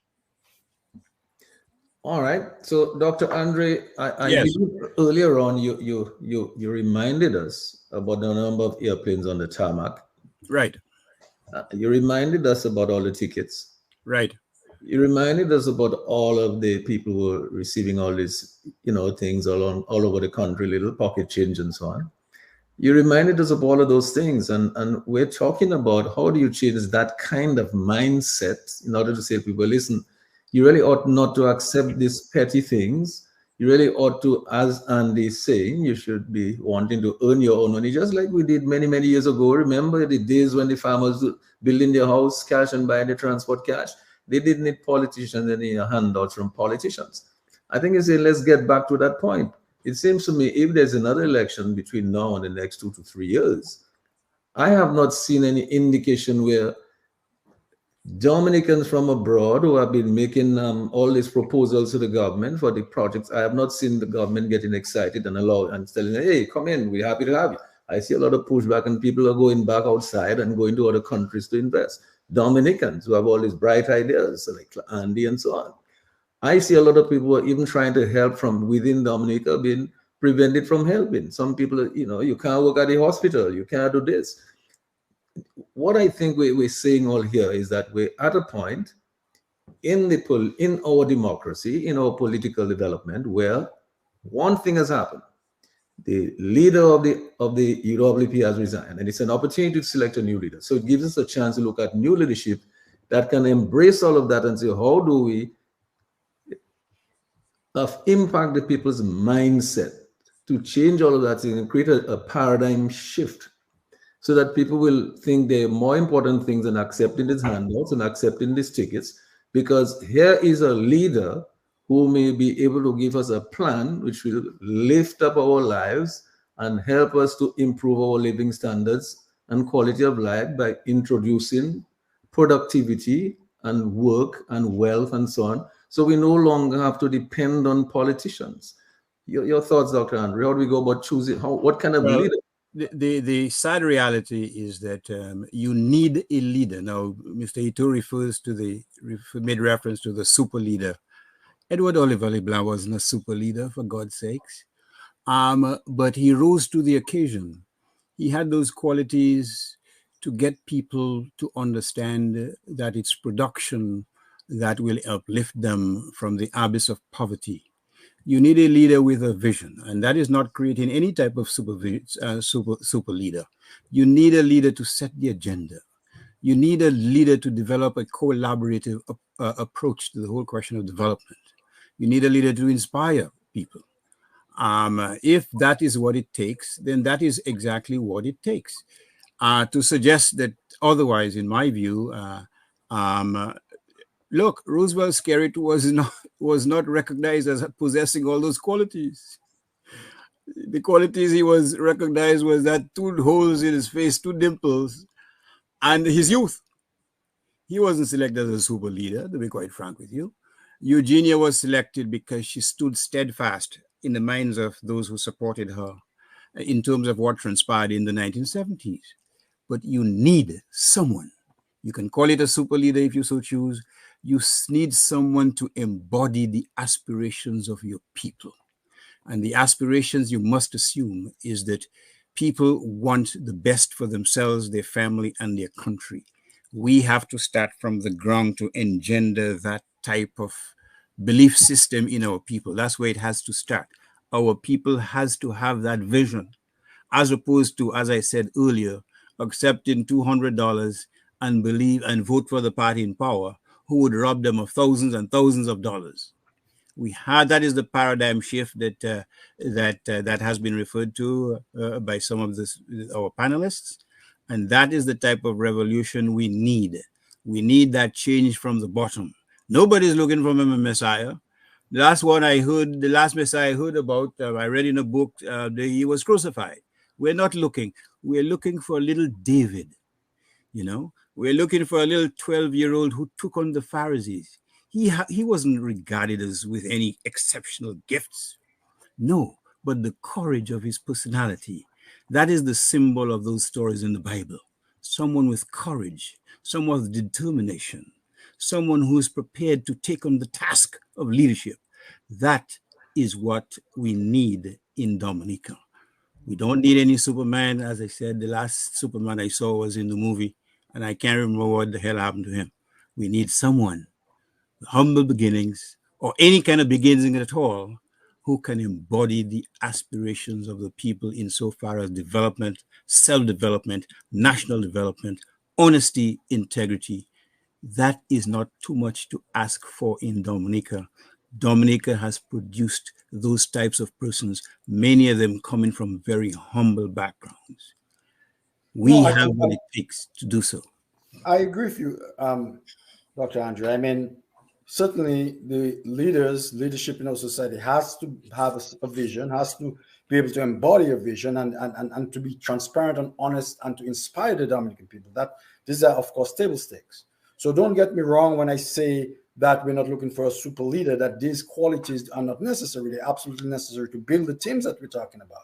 All right. So, Dr. Andre, Yes. earlier on, you reminded us about the number of airplanes on the tarmac. Right. You reminded us about all the tickets. Right. You reminded us about all of the people who are receiving all these, things all over the country, little pocket change and so on. You reminded us of all of those things. And we're talking about how do you change that kind of mindset in order to say to people, listen, you really ought not to accept these petty things. You really ought to, as Andy is saying, you should be wanting to earn your own money, just like we did many, many years ago. Remember the days when the farmers were building their house cash and buying the transport cash? They didn't need politicians and any handouts from politicians. I think it's let's get back to that point. It seems to me if there's another election between now and the next 2 to 3 years, I have not seen any indication where Dominicans from abroad who have been making all these proposals to the government for the projects, I have not seen the government getting excited and telling them, hey, come in, we're happy to have you. I see a lot of pushback and people are going back outside and going to other countries to invest. Dominicans who have all these bright ideas, like Andy and so on. I see a lot of people who are even trying to help from within Dominica being prevented from helping. Some people, you can't work at the hospital, you can't do this. What I think we're saying all here is that we're at a point in our democracy, in our political development, where one thing has happened. The leader of the UWP has resigned, and it's an opportunity to select a new leader. So it gives us a chance to look at new leadership that can embrace all of that and say, how do we impact the people's mindset to change all of that and create a paradigm shift so that people will think there are more important things than accepting these handouts and accepting these tickets, because here is a leader who may be able to give us a plan which will lift up our lives and help us to improve our living standards and quality of life by introducing productivity and work and wealth and so on. So we no longer have to depend on politicians. Your thoughts, Dr. Andre, how do we go about choosing, what kind of Well, leader? the sad reality is that you need a leader. Now, Mr. Ito made reference to the super leader. Edward Oliver Leblanc wasn't a super leader, for God's sakes. But he rose to the occasion. He had those qualities to get people to understand that it's production that will uplift them from the abyss of poverty. You need a leader with a vision, and that is not creating any type of super leader. You need a leader to set the agenda. You need a leader to develop a collaborative approach to the whole question of development. You need a leader to inspire people. If that is what it takes, then that is exactly what it takes. To suggest that otherwise, in my view, look, Roosevelt Skerritt was not recognized as possessing all those qualities. The qualities he was recognized was that 2 holes in his face, 2 dimples, and his youth. He wasn't selected as a super leader, to be quite frank with you. Eugenia was selected because she stood steadfast in the minds of those who supported her in terms of what transpired in the 1970s. But you need someone. You can call it a super leader if you so choose. You need someone to embody the aspirations of your people. And the aspirations, you must assume, is that people want the best for themselves, their family, and their country. We have to start from the ground to engender that type of belief system in our people. That's where it has to start. Our people has to have that vision, as opposed to, as I said earlier, accepting $200 and believe and vote for the party in power who would rob them of thousands and thousands of dollars. That is the paradigm shift that has been referred to by some of our panelists, and that is the type of revolution we need. We need that change from the bottom. Nobody's looking for a messiah. The last messiah I heard about, I read in a book, he was crucified. We're not looking. We're looking for a little David. We're looking for a little 12-year-old who took on the Pharisees. He wasn't regarded as with any exceptional gifts. No, but the courage of his personality. That is the symbol of those stories in the Bible. Someone with courage, someone with determination, someone who is prepared to take on the task of leadership. That is what we need in Dominica. We don't need any Superman. As I said, the last Superman I saw was in the movie, and I can't remember what the hell happened to him. We need someone with humble beginnings, or any kind of beginning at all, who can embody the aspirations of the people insofar as development, self-development, national development, honesty, integrity. That is not too much to ask for in Dominica. Dominica has produced those types of persons, many of them coming from very humble backgrounds. We have what it takes to do so. I agree with you, Dr. Andre. I mean, certainly the leadership in our society has to have a vision, has to be able to embody a vision and to be transparent and honest and to inspire the Dominican people. These are, of course, table stakes. So don't get me wrong when I say that we're not looking for a super leader, that these qualities are not necessary. They're absolutely necessary to build the teams that we're talking about.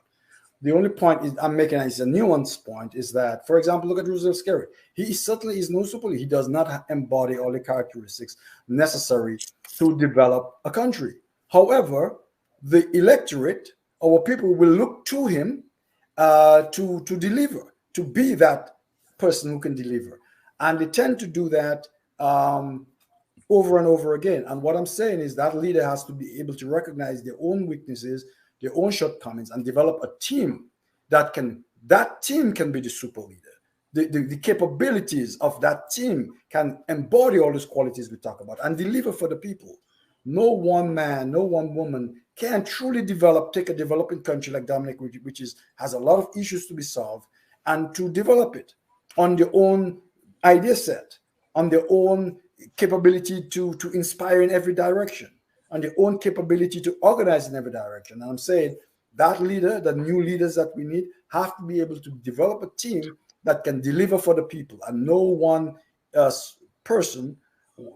The only point I'm making is a nuanced point, is that, for example, look at Roosevelt Skerritt. He certainly is no super leader. He does not embody all the characteristics necessary to develop a country. However, the electorate, our people, will look to him to deliver, to be that person who can deliver. And they tend to do that over and over again. And what I'm saying is that leader has to be able to recognize their own weaknesses, their own shortcomings, and develop a team that team can be the super leader. The capabilities of that team can embody all those qualities we talk about and deliver for the people. No one man, no one woman can truly take a developing country like Dominic, which has a lot of issues to be solved, and to develop it on their own idea set, on their own capability to inspire in every direction, on their own capability to organize in every direction. And I'm saying That leader, the new leaders that we need, have to be able to develop a team that can deliver for the people, and no one person,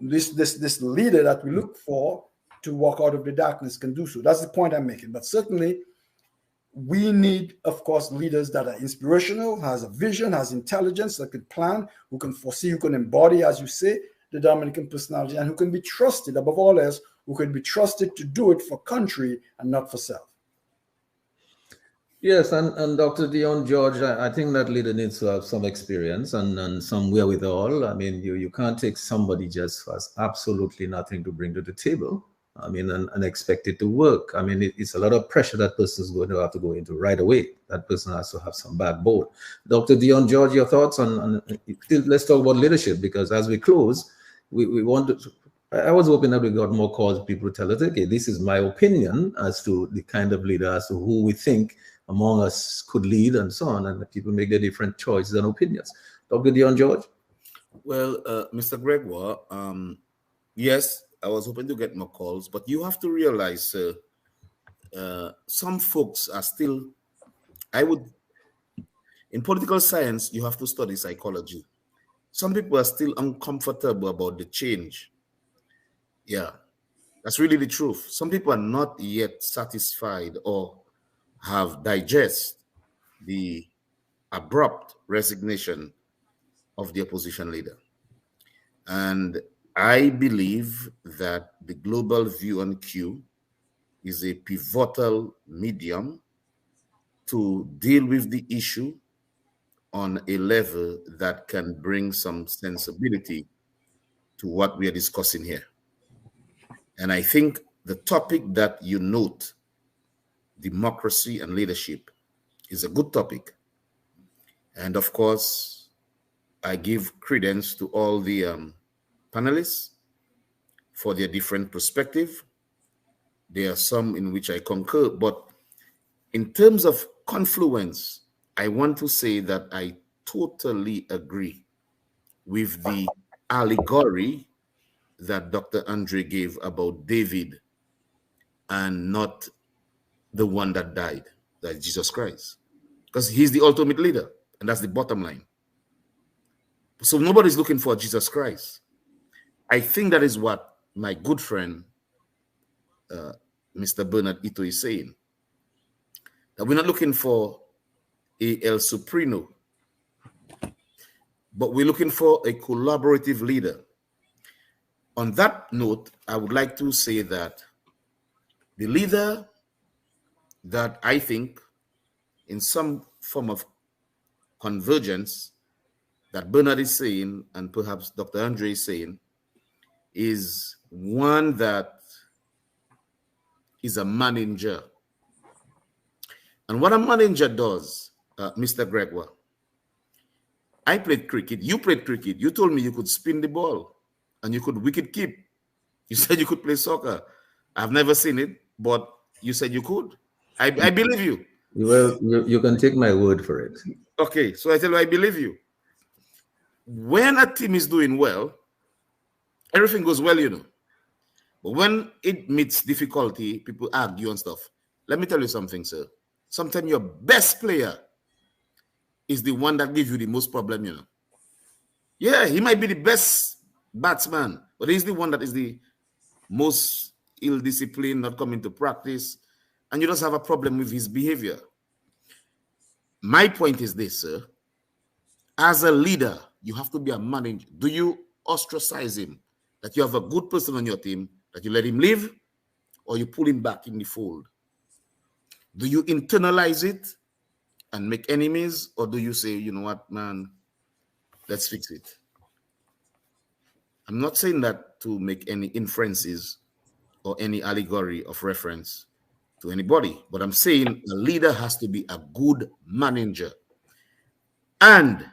this leader that we look for to walk out of the darkness can do so. That's the point I'm making. But certainly, we need, of course, leaders that are inspirational, has a vision, has intelligence, that can plan, who can foresee, who can embody, as you say, the Dominican personality, and who can be trusted, above all else, who can be trusted to do it for country and not for self. Yes, and Dr. Dion George, I think that leader needs to have some experience and some wherewithal. I mean, you can't take somebody just who has absolutely nothing to bring to the table. I mean, and expect it to work. I mean, it's a lot of pressure that person is going to have to go into right away. That person has to have some backbone. Dr. Dion George, your thoughts on let's talk about leadership, because as we close, we want to, I was hoping that we got more calls, people to tell us, okay, this is my opinion as to the kind of leader, as to who we think among us could lead and so on, and people make their different choices and opinions. Dr. Dion George? Well, Mr. Gregoire, yes, I was hoping to get more calls, but you have to realize some folks are still, in political science, you have to study psychology. Some people are still uncomfortable about the change. Yeah, that's really the truth. Some people are not yet satisfied or have digested the abrupt resignation of the opposition leader. And I believe that the global view on Q is a pivotal medium to deal with the issue on a level that can bring some sensibility to what we are discussing here. And I think the topic that you note, democracy and leadership, is a good topic. And of course, I give credence to all the panelists for their different perspective. There are some in which I concur, but in terms of confluence, I want to say that I totally agree with the allegory that Dr. Andre gave about David and not the one that died, that is Jesus Christ, because he's the ultimate leader, and that's the bottom line. So nobody's looking for Jesus Christ. I think that is what my good friend, Mr. Bernard Ito, is saying, that we're not looking for a El Supremo, but we're looking for a collaborative leader. On that note, I would like to say that the leader that I think in some form of convergence that Bernard is saying, and perhaps Dr. Andre is saying, is one that is a manager. And what a manager does, Mr. Gregoire, I played cricket, you played cricket, you told me you could spin the ball and you could wicket keep. You said you could play soccer. I've never seen it, but you said you could. I believe you. Well, you can take my word for it. Okay, so I tell you, I believe you. When a team is doing well, everything goes well, you know. But when it meets difficulty, people argue and stuff. Let me tell you something, sir. Sometimes your best player is the one that gives you the most problem, you know. Yeah, he might be the best batsman, but he's the one that is the most ill-disciplined, not coming to practice, and you just have a problem with his behavior. My point is this, sir. As a leader, you have to be a manager. Do you ostracize him? That you have a good person on your team, that you let him live, or you pull him back in the fold? Do you internalize it and make enemies, or do you say, you know what, man, let's fix it? I'm not saying that to make any inferences or any allegory of reference to anybody, but I'm saying a leader has to be a good manager. And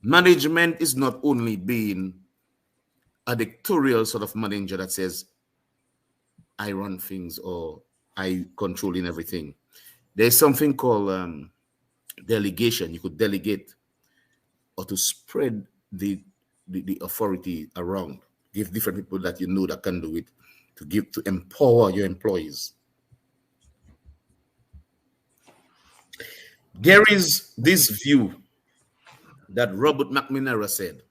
management is not only being a dictatorial sort of manager that says, I run things or I control in everything. There's something called delegation. You could delegate or to spread the authority around. Give different people that you know that can do it, to empower your employees. There is this view that Robert McNamara said,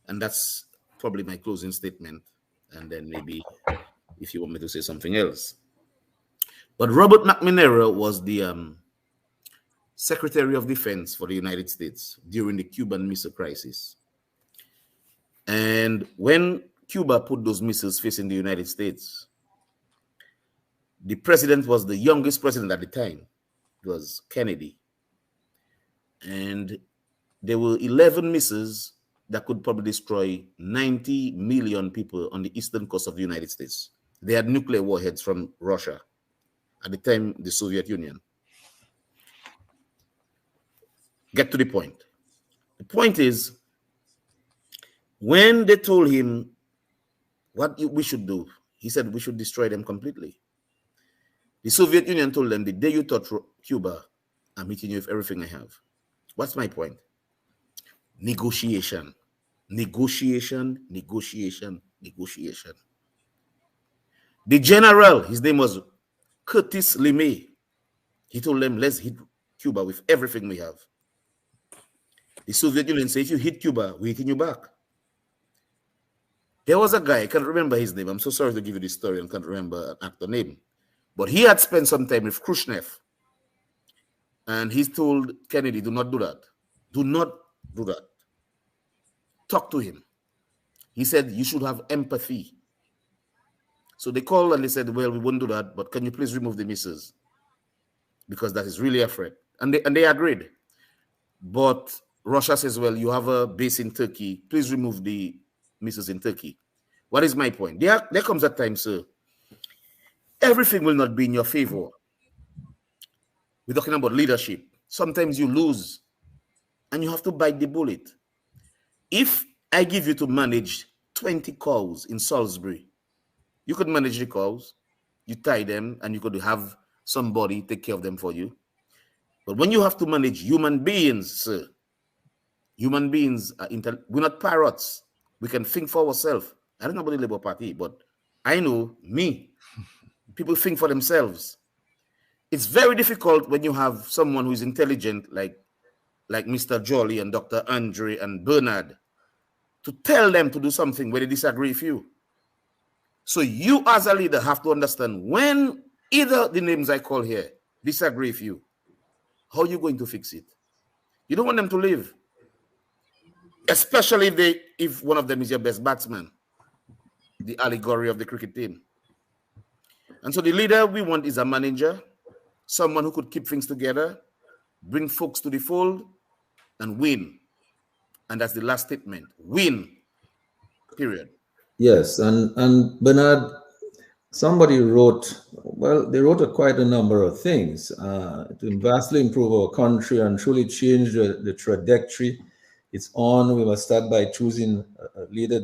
and that's probably my closing statement, and then maybe if you want me to say something else. But Robert McNamara was the Secretary of Defense for the United States during the Cuban Missile Crisis. And when Cuba put those missiles facing the United States, the president was the youngest president at the time. It was Kennedy. And there were 11 missiles that could probably destroy 90 million people on the eastern coast of the United States. They had nuclear warheads from Russia, at the time, the Soviet Union. Get to the point. The point is, when they told him what we should do, he said we should destroy them completely. The Soviet Union told them, the day you touch Cuba, I'm hitting you with everything I have. What's my point? Negotiation. Negotiation, negotiation, negotiation. The general, his name was Curtis LeMay. He told them, let's hit Cuba with everything we have. The Soviet Union said, if you hit Cuba, we're hitting you back. There was a guy, I can't remember his name. I'm so sorry to give you this story, I can't remember an actor name. But he had spent some time with Khrushchev. And he's told Kennedy, do not do that. Do not do that. Talk to him. He said, you should have empathy. So they called and they said, well, we won't do that, but can you please remove the missiles? Because that is really a threat. And they agreed. But Russia says, well, you have a base in Turkey. Please remove the missiles in Turkey. What is my point? There comes a time, sir. Everything will not be in your favor. We're talking about leadership. Sometimes you lose and you have to bite the bullet. If I give you to manage 20 cows in Salisbury, you could manage the cows, you tie them, and you could have somebody take care of them for you. But when you have to manage human beings, sir, human beings are we're not parrots. We can think for ourselves. I don't know about the Labour Party, but I know me. People think for themselves. It's very difficult when you have someone who is intelligent, like Mr. Jolly and Dr. Andre and Bernard, to tell them to do something where they disagree with you. So you as a leader have to understand when either the names I call here disagree with you, how are you going to fix it? You don't want them to leave, especially if one of them is your best batsman, the allegory of the cricket team. And so the leader we want is a manager, someone who could keep things together, bring folks to the fold, and win. And that's the last statement. Win. Period. Yes, and Bernard, somebody wrote, well, they wrote quite a number of things to vastly improve our country and truly change the trajectory it's on. We must start by choosing a leader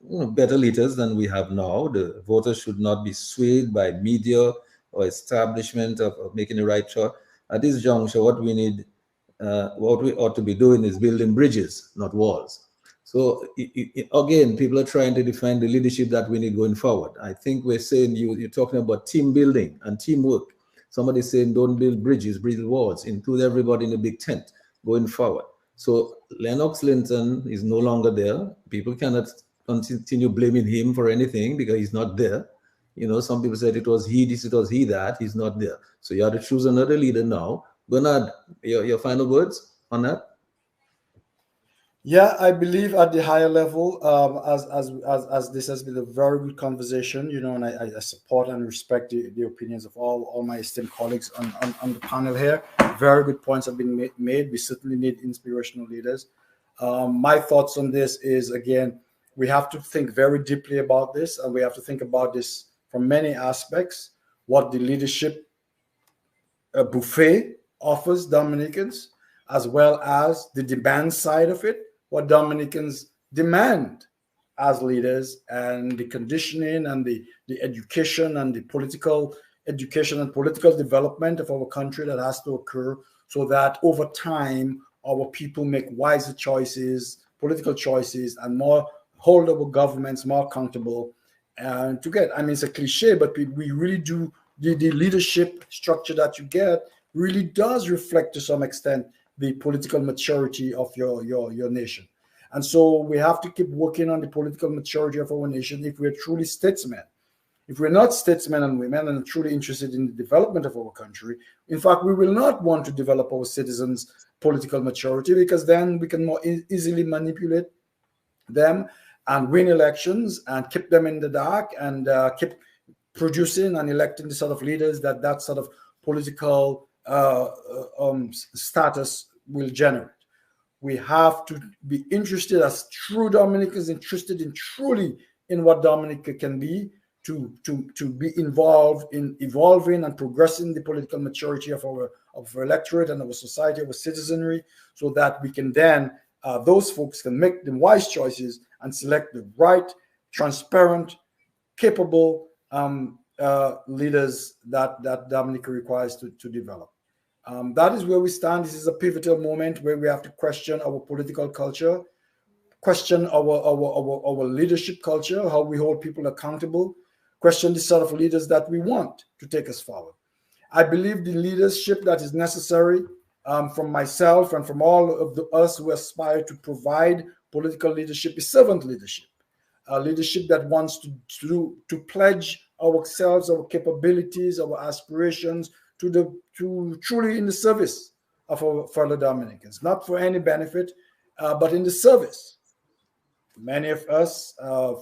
better leaders than we have now. The voters should not be swayed by media or establishment of making the right choice. At this juncture, what we need, what we ought to be doing is building bridges, not walls. So again, people are trying to define the leadership that we need going forward. I think we're saying you're talking about team building and teamwork. Somebody's saying don't build bridges, build walls, include everybody in a big tent going forward. So Lennox Linton is no longer there. People cannot continue blaming him for anything because he's not there. You know, some people said it was he this, it was he that. He's not there. So you have to choose another leader now. Bernard, your final words on that? Yeah, I believe at the higher level, as this has been a very good conversation, you know, and I support and respect the opinions of all my esteemed colleagues on the panel here. Very good points have been made. We certainly need inspirational leaders. My thoughts on this is, again, we have to think very deeply about this, and we have to think about this from many aspects. What the leadership buffet offers Dominicans, as well as the demand side of it, what Dominicans demand as leaders, and the conditioning and the education and the political education and political development of our country that has to occur so that over time our people make wiser choices, political choices, and more hold our governments more accountable. And to get, I mean, it's a cliche, but we really do, the leadership structure that you get really does reflect to some extent the political maturity of your nation. And so we have to keep working on the political maturity of our nation if we're truly statesmen. If we're not statesmen and women and truly interested in the development of our country, in fact, we will not want to develop our citizens' political maturity, because then we can more easily manipulate them and win elections and keep them in the dark and keep producing and electing the sort of leaders that sort of political status will generate. We have to be interested as true Dominicans, interested in truly in what Dominica can be, to be involved in evolving and progressing the political maturity of our electorate and our society, our citizenry, so that we can then, those folks can make the wise choices and select the right, transparent, capable leaders that Dominica requires to develop. That is where we stand. This is a pivotal moment where we have to question our political culture, question our leadership culture, how we hold people accountable, question the sort of leaders that we want to take us forward. I believe the leadership that is necessary from myself and from all of us who aspire to provide political leadership is servant leadership, leadership that wants to pledge ourselves, our capabilities, our aspirations to truly in the service of our fellow Dominicans, not for any benefit, but in the service. Many of us,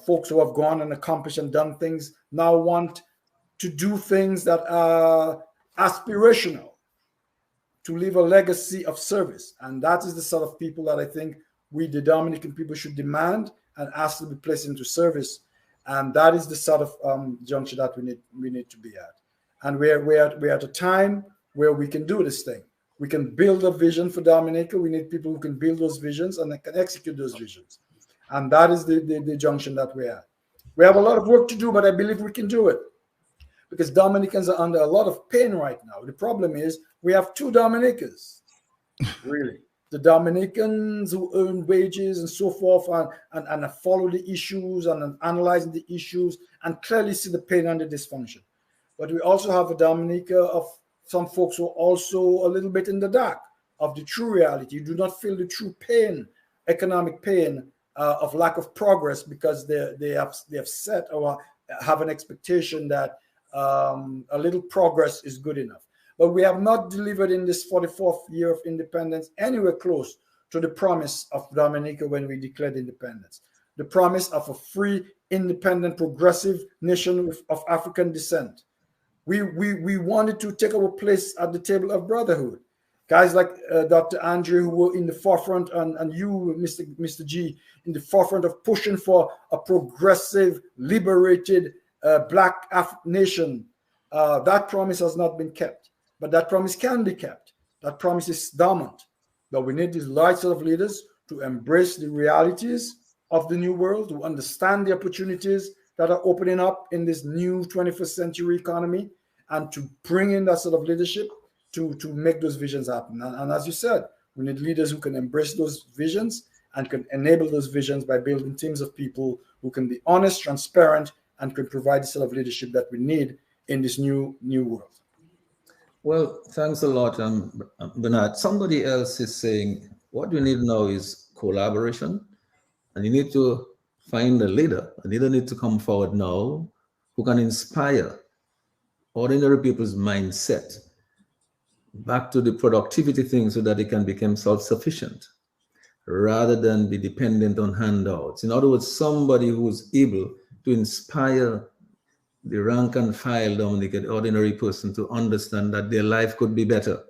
folks who have gone and accomplished and done things, now want to do things that are aspirational, to leave a legacy of service. And that is the sort of people that I think we, the Dominican people, should demand and ask to be placed into service. And that is the sort of juncture that we need to be at. And we're at a time where we can do this thing. We can build a vision for Dominica. We need people who can build those visions and can execute those visions. And that is the junction that we're at. We have a lot of work to do, but I believe we can do it, because Dominicans are under a lot of pain right now. The problem is we have two Dominicans, really. The Dominicans who earn wages and so forth and follow the issues and analyzing the issues and clearly see the pain and the dysfunction. But we also have a Dominica of some folks who are also a little bit in the dark of the true reality. You do not feel the true pain, economic pain, of lack of progress, because they have set or have an expectation that a little progress is good enough. But we have not delivered in this 44th year of independence anywhere close to the promise of Dominica when we declared independence. The promise of a free, independent, progressive nation of African descent. We wanted to take our place at the table of brotherhood. Guys like Dr. Andrew, who were in the forefront, and you, Mr. G, in the forefront of pushing for a progressive, liberated Black nation. That promise has not been kept, but that promise can be kept. That promise is dormant. But we need these large set of leaders to embrace the realities of the new world, to understand the opportunities that are opening up in this new 21st century economy, and to bring in that sort of leadership to make those visions happen. And as you said, we need leaders who can embrace those visions and can enable those visions by building teams of people who can be honest, transparent, and can provide the sort of leadership that we need in this new world. Well, thanks a lot, Bernard. Somebody else is saying what you need now is collaboration, and you need to find a leader. A leader needs to come forward now who can inspire ordinary people's mindset back to the productivity thing so that they can become self-sufficient rather than be dependent on handouts. In other words, somebody who's able to inspire the rank and file Dominican ordinary person to understand that their life could be better.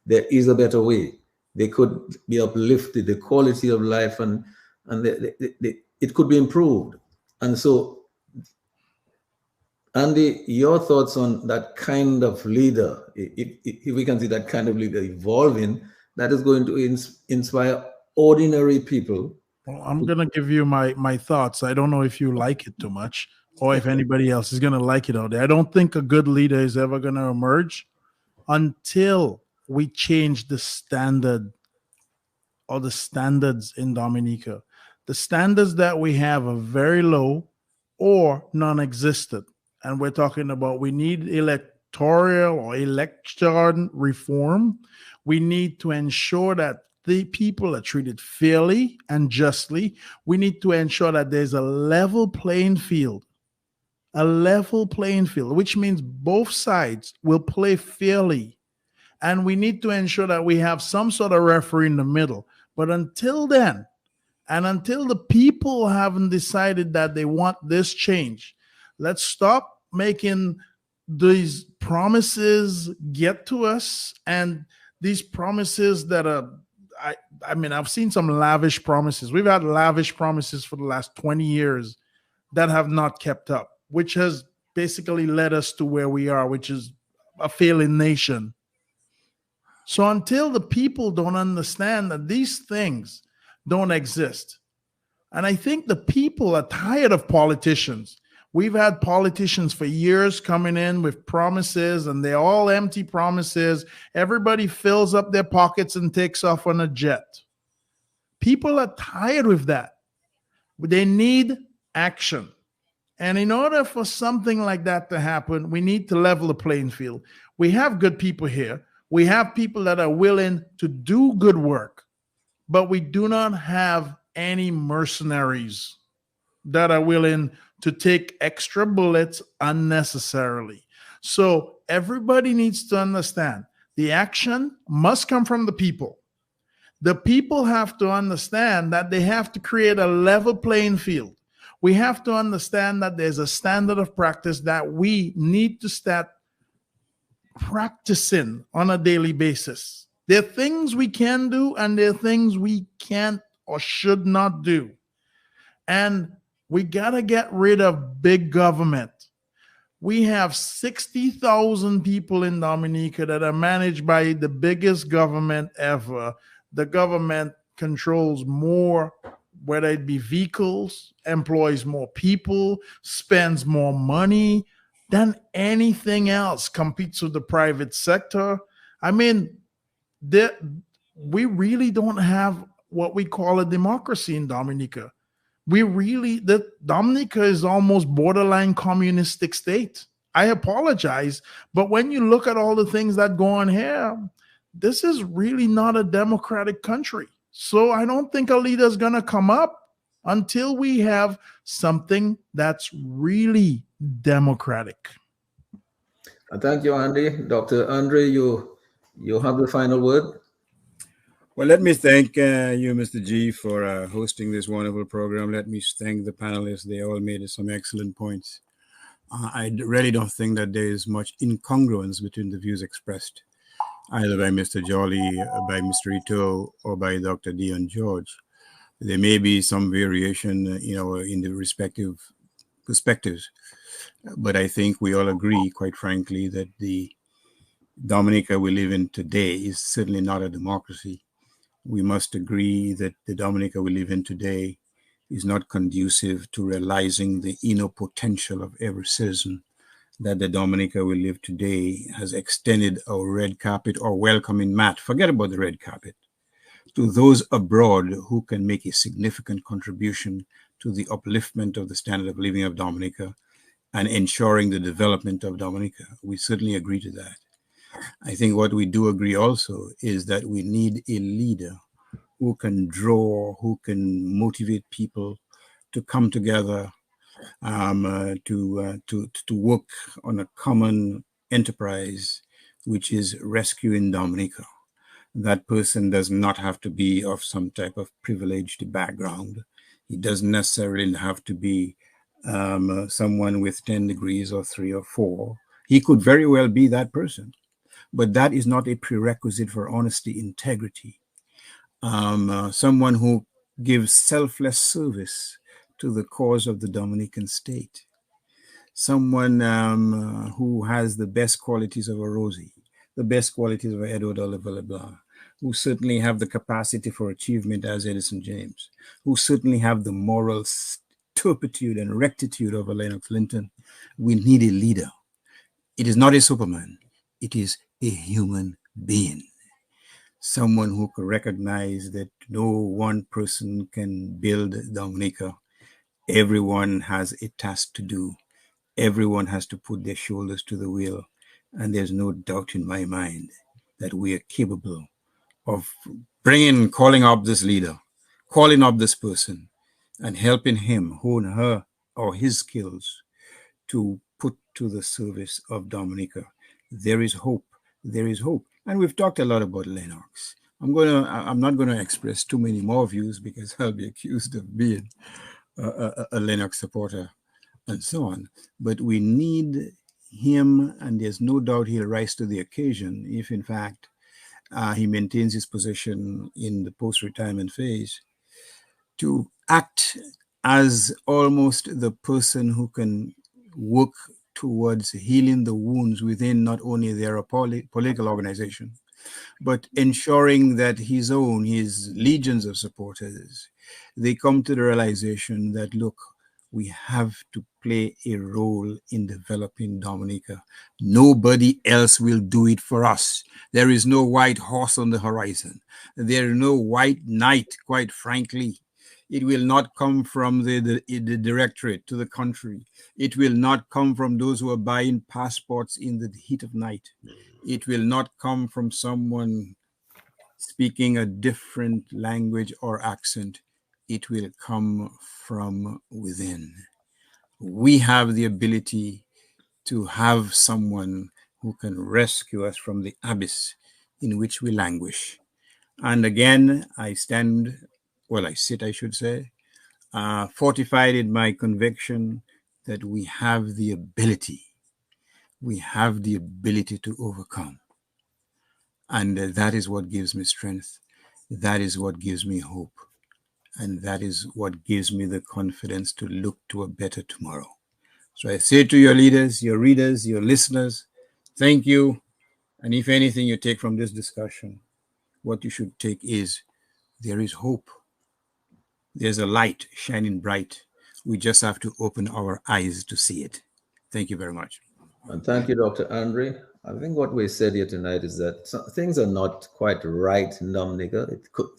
There is a better way. They could be uplifted, the quality of life and it could be improved. And so, Andy, your thoughts on that kind of leader, if we can see that kind of leader evolving, that is going to inspire ordinary people. Well, I'm going to give you my thoughts. I don't know if you like it too much or if anybody else is going to like it out there. I don't think a good leader is ever going to emerge until we change the standard or the standards in Dominica. The standards that we have are very low or non-existent. And we're talking about we need electoral or election reform. We need to ensure that the people are treated fairly and justly. We need to ensure that there's a level playing field. A level playing field, which means both sides will play fairly. And we need to ensure that we have some sort of referee in the middle. But until then, and until the people haven't decided that they want this change, let's stop making these promises get to us. And these promises that are, I mean, I've seen some lavish promises. We've had lavish promises for the last 20 years that have not kept up, which has basically led us to where we are, which is a failing nation. So until the people don't understand that these things don't exist, and I think the people are tired of politicians. We've had politicians for years coming in with promises, and they're all empty promises. Everybody fills up their pockets and takes off on a jet. People are tired with that. They need action. And in order for something like that to happen, we need to level the playing field. We have good people here. We have people that are willing to do good work, but we do not have any mercenaries that are willing to take extra bullets unnecessarily. So everybody needs to understand the action must come from the people. The people have to understand that they have to create a level playing field. We have to understand that there's a standard of practice that we need to start practicing on a daily basis. There are things we can do and there are things we can't or should not do. And we got to get rid of big government. We have 60,000 people in Dominica that are managed by the biggest government ever. The government controls more, whether it be vehicles, employs more people, spends more money than anything else, competes with the private sector. I mean, we really don't have what we call a democracy in Dominica. Dominica is almost borderline communistic state. I apologize, but when you look at all the things that go on here, this is really not a democratic country. So I don't think a leader is going to come up until we have something that's really democratic. Thank you, Andy. Dr. Andre, you have the final word. Well, let me thank you, Mr. G, for hosting this wonderful program. Let me thank the panelists. They all made some excellent points. I really don't think that there is much incongruence between the views expressed, either by Mr. Jolly, by Mr. Hurtault, or by Dr. Dion George. There may be some variation, in the respective perspectives, but I think we all agree, quite frankly, that the Dominica we live in today is certainly not a democracy. We must agree that the Dominica we live in today is not conducive to realizing the inner potential of every citizen, that the Dominica we live today has extended our red carpet or welcoming mat, forget about the red carpet, to those abroad who can make a significant contribution to the upliftment of the standard of living of Dominica and ensuring the development of Dominica. We certainly agree to that. I think what we do agree also is that we need a leader who can draw, who can motivate people to come together, to work on a common enterprise, which is rescuing Dominica. That person does not have to be of some type of privileged background. He doesn't necessarily have to be someone with 10 degrees or 3 or 4. He could very well be that person. But that is not a prerequisite for honesty, integrity. Someone who gives selfless service to the cause of the Dominican state. Someone who has the best qualities of a Rosie, the best qualities of Edward Oliver LeBlanc, who certainly have the capacity for achievement as Edison James, who certainly have the moral turpitude and rectitude of a Lennox Linton. We need a leader. It is not a Superman. It is a human being, someone who can recognize that no one person can build Dominica. Everyone has a task to do. Everyone has to put their shoulders to the wheel And there's no doubt in my mind that we are capable of calling up this leader, calling up this person, and helping him hone her or his skills to put to the service of Dominica. There is hope. There is hope. And we've talked a lot about Lennox. I'm not gonna express too many more views because I'll be accused of being a Lennox supporter and so on. But we need him, and there's no doubt he'll rise to the occasion if, in fact, he maintains his position in the post-retirement phase, to act as almost the person who can work towards healing the wounds within not only their political organization, but ensuring that his legions of supporters, they come to the realization that, look, we have to play a role in developing Dominica. Nobody else will do it for us. There is no white horse on the horizon. There is no white knight, quite frankly. It will not come from the directorate to the country. It will not come from those who are buying passports in the heat of night. It will not come from someone speaking a different language or accent. It will come from within. We have the ability to have someone who can rescue us from the abyss in which we languish. And again, I sit, I should say, fortified in my conviction that we have the ability to overcome. And that is what gives me strength. That is what gives me hope. And that is what gives me the confidence to look to a better tomorrow. So I say to your leaders, your readers, your listeners, thank you. And if anything you take from this discussion, what you should take is there is hope. There's a light shining bright. We just have to open our eyes to see it. Thank you very much. And thank you, Dr. Andre. I think what we said here tonight is that things are not quite right in Dominica.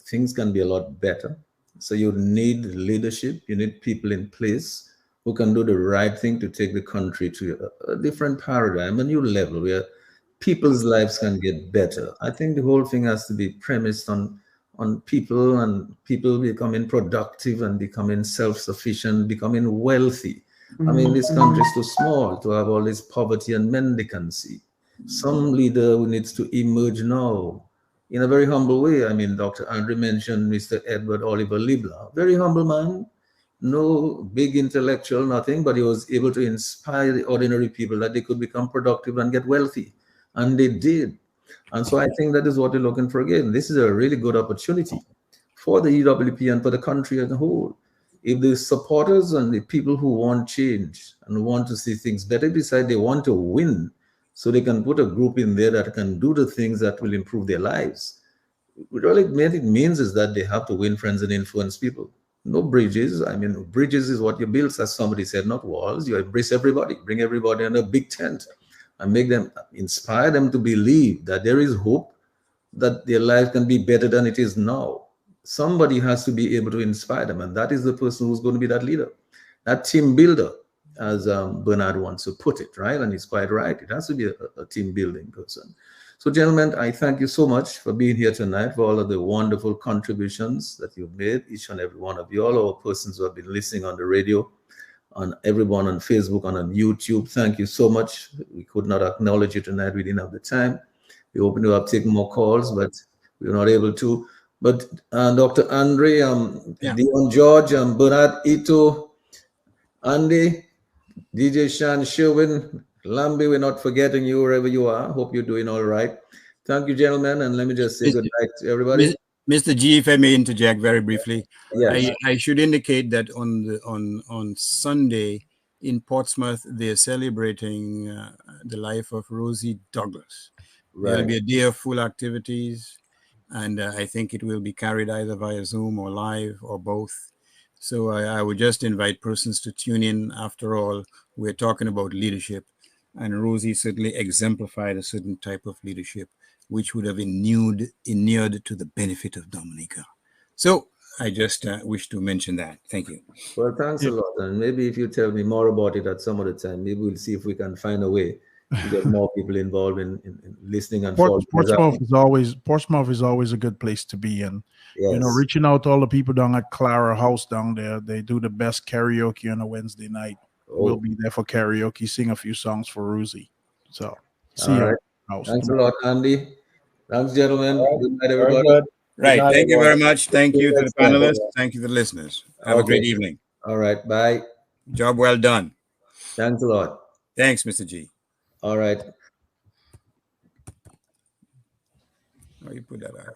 Things can be a lot better. So you need leadership. You need people in place who can do the right thing to take the country to a different paradigm, a new level where people's lives can get better. I think the whole thing has to be premised on people, and people becoming productive and becoming self-sufficient, becoming wealthy. I mean, this country is too small to have all this poverty and mendicancy. Some leader who needs to emerge now in a very humble way. I mean, Dr. Andre mentioned Mr. Edward Oliver Libla, very humble man, no big intellectual, nothing, but he was able to inspire the ordinary people that they could become productive and get wealthy. And they did. And so I think that is what we're looking for again. This is a really good opportunity for the EWP and for the country as a whole. If the supporters and the people who want change and want to see things better decide they want to win, so they can put a group in there that can do the things that will improve their lives. What it means is that they have to win friends and influence people. No bridges. I mean, bridges is what you build, as somebody said, not walls. You embrace everybody, bring everybody in a big tent and make them, inspire them to believe that there is hope, that their life can be better than it is now. Somebody has to be able to inspire them, and that is the person who's going to be that leader, that team builder, as Bernard wants to put it, right? And he's quite right. It has to be a team building person. So, gentlemen, I thank you so much for being here tonight, for all of the wonderful contributions that you've made, each and every one of you, all our persons who have been listening on the radio, on everyone on Facebook, on YouTube. Thank you so much. We could not acknowledge you tonight. We didn't have the time. We hoping to have taken more calls, but we were not able to. But Dr. Andre, Dion George, Bernard Ito, Andy, DJ Shan, Sherwin, Lambi, we're not forgetting you wherever you are. Hope you're doing all right. Thank you, gentlemen, and let me just say good night to everybody. Mr. G, if I may interject very briefly, yes. I should indicate that on Sunday in Portsmouth, they're celebrating the life of Rosie Douglas. Right. There'll be a day of full activities, and I think it will be carried either via Zoom or live or both. So I would just invite persons to tune in. After all, we're talking about leadership, and Rosie certainly exemplified a certain type of leadership which would have inured to the benefit of Dominica. So I just wish to mention that. Thank you. Well, thanks a lot. And maybe if you tell me more about it at some other time, maybe we'll see if we can find a way to get more people involved in listening and following. Portsmouth is always a good place to be, and Yes. reaching out to all the people down at Clara House down there. They do the best karaoke on a Wednesday night. We'll be there for karaoke, sing a few songs for Ruzi. So see you. Right. Thanks a lot, Andy. Thanks, gentlemen. Good night, everybody. Good. Right. night, Thank you everyone. very much. Thank you to the panelists. Thank you to the listeners. Have a great evening. All right. Bye. Job well done. Thanks a lot. Thanks, Mr. G. All right. Oh, you put that out.